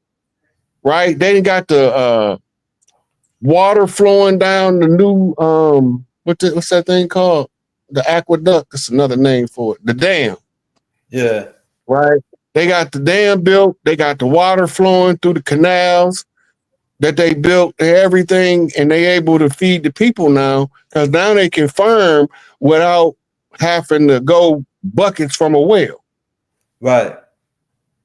right? They done got the water flowing down the new what's that thing called? The aqueduct. That's another name for it. The dam. Yeah. Right. They got the dam built. They got the water flowing through the canals that they built and everything, and they able to feed the people now because now they can farm without having to go buckets from a well. Right.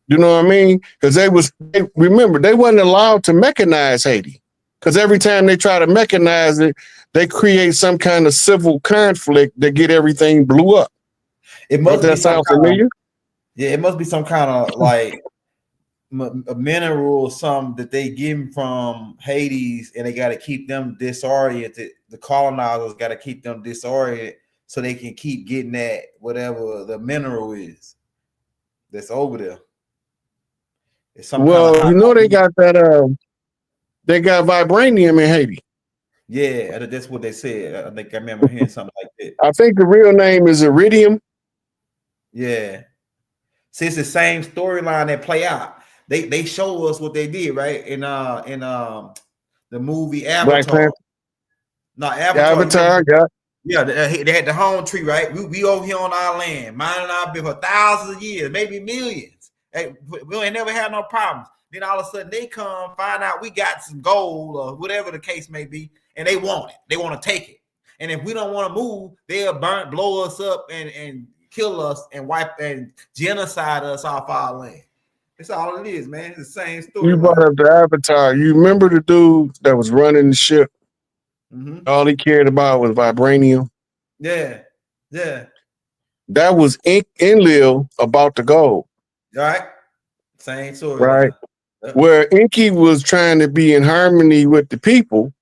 You know what I mean? Because remember, they wasn't allowed to mechanize Haiti. Because every time they try to mechanize it, they create some kind of civil conflict that get everything blew up. It must Does that sound familiar? Yeah, it must be some kind of like a mineral or something that they get from Hades, and they got to keep them disoriented. The colonizers got to keep them disoriented so they can keep getting that whatever the mineral is that's over there. It's some they got that. They got vibranium in Haiti. Yeah, that's what they said. I think I remember hearing something like that. I think the real name is iridium. Yeah. See, it's the same storyline that play out. They show us what they did, right? In the movie Avatar. No, Avatar. Yeah, they had the home tree, right? We over here on our land, minding our business for thousands of years, maybe millions. Hey, we ain't never had no problems. Then all of a sudden they come, find out we got some gold or whatever the case may be, and they want it. They want to take it. And if we don't want to move, they'll blow us up and kill us and wipe and genocide us off our land. That's all it is, man. It's the same story. You brought up the Avatar. You remember the dude that was running the ship? Mm-hmm. All he cared about was vibranium. Yeah, yeah. That was Enlil about the gold. All right. Same story. Right. Where Enki was trying to be in harmony with the people,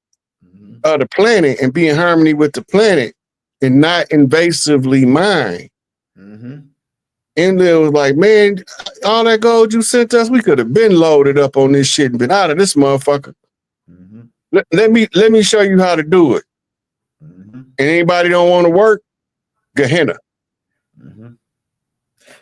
of the planet and be in harmony with the planet and not invasively mine. And it was like, man, all that gold you sent us, we could have been loaded up on this shit and been out of this motherfucker. Let me show you how to do it. And anybody don't want to work, Gehenna.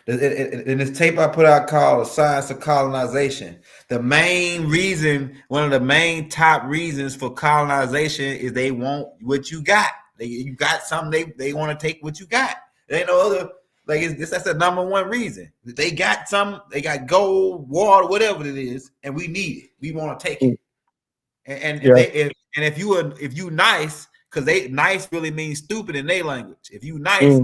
In this tape I put out called The Science of Colonization, the main reason, one of the main top reasons for colonization is they want what you got. You got something, they want to take what you got. There ain't no other, like that's the number one reason. They got some, they got gold, water, whatever it is, and we need it. We want to take it. And if you nice, because they nice really means stupid in their language. If you nice,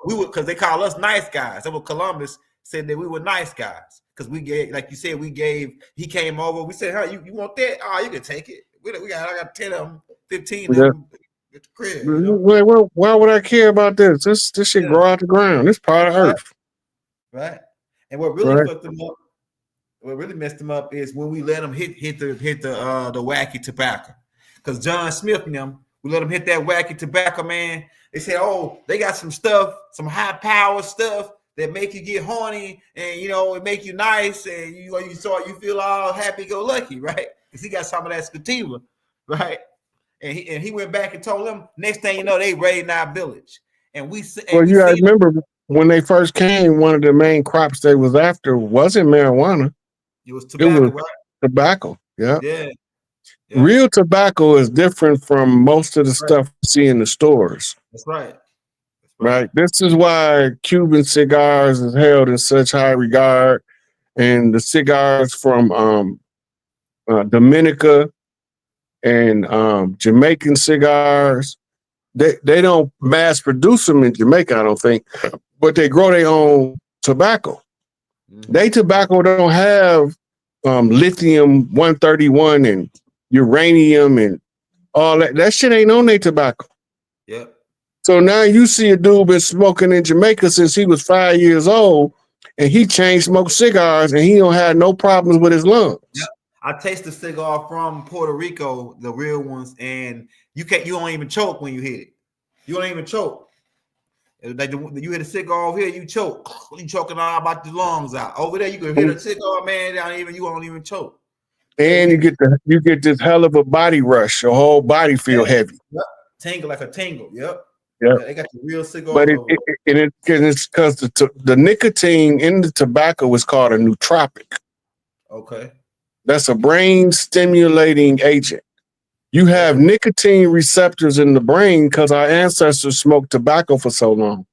we would, because they call us nice guys. That's what Columbus said, that we were nice guys. Because we gave, like you said, he came over. We said, "Huh, you want that? Oh, you can take it. I got 10 of them, 15 of them at the crib." You know? Well, why would I care about this? This shit grow out the ground. It's part of Earth. Right. And what really fucked them up, what really messed them up is when we let them hit the wacky tobacco. Because John Smith and them, we let them hit that wacky tobacco, man. They said, oh, they got some stuff, some high power stuff that make you get horny, and it make you nice, and you feel all happy go lucky, right? Because he got some of that sativa, right? And he went back and told them, next thing you know, they raiding our village. And we remember when they first came, one of the main crops they was after wasn't marijuana. It was tobacco, right? Tobacco, yeah. Yeah. Real tobacco is different from most of the stuff you see in the stores. That's right. Right. This is why Cuban cigars is held in such high regard, and the cigars from Dominica and Jamaican cigars, they don't mass produce them in Jamaica, I don't think, but they grow their own tobacco. They tobacco don't have lithium 131 and uranium and all that. That shit ain't on their tobacco. Yep. So now you see a dude been smoking in Jamaica since he was 5 years old, and he chain smoked cigars, and he don't have no problems with his lungs. Yep. I taste the cigar from Puerto Rico, the real ones, and you don't even choke when you hit it. You don't even choke. Like you hit a cigar over here, you choke. You choking all about the lungs out. Over there, you can hit a cigar, man. You won't even choke. And you get this hell of a body rush. Your whole body feel heavy. Yep. Tingle like a tingle. Yep. Yeah, they got the real cigar. But it's because the nicotine in the tobacco is called a nootropic. Okay. That's a brain stimulating agent. You have nicotine receptors in the brain because our ancestors smoked tobacco for so long.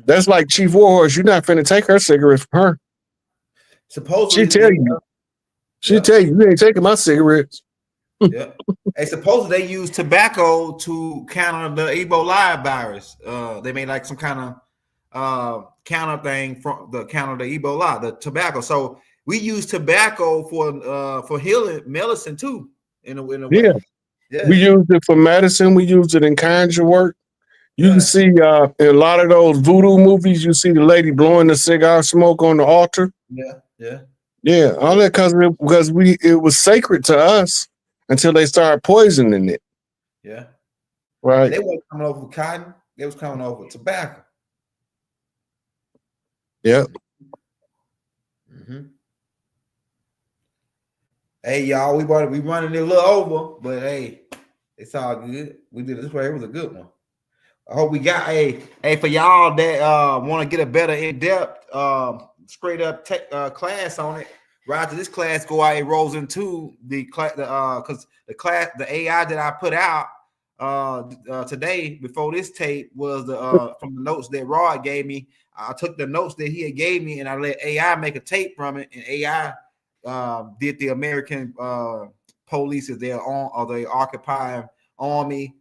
That's like Chief Warhorse. You're not finna take her cigarettes from her. Supposedly, she tell you ain't taking my cigarettes. Yeah. And supposedly they use tobacco to counter the Ebola virus. They made like some kind of counter thing from the counter the Ebola, the tobacco. So we use tobacco for healing medicine too. In a way. Yeah. We use it for medicine. We use it in conjure work. You can see in a lot of those voodoo movies, you see the lady blowing the cigar smoke on the altar. Yeah. All that because it was sacred to us until they started poisoning it. Yeah. Right. They weren't coming over cotton. They was coming over tobacco. Yep. Hey, y'all, we running it a little over, but hey, it's all good. We did this way. It was a good one. I hope we got for y'all that want to get a better in-depth, straight up class on it. Right after this class, go out and rolls into the class, the AI that I put out today before this tape was from the notes that Rod gave me. I took the notes that he had gave me and I let AI make a tape from it, and AI did the American police if they're on, or they occupying army,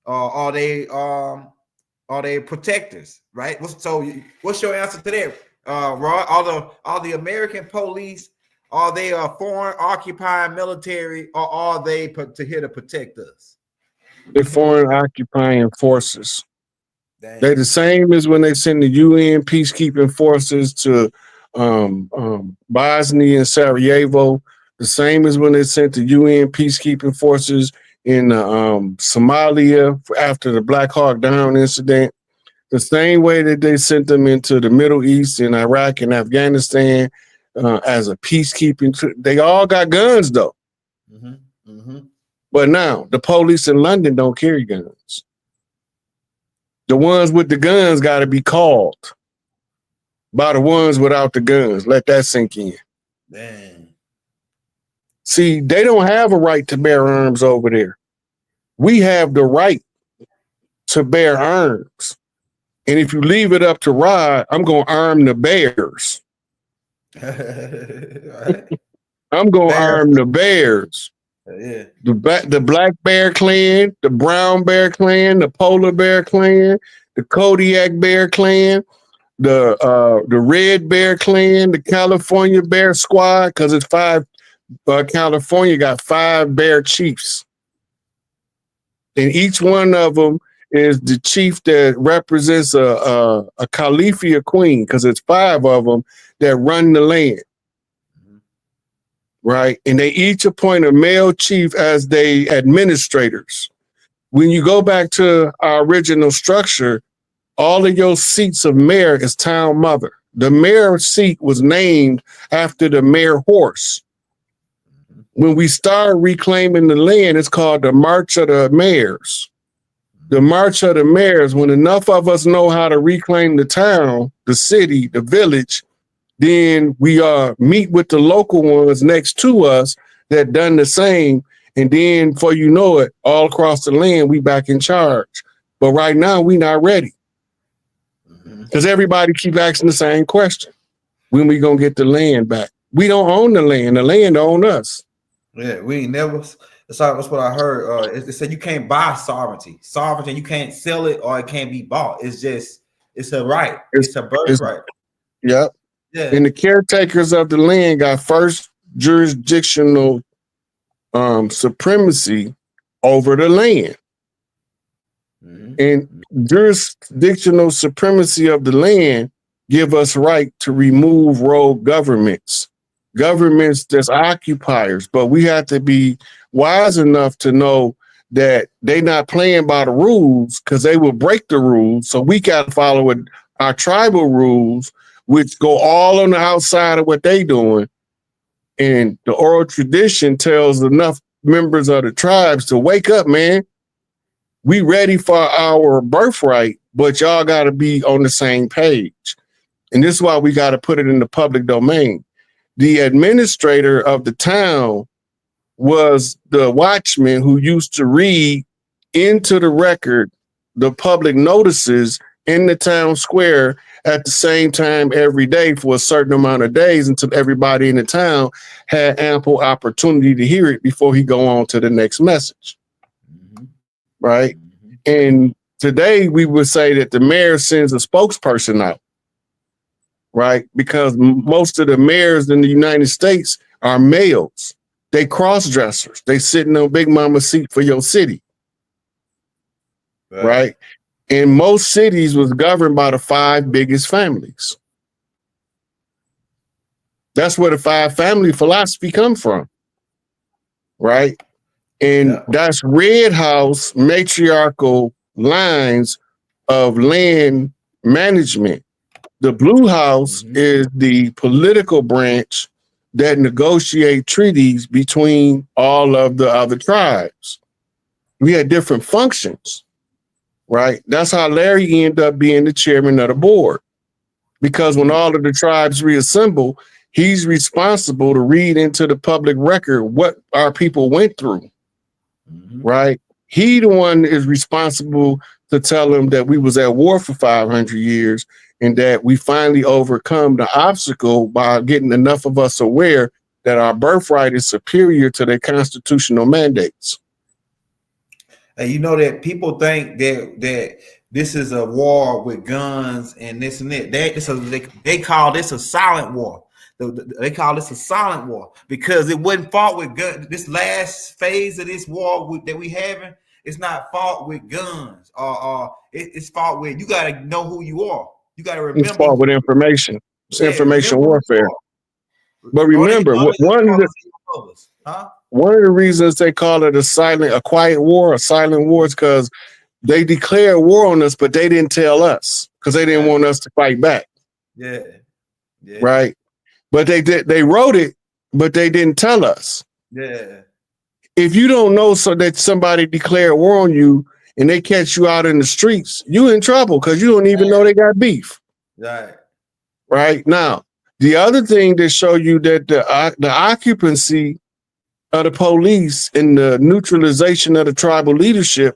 are they protectors, right? So what's your answer to that, Rod? Are the American police, are they a foreign occupying military, or are they here to protect us? They're foreign occupying forces. They're the same as when they send the UN peacekeeping forces to Bosnia and Sarajevo. The same as when they sent the UN peacekeeping forces in Somalia after the Black Hawk Down incident, the same way that they sent them into the Middle East and Iraq and Afghanistan as a peacekeeping. They all got guns though. But now the police in London don't carry guns. The ones with the guns got to be called by the ones without the guns. Let that sink in. Man. See, they don't have a right to bear arms over there. We have the right to bear arms. And if you leave it up to Rod, I'm going to arm the bears. Right. I'm going to arm the bears. Yeah. The Black Bear Clan, the Brown Bear Clan, the Polar Bear Clan, the Kodiak Bear Clan, the Red Bear Clan, the California Bear Squad, because it's five. California got 5 bear chiefs, and each one of them is the chief that represents a Califia queen, because it's 5 of them that run the land. Right, and they each appoint a male chief as they administrators. When you go back to our original structure, all of your seats of mayor is town mother. The mayor seat was named after the mayor horse. When we start reclaiming the land, it's called the March of the Mayors. The March of the Mayors, when enough of us know how to reclaim the town, the city, the village, then we meet with the local ones next to us that done the same. And then before you know it, all across the land, we back in charge. But right now, we not ready. Because everybody keep asking the same question. When we gonna get the land back? We don't own the land own us. Yeah, we ain't never. That's what I heard. It said you can't buy sovereignty. Sovereignty, you can't sell it or it can't be bought. It's a right. It's a birthright. Yep. Yeah. And the caretakers of the land got first jurisdictional supremacy over the land. And jurisdictional supremacy of the land give us right to remove rogue governments that's occupiers. But we have to be wise enough to know that they not playing by the rules, because they will break the rules. So we got to follow our tribal rules, which go all on the outside of what they doing. And the oral tradition tells enough members of the tribes to wake up, man. We ready for our birthright, but y'all got to be on the same page. And this is why we got to put it in the public domain. The administrator of the town was the watchman who used to read into the record the public notices in the town square at the same time every day for a certain amount of days until everybody in the town had ample opportunity to hear it before he go on to the next message. Right? And today we would say that the mayor sends a spokesperson out, right? Because most of the mayors in the United States are males. They cross-dressers. They sitting on Big Mama seat for your city, right? And most cities was governed by the 5 biggest families. That's where the 5 family philosophy come from, right? And that's red house matriarchal lines of land management. The blue house is the political branch that negotiate treaties between all of the other tribes. We had different functions, right? That's how Larry ended up being the chairman of the board. Because when all of the tribes reassemble, he's responsible to read into the public record what our people went through. Right? He the one is responsible to tell them that we was at war for 500 years and that we finally overcome the obstacle by getting enough of us aware that our birthright is superior to their constitutional mandates. And you know that people think that this is a war with guns and this and that. They call this a silent war. They call this a silent war because it wasn't fought with guns. This last phase of this war that we having, it's not fought with guns. It's fought with, you got to know who you are. You got to remember. It's fought with information. It's information warfare. But remember, one of the Huh? One of the reasons they call it a quiet war, a silent war, is because they declared war on us, but they didn't tell us because they didn't want us to fight back. Yeah. Yeah. Right. But they wrote it, but they didn't tell us. Yeah. If you don't know so that somebody declared war on you and they catch you out in the streets, you in trouble because you don't even know they got beef. Right. Right. Now, the other thing that show you that the occupancy of the police and the neutralization of the tribal leadership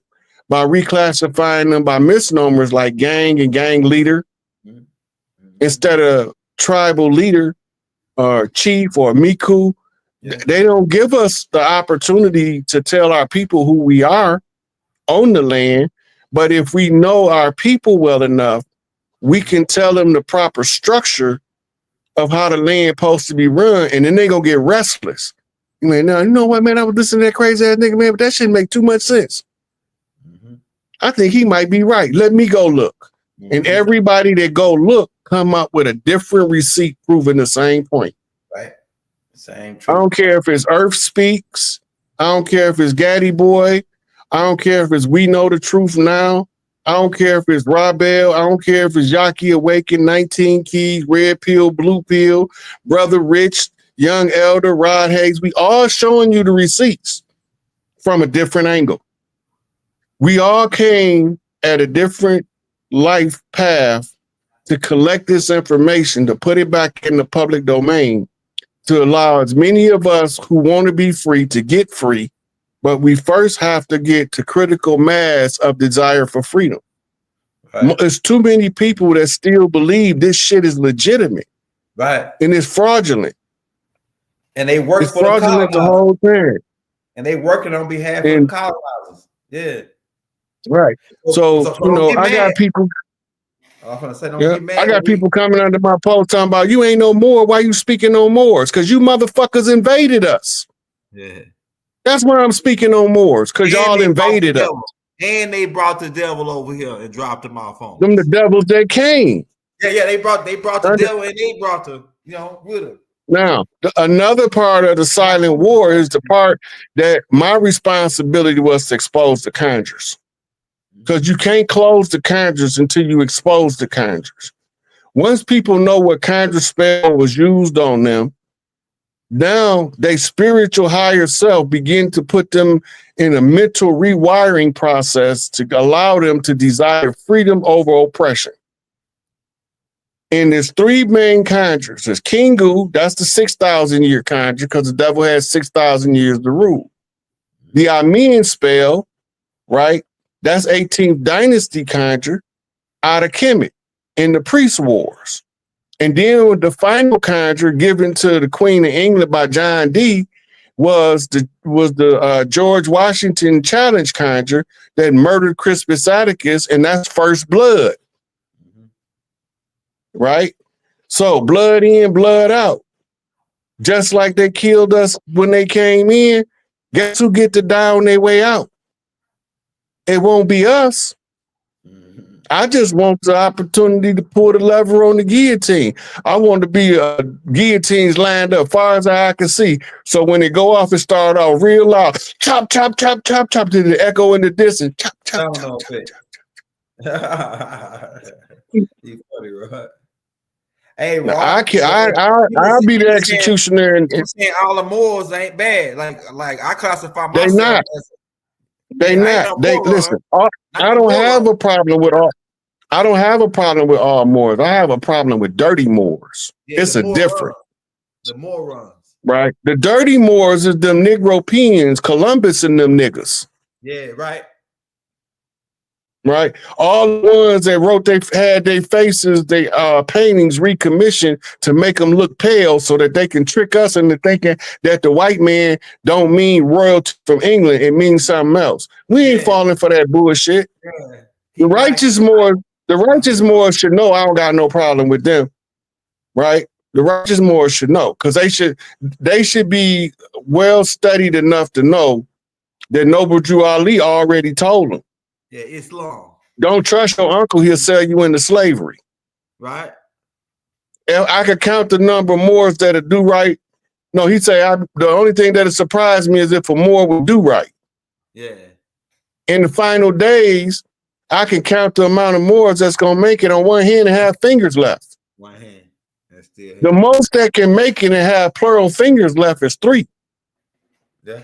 by reclassifying them by misnomers like gang and gang leader instead of tribal leader or chief or miku. They don't give us the opportunity to tell our people who we are on the land. But if we know our people well enough, we can tell them the proper structure of how the land supposed to be run, and then they gonna get restless. Man, now you know what, man? I was listening to that crazy ass nigga, man, but that shit make too much sense. I think he might be right. Let me go look. And everybody that go look come up with a different receipt proving the same point. Right. Same truth. I don't care if it's Earth Speaks. I don't care if it's Gaddy Boy. I don't care if it's We Know the Truth Now. I don't care if it's Robel. I don't care if it's Yaki Awaken, 19 Keys, Red Pill, Blue Pill, Brother Rich, Young Elder, Rod Hayes. We all showing you the receipts from a different angle. We all came at a different life path to collect this information, to put it back in the public domain, to allow as many of us who want to be free to get free. But we first have to get to critical mass of desire for freedom. Right. There's too many people that still believe this shit is legitimate. Right. And it's fraudulent. And they work for fraudulent the whole time. And they working on behalf of the colonizers. Yeah. Right. So you know, I got people. I'm gonna say, don't get mad. I got people coming under my post talking about you ain't no more. Why you speaking on Moors? Because you motherfuckers invaded us. Yeah. That's why I'm speaking on Moors, because y'all invaded us. And they brought the devil over here and dropped him off on them. The devils that came. Yeah, they brought the devil and they brought the, with them. Now, another part of the silent war is the part that my responsibility was to expose the conjurers. Because you can't close the conjurers until you expose the conjurers. Once people know what conjure spell was used on them, now their spiritual higher self begin to put them in a mental rewiring process to allow them to desire freedom over oppression. And there's three main conjures. There's Kingu, that's the 6,000 year conjure because the devil has 6,000 years to rule. The Amin spell, right? That's 18th dynasty conjure out of Kemet in the priest wars. And then with the final conjure given to the Queen of England by John Dee was the George Washington challenge conjure that murdered Crispus Attucks, and that's First Blood. Right? So blood in, blood out. Just like they killed us when they came in, guess who get to die on their way out? It won't be us. I just want the opportunity to pull the lever on the guillotine. I want to be guillotines lined up far as I can see. So when it go off, it start off real loud. Chop, chop, chop, chop, chop to the echo in the distance. Chop, chop, chop, chop, chop. You funny, right? Hey, Rob, I'll be the executioner. And saying all the Moors ain't bad. Like I classify myself. They not. They not. They listen. I don't have a problem with all. I don't have a problem with all Moors. I have a problem with dirty Moors. Yeah, it's a difference. The morons. Right. The dirty Moors is them Negropeans, Columbus and them niggas. Yeah, right. Right. All the ones that had their faces, they paintings recommissioned to make them look pale so that they can trick us into thinking that the white man don't mean royalty from England. It means something else. We ain't falling for that bullshit. Yeah. The righteous Moors should know I don't got no problem with them. Right. The righteous Moors should know because they should be well studied enough to know that Noble Drew Ali already told them. Yeah, Islam. Don't trust your uncle, he'll sell you into slavery. Right. And I could count the number of Moors that'll do right No, he say the only thing that surprised me is if a Moor would do right. Yeah. In the final days, I can count the amount of Moors that's gonna make it on one hand and have fingers left. One hand. That's still The most that can make it and have plural fingers left is 3. Yeah.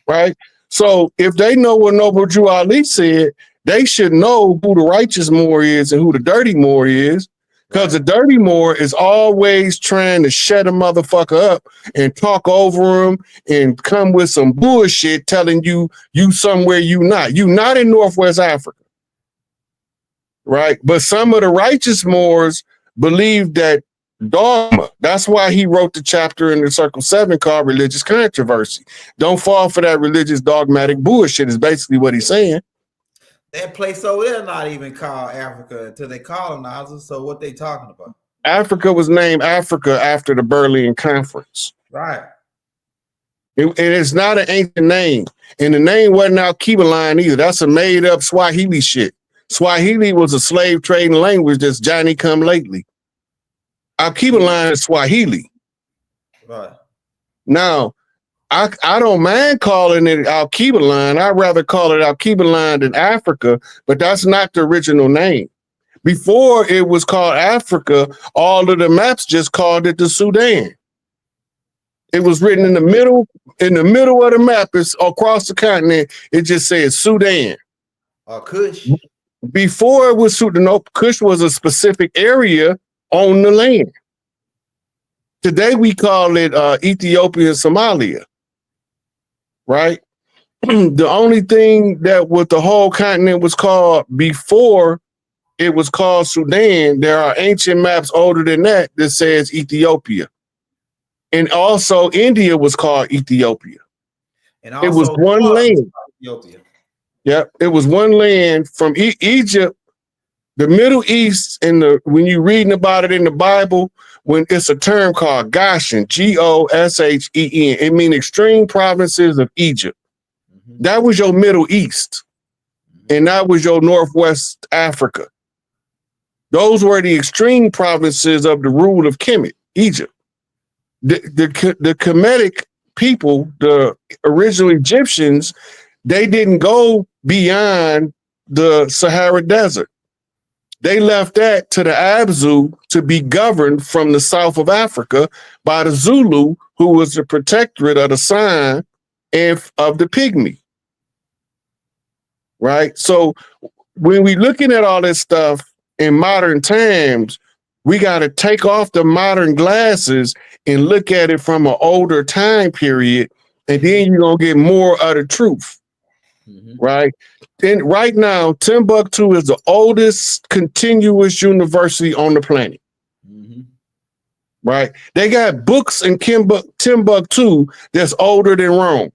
Right? So if they know what Noble Drew Ali said, they should know who the righteous Moor is and who the dirty Moor is. Because the dirty Moor is always trying to shut a motherfucker up and talk over him and come with some bullshit telling you somewhere you not. You not in Northwest Africa. Right? But some of the righteous Moors believe that dogma. That's why he wrote the chapter in the Circle 7 called Religious Controversy. Don't fall for that religious dogmatic bullshit is basically what he's saying. That place over there not even called Africa until they colonized it. So what they talking about? Africa was named Africa after the Berlin Conference. Right. And it's not an ancient name. And the name wasn't Alkebaline either. That's a made up Swahili shit. Swahili was a slave trading language that's Johnny come lately. Alkebaline is Swahili. Right. Now, I don't mind calling it Alkebaline. I'd rather call it Alkebaline than Africa, but that's not the original name. Before it was called Africa, all of the maps just called it the Sudan. It was written in the middle of the map. It's across the continent. It just says Sudan. Kush. Before it was Sudan, no, Kush was a specific area on the land. Today we call it Ethiopia and Somalia. Right? The only thing that what the whole continent was called before it was called Sudan, there are ancient maps older than that says Ethiopia. And also India was called Ethiopia. And also it was one land. Ethiopia. Yep. It was one land from Egypt, the Middle East, when you're reading about it in the Bible, when it's a term called Goshen, Goshen. It means extreme provinces of Egypt. Mm-hmm. That was your Middle East. Mm-hmm. And that was your Northwest Africa. Those were the extreme provinces of the rule of Kemet, Egypt. The Kemetic people, the original Egyptians, they didn't go beyond the Sahara Desert. They left that to the Abzu to be governed from the south of Africa by the Zulu, who was the protectorate of the San and of the Pygmy. Right? So when we're looking at all this stuff in modern times, we got to take off the modern glasses and look at it from an older time period, and then you're going to get more of the truth. Mm-hmm. Right? And right now, Timbuktu is the oldest continuous university on the planet. Mm-hmm. Right? They got books in Timbuktu that's older than Rome.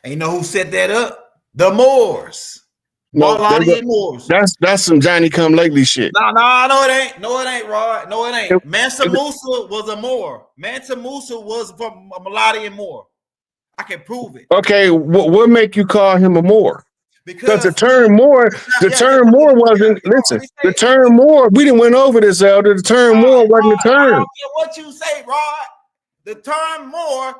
And you know who set that up? The Moors. No, Moors. That's some Johnny come lately shit. No, it ain't. No, it ain't, Rod. No, it ain't. Mansa Musa was a Moor. Mansa Musa was from a Melodian Moor. I can prove it. Okay, what make you call him a Moor? Because the term Moor, wasn't. Listen, the term Moor. We didn't went over this, Elder. The term Moor wasn't the term. I don't care what you say, Rod. The term Moor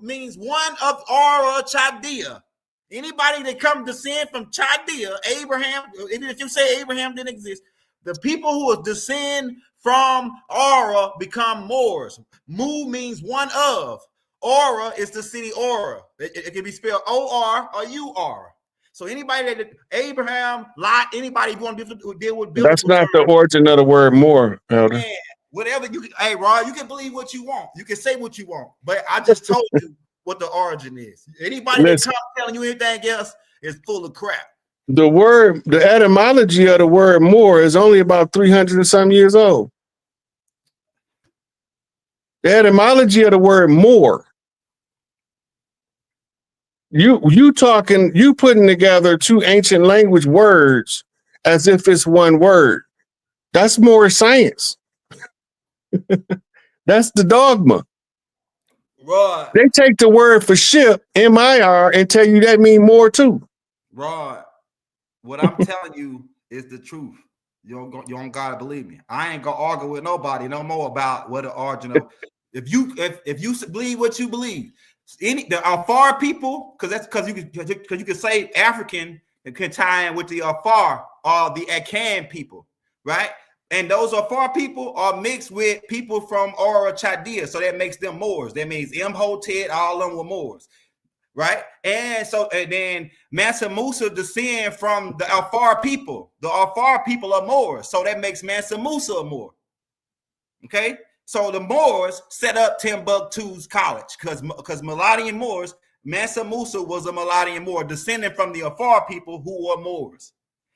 means one of Aura Chaldea. Anybody that come descend from Chaldea, Abraham. Even if you say Abraham didn't exist, the people who descend from Aura become Moors. Mu means one of. Aura is the city Aura. It can be spelled O-R or U-R. So anybody that Abraham, Lot, anybody who want to deal with biblical that's not the origin of the word Moor, Elder. Man, whatever you can, hey Rod, you can believe what you want. You can say what you want, but I just told you what the origin is. Anybody that comes telling you anything else is full of crap. The etymology of the word Moor is only about 300 and some years old. The etymology of the word Moor. You putting together two ancient language words as if it's one word. That's more science. That's the dogma. Rod. They take the word for ship, M-I-R, and tell you that mean more too. Rod, what I'm telling you is the truth. You don't gotta believe me. I ain't gonna argue with nobody no more about what the origin of If you believe what you believe, the Afar people, because you can say African, it can tie in with the Afar or the Akan people, right? And those Afar people are mixed with people from Ora Chaldea, so that makes them Moors. That means Imhotep, all of them were Moors, right? And then Mansa Musa descend from the Afar people. The Afar people are Moors, so that makes Mansa Musa a Moor. Okay, so the Moors set up Timbuktu's college because Melodian Moors, Mansa Musa was a Melodian Moor, descending from the Afar people who were Moors.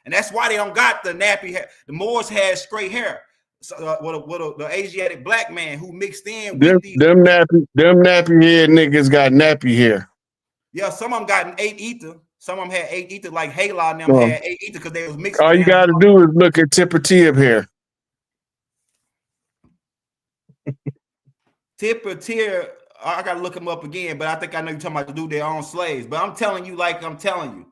And that's why they don't got the nappy hair. The Moors had straight hair. So, the Asiatic black man who mixed in with them nappy head niggas got nappy hair. Yeah, some of them got an 8 ether. Some of them had 8 ether, like Hala and them had 8 ether because they was mixed. All you got to do is look at tip of tib hair. Tip or tier, I gotta look them up again, but I think I know you're talking about to do their own slaves. But I'm telling you,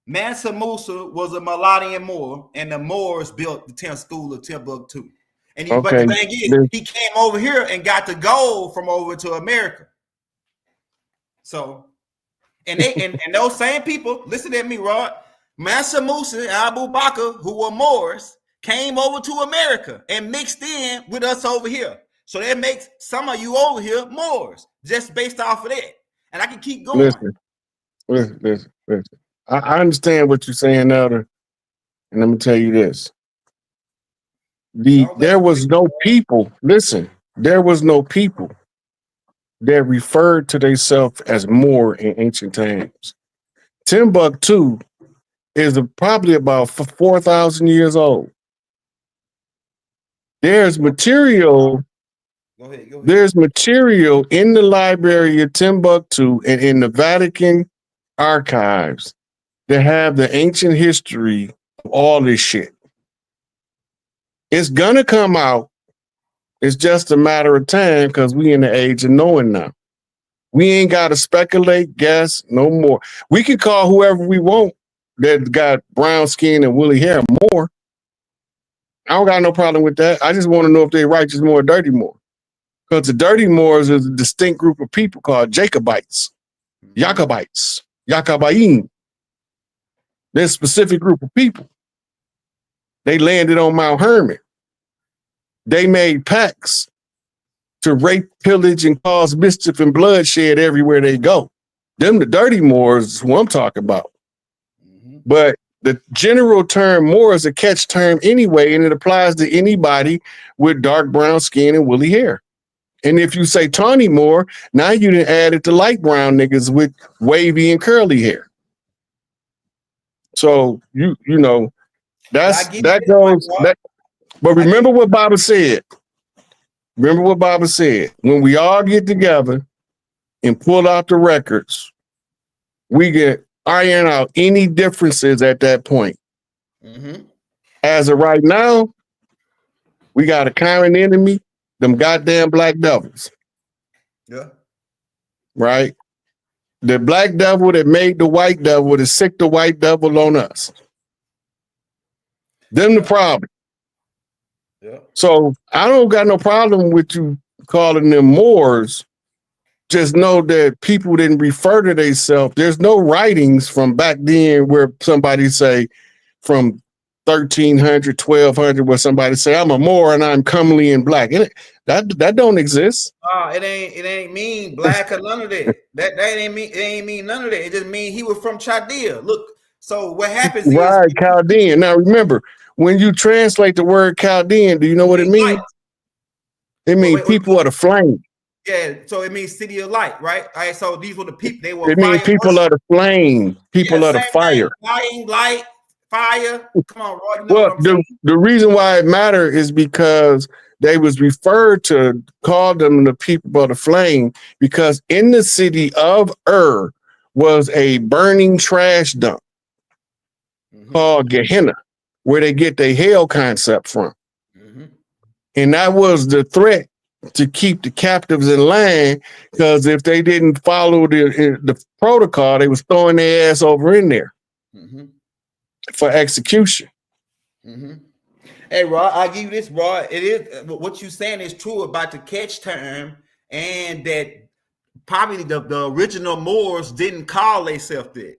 Mansa Musa was a Melodian Moor, and the Moors built the 10th school of Timbuktu. And but the thing is, he came over here and got the gold from over to America. So, and those same people, listen at me, Rod. Mansa Musa and Abu Bakr, who were Moors, came over to America and mixed in with us over here. So that makes some of you over here Moors, just based off of that. And I can keep going. Listen. I understand what you're saying, Elder. And let me tell you this. There was no people that referred to themselves as Moor in ancient times. Timbuktu is probably about 4,000 years old. There's material. Go ahead. There's material in the library of Timbuktu and in the Vatican archives that have the ancient history of all this shit. It's gonna come out. It's just a matter of time because we in the age of knowing now. We ain't got to speculate, guess, no more. We can call whoever we want that got brown skin and woolly hair Moor. I don't got no problem with that. I just want to know if they're righteous Moor or dirty Moor. Because the dirty Moors is a distinct group of people called Jacobites, Yacobayim. They're a specific group of people. They landed on Mount Hermon. They made pacts to rape, pillage, and cause mischief and bloodshed everywhere they go. Them the dirty Moors is who I'm talking about. Mm-hmm. But the general term Moor is a catch term anyway, and it applies to anybody with dark brown skin and woolly hair. And if you say tawny Moor, now you done added to light brown niggas with wavy and curly hair. So you know that goes. But remember what Baba said. When we all get together and pull out the records, we can iron out any differences at that point. Mm-hmm. As of right now, we got a common enemy, them goddamn black devils. Yeah. Right? The black devil that made the white devil to sick the white devil on us. Them the problem. Yeah. So I don't got no problem with you calling them Moors. Just know that people didn't refer to themselves. There's no writings from back then where somebody say from 1300, 1200, where somebody say I'm a Moor and I'm comely in black. That don't exist. It ain't mean black or none of that. That ain't mean none of that. It just mean he was from Chaldea. Look, so what happens is Chaldean. Now remember, when you translate the word Chaldean, do you know what it means? It means people of the flame. Yeah, so it means city of light, right? All right, so these were the people. They were. It means people of the flame, people of the fire. Light, fire. Come on, Roy. You know well, the reason why it matters is because they was referred to, called them the people of the flame, because in the city of was a burning trash dump called Gehenna, where they get their hell concept from. Mm-hmm. And that was the threat to keep the captives in line, because if they didn't follow the protocol, they was throwing their ass over in there for execution. Mm-hmm. Hey, Rod, I'll give you this, Rod. It is what you saying is true about the catch term and that probably the original Moors didn't call themselves that.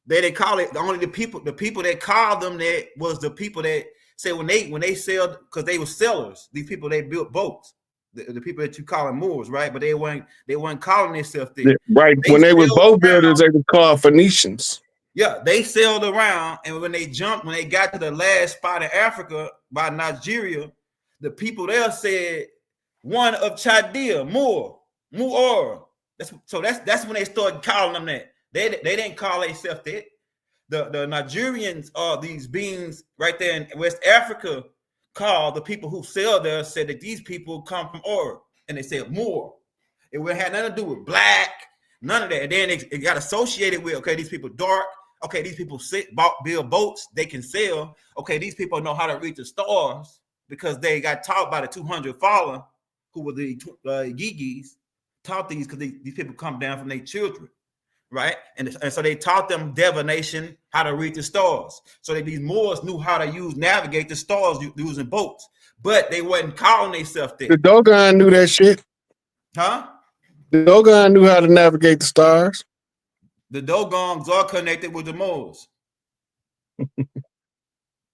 They didn't call it, only the people that called them that was the people that said when they sailed, because they were sailors, these people they built boats, the people that you call them Moors, right? But they weren't calling themselves that. Right. When they were boat builders, they were called Phoenicians. Yeah, they sailed around, and when they got to the last spot in Africa by Nigeria, the people there said one of Chaldea, Moor. That's when they started calling them that. They didn't call themselves that. The Nigerians are these beings right there in West Africa called the people who sailed there, said that these people come from Ur, and they said Moor. It had nothing to do with black, none of that. And then it got associated with, okay, these people dark. Okay, these people build boats, they can sail. Okay, these people know how to read the stars because they got taught by the 200 fallen, who were the Gigis, taught these because these people come down from their children, right? And so they taught them divination, how to read the stars. So these Moors knew how to navigate the stars using boats, but they wasn't calling themselves that. The Dogon knew that shit. Huh? The Dogon knew how to navigate the stars. The Dogons are connected with the Moors.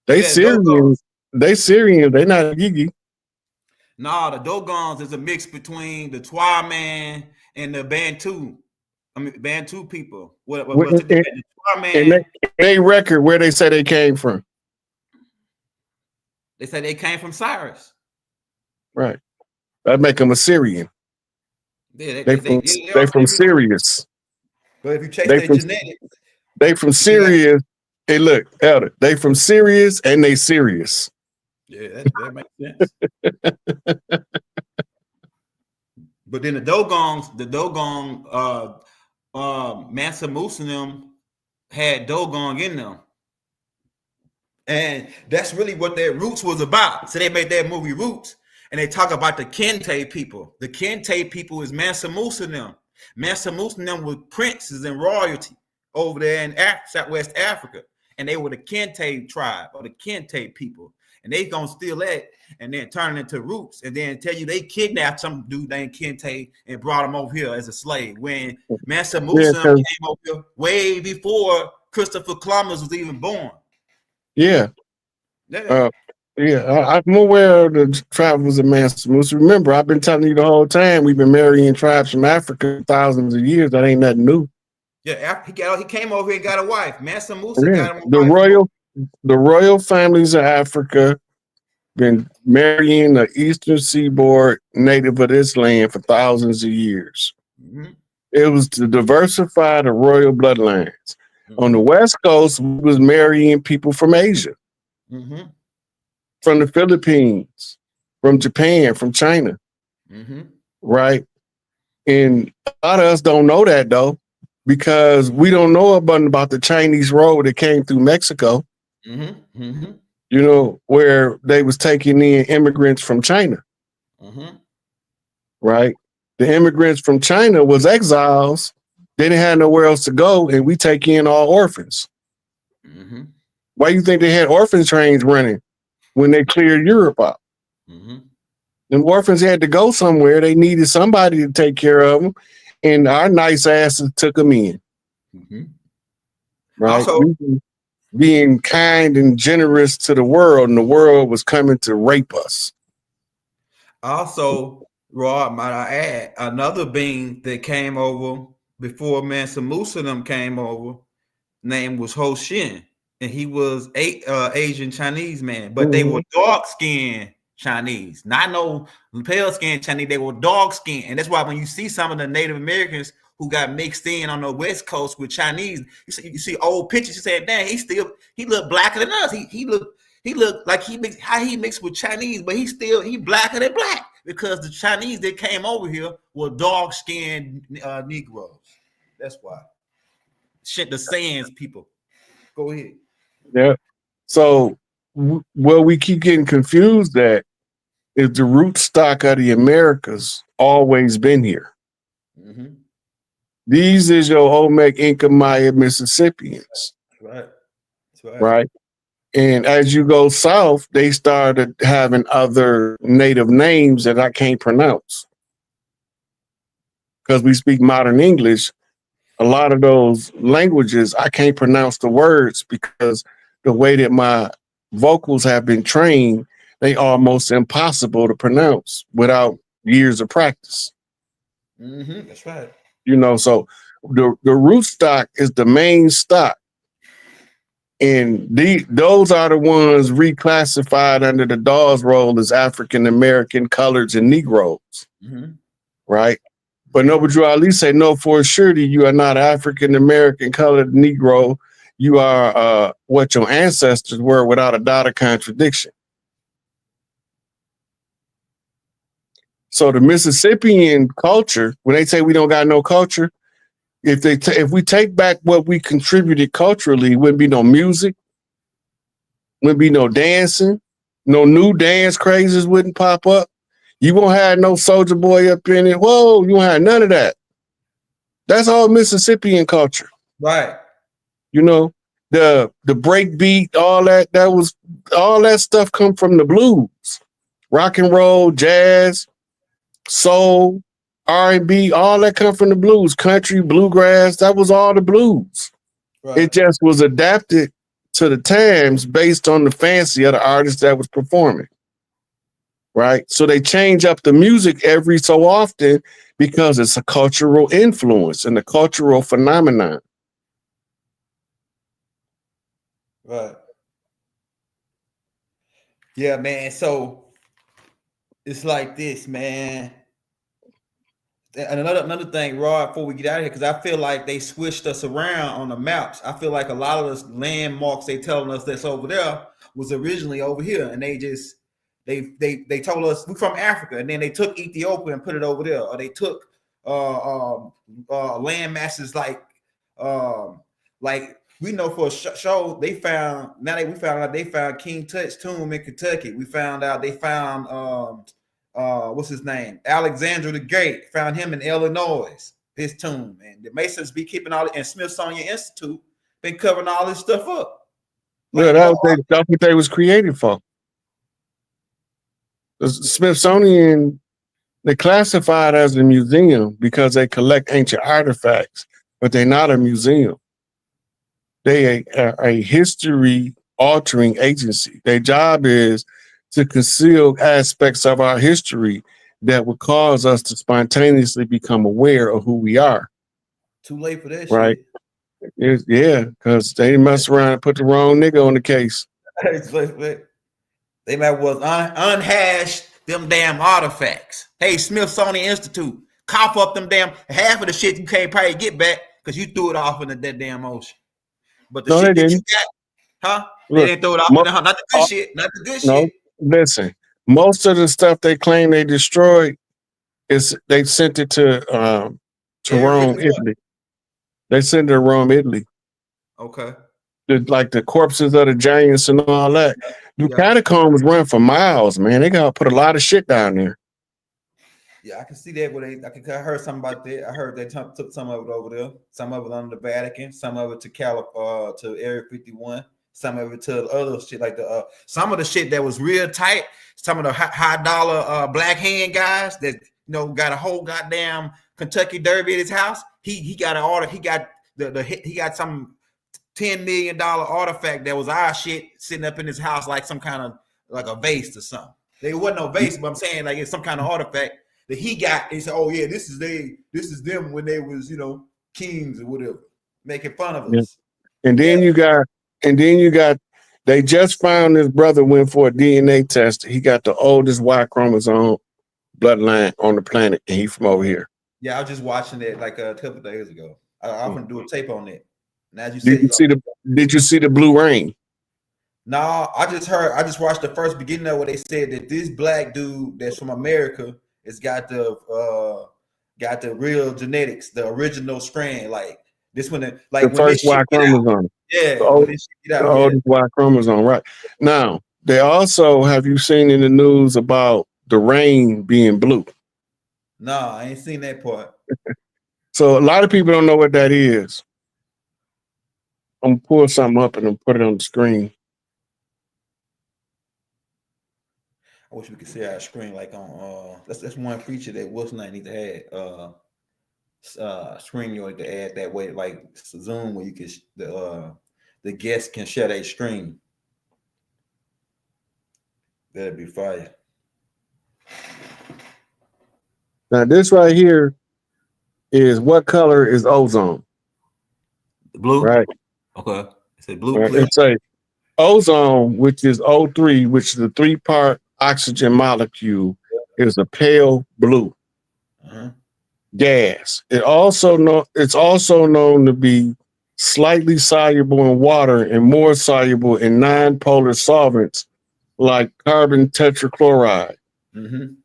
They Syrians. They Syrians. They not Gigi. Nah, the Dogons is a mix between the Twa-man and the Bantu. I mean, Bantu people. The Twa-man. They record where they say they came from. They say they came from Cyrus. Right. That make them Assyrian. Yeah, they from Sirius. But if you check their genetics, they from Sirius. Hey, look, Elder. They from Sirius and they serious. Yeah, that makes sense. But then the Dogon, Mansa Musa and them had Dogon in them. And that's really what their roots was about. So they made that movie Roots, and they talk about the Kente people. The Kente people is Mansa Musa and them. Mansa Musa and them were princes and royalty over there in Southwest Africa. And they were the Kente tribe or the Kente people. And they gonna steal that and then turn it into Roots and then tell you they kidnapped some dude named Kente and brought him over here as a slave. When Mansa Musa came over here way before Christopher Columbus was even born. Yeah. I'm aware of the travels of Mansa Musa. Remember, I've been telling you the whole time we've been marrying tribes from Africa thousands of years. That ain't nothing new. Yeah, he came over here and got a wife. Mansa Musa got him a wife. The royal families of Africa been marrying the Eastern Seaboard native of this land for thousands of years. Mm-hmm. It was to diversify the royal bloodlines. Mm-hmm. On the West Coast, we was marrying people from Asia, mm-hmm. from the Philippines, from Japan, from China, mm-hmm. right? And a lot of us don't know that, though, because we don't know about the Chinese road that came through Mexico, mm-hmm. Mm-hmm. you know, where they was taking in immigrants from China, mm-hmm. right? The immigrants from China was exiles. They didn't have nowhere else to go, and we take in all orphans. Mm-hmm. Why do you think they had orphan trains running when they cleared Europe out? Mm-hmm. And orphans had to go somewhere. They needed somebody to take care of them, and our nice asses took them in. Mm-hmm. Right? Also, being kind and generous to the world, and the world was coming to rape us. Also, Rod, might I add, another being that came over before Mansa Musa them came over, name was Ho Shin, and he was Asian Chinese man, but mm-hmm. they were dark-skinned Chinese, not no pale-skinned Chinese. They were dark-skinned, and that's why when you see some of the Native Americans who got mixed in on the West Coast with Chinese, you see old pictures. You say, "Dang, he looked blacker than us. He looked like he mixed with Chinese, but he blacker than black because the Chinese that came over here were dark-skinned Negroes. That's why. Shit, the Sands people. Go ahead. Yeah. So, well, we keep getting confused that is the root stock of the Americas always been here. Mm-hmm. These is your Olmec, Inca, Maya, Mississippians. Right. That's right. Right. And as you go south, they started having other native names that I can't pronounce. because we speak modern English, a lot of those languages, I can't pronounce the words because the way that my vocals have been trained, they almost impossible to pronounce without years of practice. That's right. You know, so the root stock is the main stock. And those are the ones reclassified under the Dawes role as African American, coloreds, and Negroes. Right? But Noble Drew Ali say, no, for surety, you are not African American, colored, Negro. You are what your ancestors were without a dot of contradiction. So the Mississippian culture, when they say we don't got no culture, if we take back what we contributed culturally, wouldn't be no music, wouldn't be no dancing, no new dance crazes wouldn't pop up. You won't have no Soldier Boy up in it. Whoa, you won't have none of that. That's all Mississippian culture. Right. You know, the break beat, all that stuff come from the blues. Rock and roll, jazz, soul, R&B, all that come from the blues. Country, bluegrass, that was all the blues. Right. It just was adapted to the times based on the fancy of the artist that was performing. Right? So they change up the music every so often because it's a cultural influence and a cultural phenomenon. Right. Yeah, man. So it's like this, man. And another thing, Rod, before we get out of here, because I feel like they switched us around on the maps. I feel like a lot of those landmarks they telling us that's over there was originally over here, and they told us we're from Africa, and then they took Ethiopia and put it over there, or they took land masses like we know for a show we found out they found King Tut's tomb in Kentucky. We found out they found what's his name? Alexander the Great, found him in Illinois, his tomb. And the Masons be keeping all it, and Smithsonian Institute been covering all this stuff up. Like, yeah, that's what they was created for. The Smithsonian, they classified as a museum because they collect ancient artifacts, but they're not a museum. They are a history-altering agency. Their job is to conceal aspects of our history that would cause us to spontaneously become aware of who we are. Too late for that right? shit. Yeah, because they mess around and put the wrong nigga on the case. They might was unhashed them damn artifacts. Hey, Smithsonian Institute, cough up them damn half of the shit you can't probably get back because you threw it off into that damn ocean. But the shit that you got, they didn't throw it off. Not the good shit. Not the good shit. Listen, most of the stuff they claim they destroyed is they sent it to Rome, Italy. They sent it to Rome, Italy. Okay. Like the corpses of the giants and all that. The catacombs run for miles, man. They gotta put a lot of shit down there. Yeah, I can see that. I heard something about that. I heard they took some of it over there. Some of it under the Vatican. Some of it to Area 51. Some of it to the other shit like some of the shit that was real tight. Some of the high dollar black hand guys that got a whole goddamn Kentucky Derby at his house. He got an order. He got he got some $10 million artifact that was our shit sitting up in his house like some kind of like a vase or something. There wasn't no vase, but I'm saying like it's some kind of artifact that he got. He said, "Oh yeah, this is them when they was kings or whatever, making fun of us." And then you got they just found his brother went for a DNA test. He got the oldest Y chromosome bloodline on the planet, and he from over here. Yeah, I was just watching it like a couple of days ago. I'm gonna do a tape on it. Now, as you did you see the Blue Rain? No, I just watched the first beginning of where they said that this black dude that's from America has got the real genetics, the original strand, like this one, like the first Y chromosome. Yeah, the oldest Y chromosome, right? Now, they also have you seen in the news about the rain being blue? No, I ain't seen that part. So a lot of people don't know what that is. I'm gonna pull something up and put it on the screen. I wish we could see our screen like on that's one feature that what's not need to have. screen you like to add that way, like Zoom, where you can the guests can share their screen. That'd be fire. Now this right here is what color is ozone? Blue. Right. Okay. It's a blue. Right. It's a ozone, which is O3, which is the 3-part oxygen molecule, is a pale blue gas. It's also known to be slightly soluble in water and more soluble in non-polar solvents like carbon tetrachloride.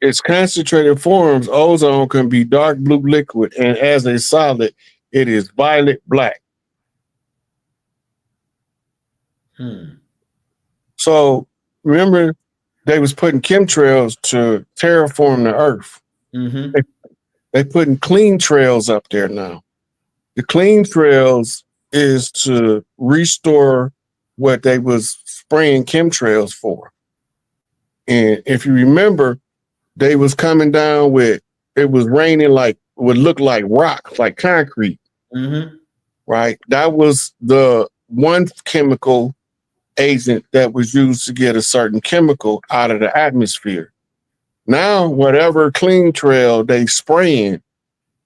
Its concentrated forms, ozone can be dark blue liquid, and as a solid, it is violet black. So remember, they was putting chemtrails to terraform the earth. They putting clean trails up there now. The clean trails is to restore what they was spraying chemtrails for. And if you remember, they was coming down with, it was raining like, would look like rock, like concrete. Right? That was the one chemical agent that was used to get a certain chemical out of the atmosphere. Now, whatever clean trail they spraying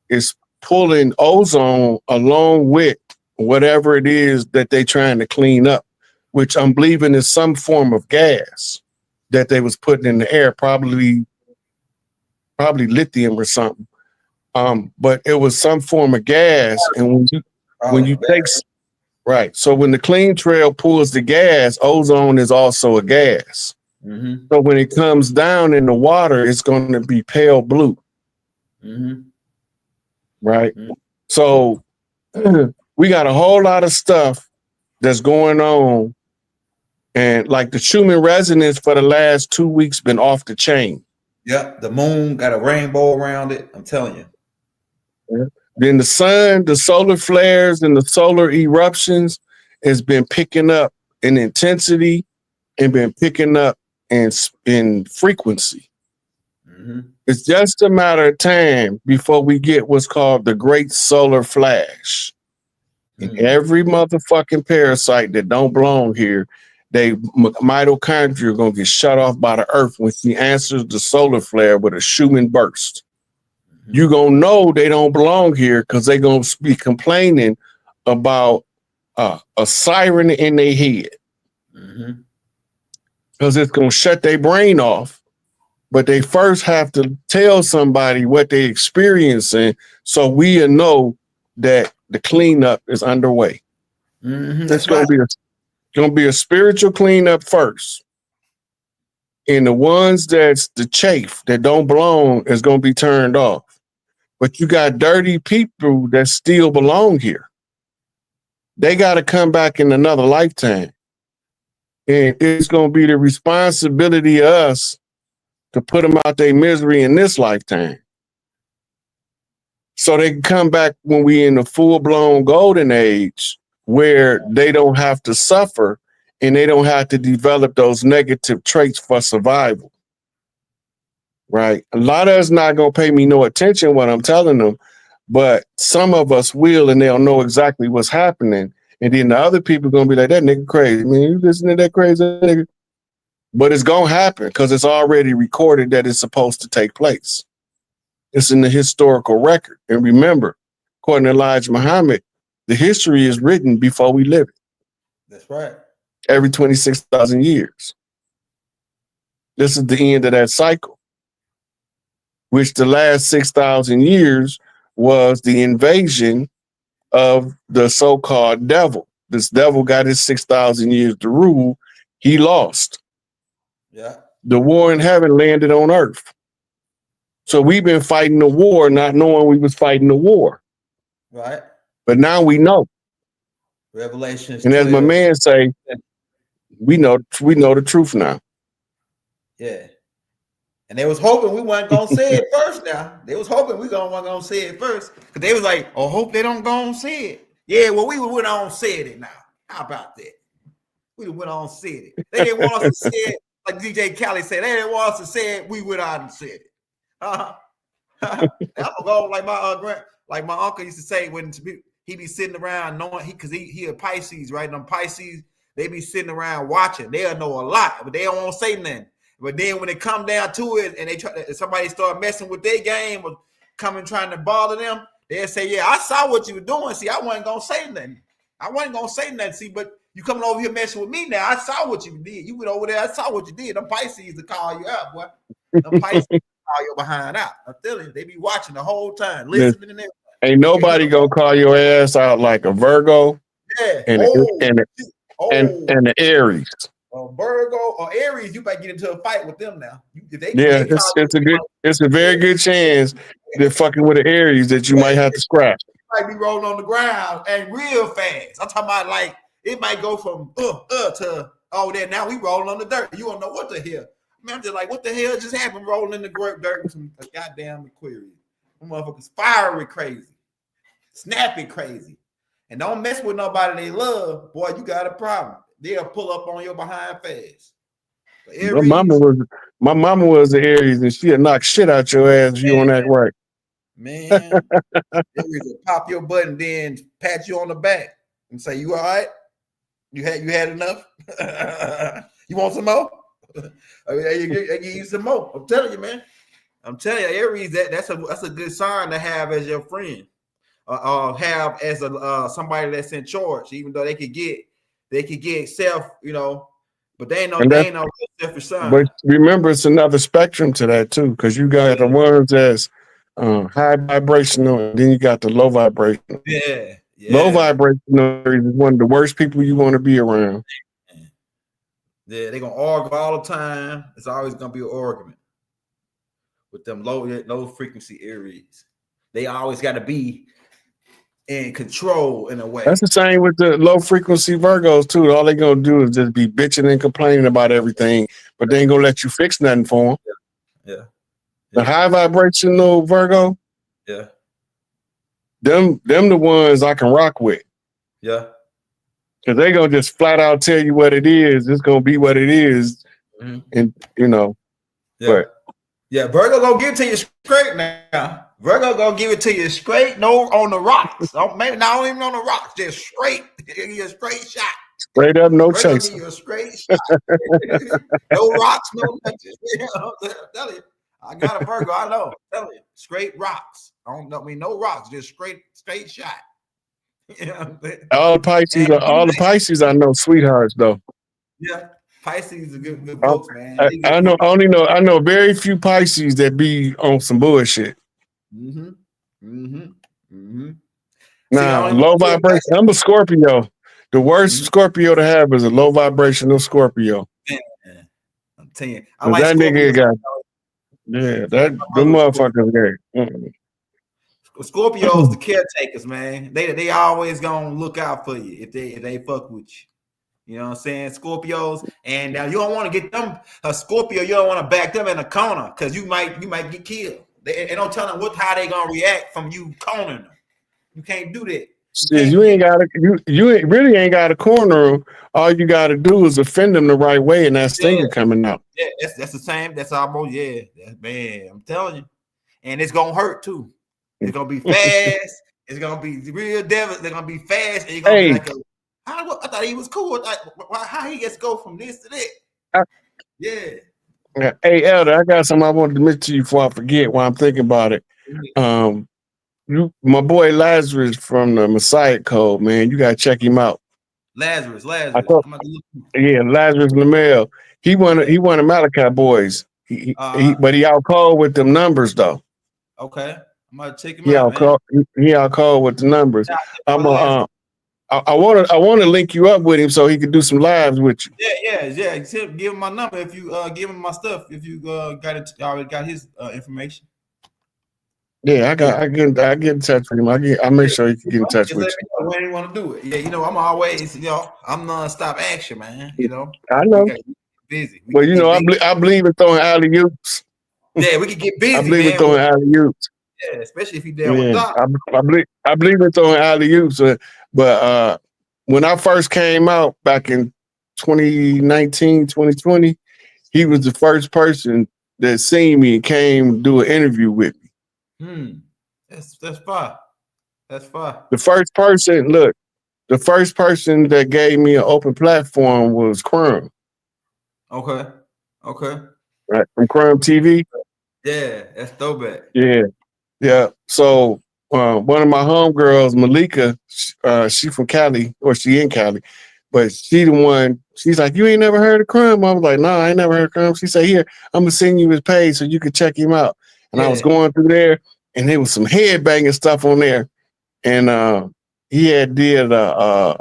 is pulling ozone along with whatever it is that they trying to clean up, which I'm believing is some form of gas that they was putting in the air, probably lithium or something. But it was some form of gas, and when you take right, so when the clean trail pulls the gas, ozone is also a gas. So when it comes down in the water, it's going to be pale blue. Right. So we got a whole lot of stuff that's going on. And like the Schumann resonance for the last 2 weeks been off the chain. Yep. The moon got a rainbow around it. I'm telling you. Then the sun, the solar flares and the solar eruptions has been picking up in intensity and been picking up in frequency. It's just a matter of time before we get what's called the Great Solar Flash. And every motherfucking parasite that don't belong here, they mitochondria are going to get shut off by the earth when she answers the solar flare with a Schumann burst. You're going to know they don't belong here because they're going to be complaining about a siren in their head. Because it's going to shut their brain off. But they first have to tell somebody what they're experiencing so we know that the cleanup is underway. It's going to be a spiritual cleanup first. And the ones that's the chaff that don't belong is going to be turned off. But you got dirty people that still belong here. They got to come back in another lifetime. And it's going to be the responsibility of us to put them out their misery in this lifetime. So they can come back when we in the full-blown golden age where they don't have to suffer and they don't have to develop those negative traits for survival. Right? A lot of us not going to pay me no attention what I'm telling them, but some of us will, and they'll know exactly what's happening. And then the other people going to be like, that nigga crazy. I mean, you listen to that crazy nigga? But it's going to happen because it's already recorded that it's supposed to take place. It's in the historical record. And remember, according to Elijah Muhammad, the history is written before we live it. That's right. Every 26,000 years. This is the end of that cycle, which the last 6,000 years was the invasion of the so-called devil. This devil got his 6,000 years to rule. He lost. Yeah. The war in heaven landed on earth. So we've been fighting the war, not knowing we was fighting the war. Right. But now we know. Revelations. And as my man say, we know the truth now. Yeah. And they was hoping we weren't gonna say it first now. They was hoping we weren't gonna say it first. Because they was like, oh, hope they don't go and say it. Yeah, well, we went on and said it now. How about that? We went on and said it. They didn't want us to say it. Like DJ Khaled said, they didn't want us to say it. We went out and said it. I'm gonna go like my Like my uncle used to say when he be sitting around knowing because he a Pisces, right? Them Pisces, they be sitting around watching. They'll know a lot, but they don't want to say nothing. But then when it come down to it, and somebody start messing with their game or coming trying to bother them, they'll say, "Yeah, I saw what you were doing. See, I wasn't gonna say nothing. I wasn't gonna say nothing. See, but you coming over here messing with me now. I saw what you did. You went over there. I saw what you did. Them Pisces to call you out, boy. Them Pisces call your behind out. I'm telling you, they be watching the whole time, listening and everything. Ain't nobody gonna call your ass out like a Virgo. Yeah. And the Aries. Virgo or Aries, you might get into a fight with them now. It's a very good chance they're fucking with an Aries that you might have to scrap. You might be rolling on the ground and real fast. I'm talking about like it might go from to there. Now we rolling on the dirt. You don't know what the hell. Man, I'm just like, what the hell just happened? Rolling in the dirt with some goddamn Aquarius. Them motherfuckers fiery crazy, snappy crazy, and don't mess with nobody they love. Boy, you got a problem. They'll pull up on your behind fast. My mama was an Aries, and she'll knock shit out your ass if you don't act right. Man, Aries will pop your butt and then pat you on the back and say, "You all right? You had enough? You want some more? I give you some more." I'm telling you, man. I'm telling you, Aries, that's a good sign to have as your friend, have as a somebody that's in charge. Even though they could get self, but they ain't no selfish sign. But remember, it's another spectrum to that too, because you got the ones that's high vibrational, and then you got the low vibrational. Yeah. Low vibrational is one of the worst people you want to be around. Yeah, they're gonna argue all the time. It's always gonna be an argument with them low frequency Aries. They always got to be in control in a way. That's the same with the low frequency Virgos too. All they gonna do is just be bitching and complaining about everything, but they ain't gonna let you fix nothing for them. Yeah. The high vibrational Virgo. Yeah. Them the ones I can rock with. Yeah. Cause they gonna just flat out tell you what it is. It's gonna be what it is, and Yeah. But yeah, Virgo gonna give it to you straight now. Virgo gonna give it to you straight, no on the rocks. Maybe not even on the rocks, just straight. Give you a straight shot. Straight up, no Virgo chasing. give you a straight shot. No rocks, no nothing. I'm telling you, I got a Virgo. I know. I'm telling you, straight rocks. I mean no rocks, just straight shot. All the Pisces I know sweethearts though. Yeah, Pisces are good folks, man. I know very few Pisces that be on some bullshit. Now, low vibration. I'm a Scorpio. The worst Scorpio to have is a low vibrational Scorpio. Man, I'm telling you, I like that nigga got. The motherfuckers got. Scorpios, the caretakers, man. They always gonna look out for you if they fuck with you. You know what I'm saying? Scorpios, and now you don't want to get them a Scorpio. You don't want to back them in a corner because you might get killed. They don't tell them how they gonna react from you cornering them. You can't do that. You really ain't got a corner them. All you got to do is offend them the right way, and that stinger coming out. Yeah, that's the same. That's almost man. I'm telling you, and it's gonna hurt too. It's gonna be fast. It's gonna be real devil. They're gonna be fast. And you're gonna be like, I thought he was cool. How he gets to go from this to that? Hey, Elder, I got something I wanted to mention to you before I forget while I'm thinking about it. My boy Lazarus from the Messiah Code, man, you gotta check him out. Lazarus. Lazarus Lamel. He won the Malachi boys. But he out cold with them numbers though. Okay. I'm gonna check him out. He out cold with the numbers. I want to link you up with him so he can do some lives with you. Yeah. Give him my number if you give him my stuff. If you already got his information. Yeah, I get in touch with him. I make sure he can get in touch with you. When you want to do it. Yeah, I'm always, I'm nonstop action, man. I know. Busy. I believe in throwing alley-oops. Yeah, we can get busy. I believe in throwing alley-oops. Yeah, especially if you're down with Doc. I believe in throwing alley-oops, but when I first came out back in 2019, 2020, he was the first person that seen me and came do an interview with me. That's fine. That's fine. The first person, look, the first person that gave me an open platform was Crumb. Okay. Okay. Right, from Crumb TV. Yeah, that's throwback. Yeah. Yeah. So one of my homegirls, Malika, she from Cali, or she in Cali, but she the one, she's like, you ain't never heard of Crumb? I was like, no, I ain't never heard of Crumb. She said, here, I'm gonna send you his page so you can check him out. And I was going through there and there was some headbanging stuff on there. And he had did an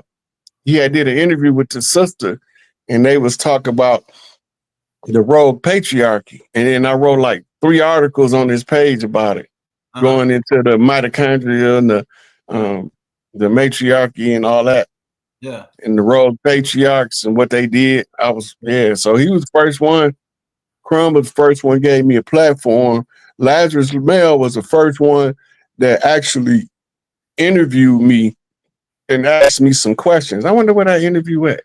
interview with the sister, and they was talking about the rogue patriarchy. And then I wrote like 3 articles on this page about it, going into the mitochondria and the matriarchy and all that. Yeah. And the rogue patriarchs and what they did. So he was the first one. Crumb was the first one, gave me a platform. Lazarus Lamel was the first one that actually interviewed me and asked me some questions. I wonder where that interview at.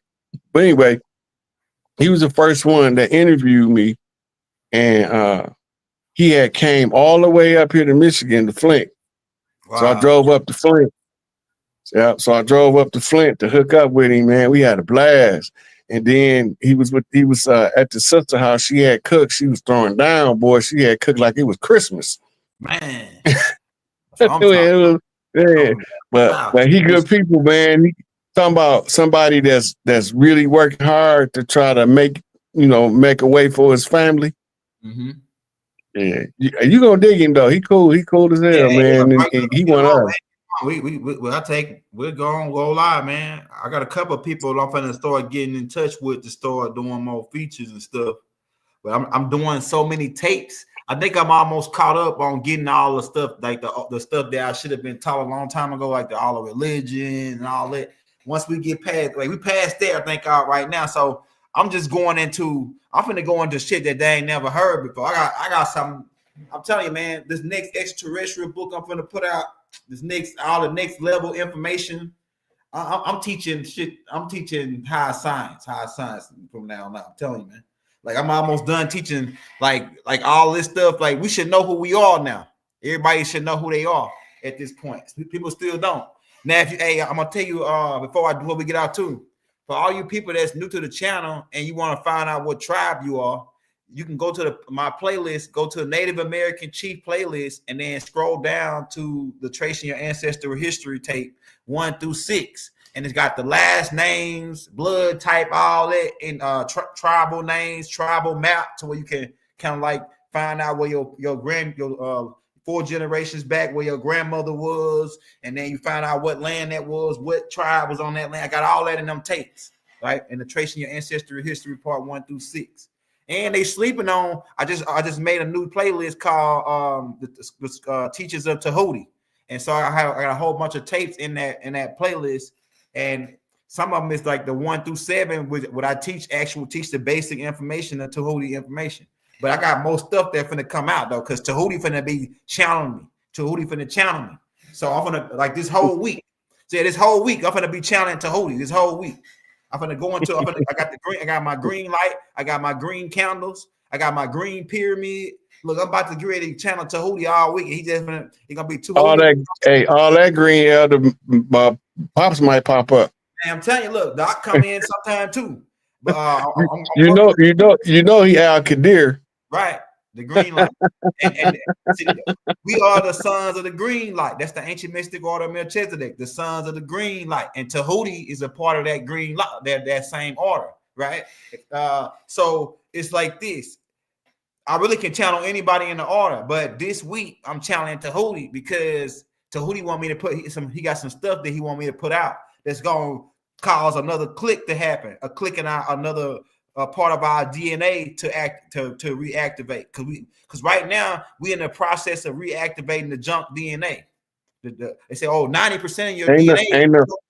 But anyway, he was the first one that interviewed me, and he had came all the way up here to Michigan to Flint. Wow. So I drove up to Flint. Yeah, so I drove up to Flint to hook up with him, man. We had a blast. And then he was at the sister house. She had cooked. She was throwing down, boy. She had cooked like it was Christmas. Man. But he good people, man. He talking about somebody that's really working hard to try to make a way for his family. Mm-hmm. Yeah, you gonna dig him though. He cool as hell, man. And he went up. We're gonna go live, man. I got a couple of people I'm finna start getting in touch with to start doing more features and stuff. But I'm doing so many tapes. I think I'm almost caught up on getting all the stuff, like the stuff that I should have been taught a long time ago, like all the religion and all that. Once we get past, like we passed there, I think right now. So I'm just finna go into shit that they ain't never heard before. I got something. I'm telling you, man, this next extraterrestrial book I'm finna put out, all the next level information. I'm teaching shit. I'm teaching high science from now on. I'm telling you, man. Like I'm almost done teaching like all this stuff. Like we should know who we are now. Everybody should know who they are at this point. People still don't. Now, I'm gonna tell you before we get out too, for all you people that's new to the channel and you want to find out what tribe you are, you can go to my playlist, go to Native American Chief playlist, and then scroll down to the Tracing Your Ancestral History tape 1 through 6. And it's got the last names, blood type, all that, and tribal names, tribal map, to where you can kind of like find out where your 4 generations back where your grandmother was, and then you find out what land that was, what tribe was on that land. I got all that in them tapes, right? And the Tracing Your Ancestral History part 1 through 6. And they sleeping on. I just made a new playlist called the Teachers of Tahuti, and so I got a whole bunch of tapes in that playlist, and some of them is like the 1 through 7, what I teach the basic information of Tahuti information. But I got more stuff that's finna come out though, because Tahuti finna be channeling me. Tahuti finna channel me. So I'm gonna like this whole week. I'm finna be channeling Tahuti this whole week. I'm gonna go into. I got my green light. I got my green candles. I got my green pyramid. Look, I'm about to get ready to channel Tahuti all week. He gonna be too. All that green elder, my pops might pop up. And I'm telling you, look, Doc come in sometime too. But you know, he Al Qadir, right? The green light, and see, we are the sons of the green light. That's the ancient mystic order of Melchizedek, the sons of the green light, and Tahuti is a part of that green light, that same order, right? So it's like this. I really can channel anybody in the order, but this week I'm channeling Tahuti because Tahuti want me to put he got some stuff that he want me to put out that's gonna cause another click to happen, a click in another part of our DNA to reactivate, because right now we're in the process of reactivating the junk DNA. They say, 90% of your DNA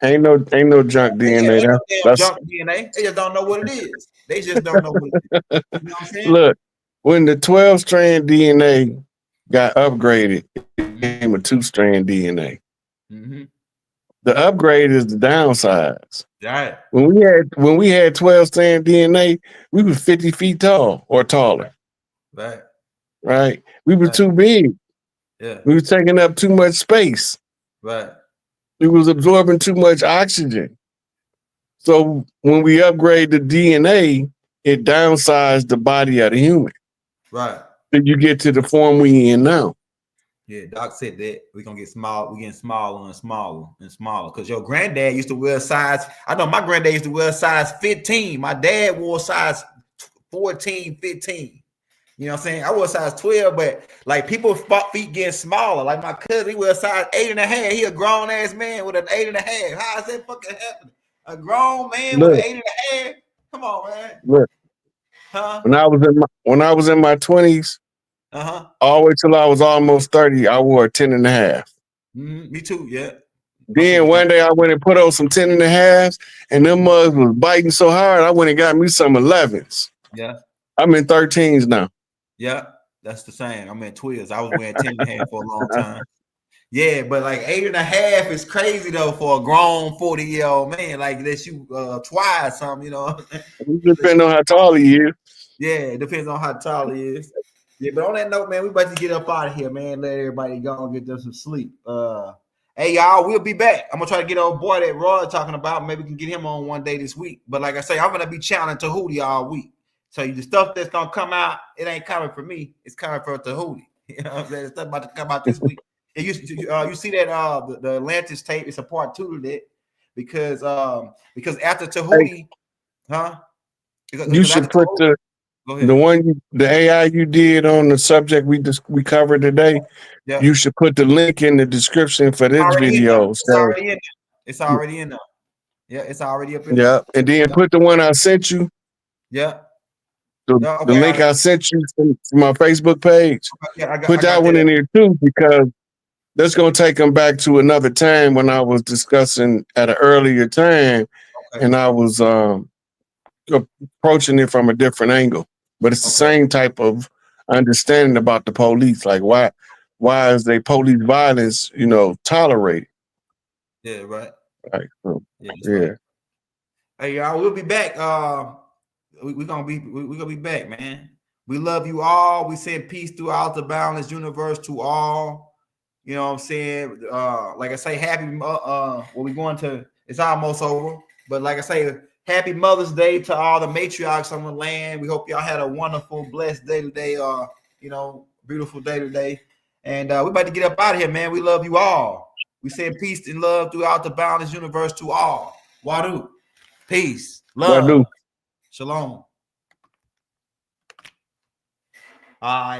ain't no junk DNA. That's junk DNA. They just don't know what it is. They just don't know what it is. You know what I'm saying? Look, when the 12-strand DNA got upgraded, it became a 2-strand DNA. Mm-hmm. The upgrade is the downsides. Right. When we had 12-strand DNA, we were 50 feet tall or taller. Right. Right. We were too big. Yeah. We were taking up too much space. Right. It was absorbing too much oxygen. So when we upgrade the DNA, it downsized the body of the human. Right. Then you get to the form we in now. Yeah, Doc said that we're gonna get small, we're getting smaller and smaller and smaller. Because your granddad used to wear size. I know my granddad used to wear size 15. My dad wore size 14, 15. You know what I'm saying? I wore size 12, but like people feet getting smaller. Like my cousin, he wear size 8.5. He a grown ass man with an 8.5. How is that fucking happening? A grown man with an 8.5? Come on, man. Look. Huh? When I was in my 20s, all the way till I was almost 30, I wore a 10.5. Me too, yeah. Then one day I went and put on some 10.5s, and them mugs was biting so hard, I went and got me some 11s. Yeah. I'm in 13s now. Yeah, that's the same. I'm in 12s. I was wearing 10.5 for a long time. Yeah, but like 8.5 is crazy though for a grown 40-year-old man. Like unless you twice something, you know. It depends on how tall he is. Yeah, it depends on how tall he is. Yeah, but on that note, man, we about to get up out of here, man. Let everybody go and get them some sleep. Hey, y'all, we'll be back. I'm gonna try to get old boy that Roy talking about. Maybe we can get him on one day this week. But like I say, I'm gonna be channeling Tahuti all week. So the stuff that's gonna come out, it ain't coming for me. It's coming for Tahuti. You know what I'm saying? It's about to come out this week. And you see that the Atlantis tape is a part 2 of that because after Tahuti, You should put the AI you did on the subject we covered today. Yeah. You should put the link in the description for this video. It's already in there. It's already in there. Yeah, it's already up in there. Yeah, and then put the one I sent you. Yeah. The link I sent you from my Facebook page. Put that one in there too, because that's going to take them back to another time when I was discussing at an earlier time, and I was approaching it from a different angle. But it's the same type of understanding about the police. Like why is they police violence, tolerated? Yeah, right. Right. So, yeah. Right. Hey, y'all, we'll be back. We're gonna be back, man. We love you all. We send peace throughout the boundless universe to all. You know what I'm saying? Like I say, happy we going to, it's almost over. But like I say, happy Mother's Day to all the matriarchs on the land. We hope y'all had a wonderful, blessed day today, beautiful day today. And we're about to get up out of here, man. We love you all. We send peace and love throughout the boundless universe to all. Wadu. Peace. Love. Wadu. Shalom. All right.